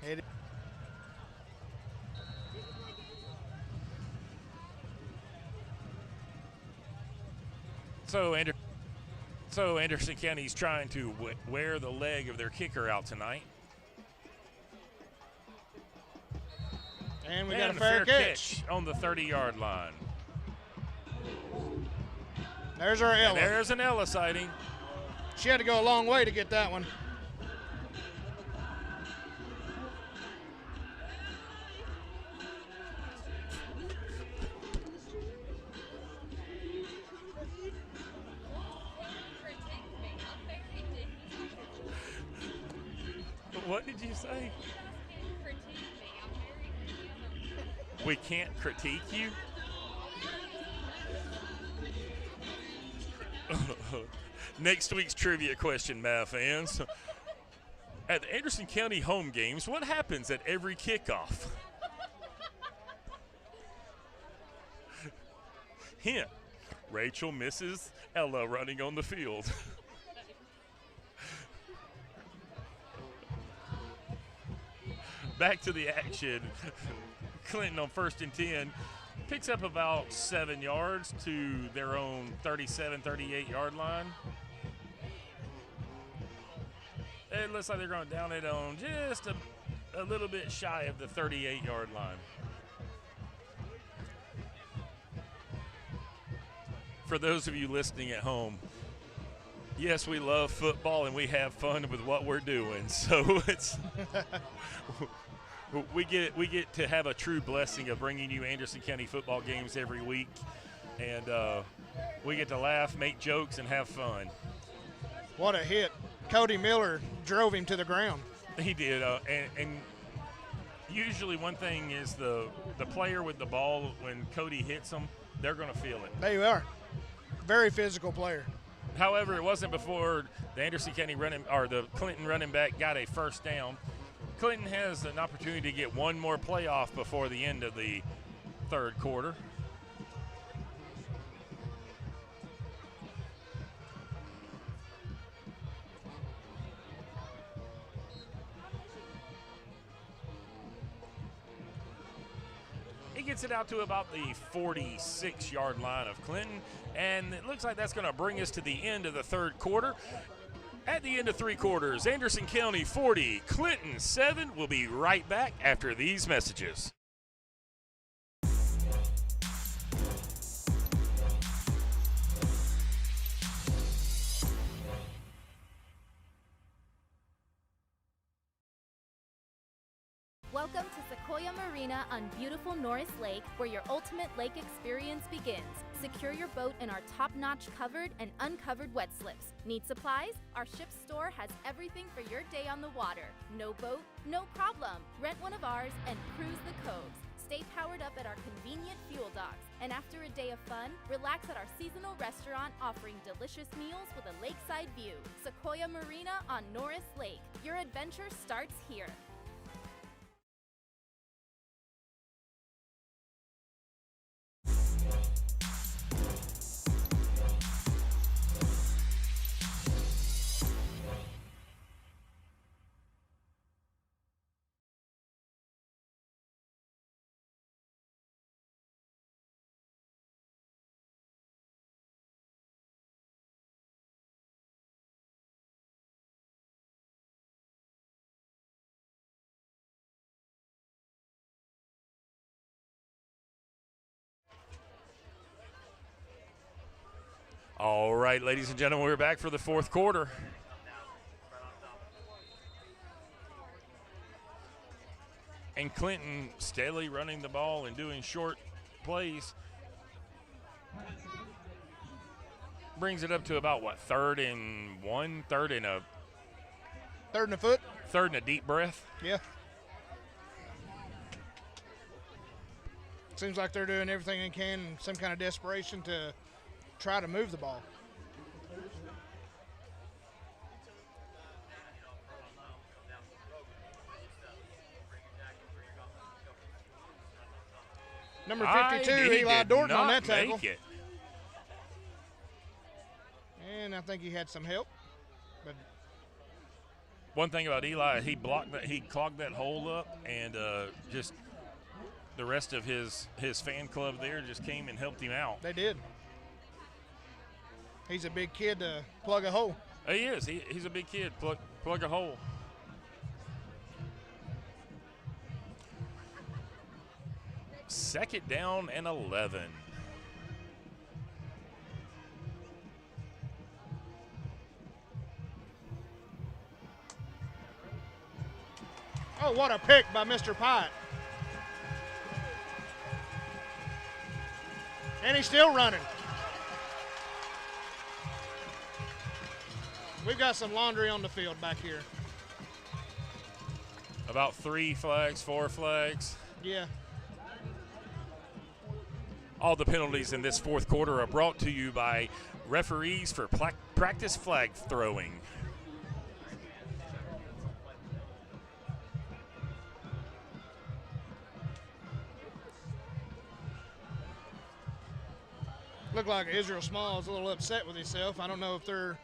So Anderson County's trying to wear the leg of their kicker out tonight. And we got a fair catch on the 30-yard line. There's our Ella. And there's an Ella sighting. She had to go a long way to get that one. What did you say? We can't critique you? Next week's trivia question, Mav fans. At the Anderson County home games, what happens at every kickoff? Hint, Rachel misses Ella running on the field. Back to the action. Clinton on 1st and 10 picks up about 7 yards to their own 37, 38-yard line. It looks like they're going down it on just a little bit shy of the 38-yard line. For those of you listening at home, yes, we love football and we have fun with what we're doing. So it's we get to have a true blessing of bringing you Anderson County football games every week, and we get to laugh, make jokes, and have fun. What a hit. Cody Miller drove him to the ground. He did, and usually one thing is the player with the ball, when Cody hits them, they're going to feel it. They are. Very physical player. However, it wasn't before the Anderson County the Clinton running back got a first down. Clinton has an opportunity to get one more playoff before the end of the third quarter. He gets it out to about the 46-yard line of Clinton, and it looks like that's going to bring us to the end of the third quarter. At the end of 3 quarters, Anderson County 40, Clinton 7. We'll be right back after these messages. Welcome to Sequoia Marina on beautiful Norris Lake, where your ultimate lake experience begins. Secure your boat in our top-notch covered and uncovered wet slips. Need supplies? Our ship store has everything for your day on the water. No boat? No problem. Rent one of ours and cruise the coves. Stay powered up at our convenient fuel docks. And after a day of fun, relax at our seasonal restaurant offering delicious meals with a lakeside view. Sequoia Marina on Norris Lake. Your adventure starts here. All right, ladies and gentlemen, we're back for the fourth quarter. And Clinton steadily running the ball and doing short plays. Brings it up to about, what, 3rd and 1, 3rd and a... 3rd and a foot. 3rd and a deep breath. Yeah. Seems like they're doing everything they can in some kind of desperation to try to move the ball. Number 52, Eli Dorton on that tackle. Make it. And I think he had some help. But one thing about Eli, he clogged that hole up, and just the rest of his fan club there just came and helped him out. They did. He's a big kid to plug a hole. He is. He's a big kid. Plug a hole. Second down and 11. Oh, what a pick by Mr. Pyatt. And he's still running. We've got some laundry on the field back here. About 3 flags, 4 flags. Yeah. All the penalties in this fourth quarter are brought to you by referees for practice flag throwing. Looked like Israel Small is a little upset with himself. I don't know if they're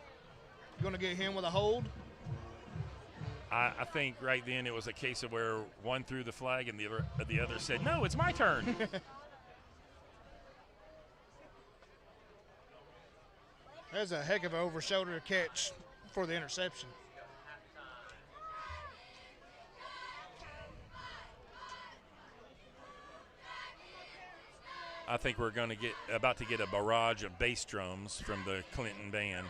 going to get him with a hold. I think right then it was a case of where one threw the flag and the other said, "No, it's my turn." That's a heck of an over-shoulder catch for the interception. I think we're going to about to get a barrage of bass drums from the Clinton band.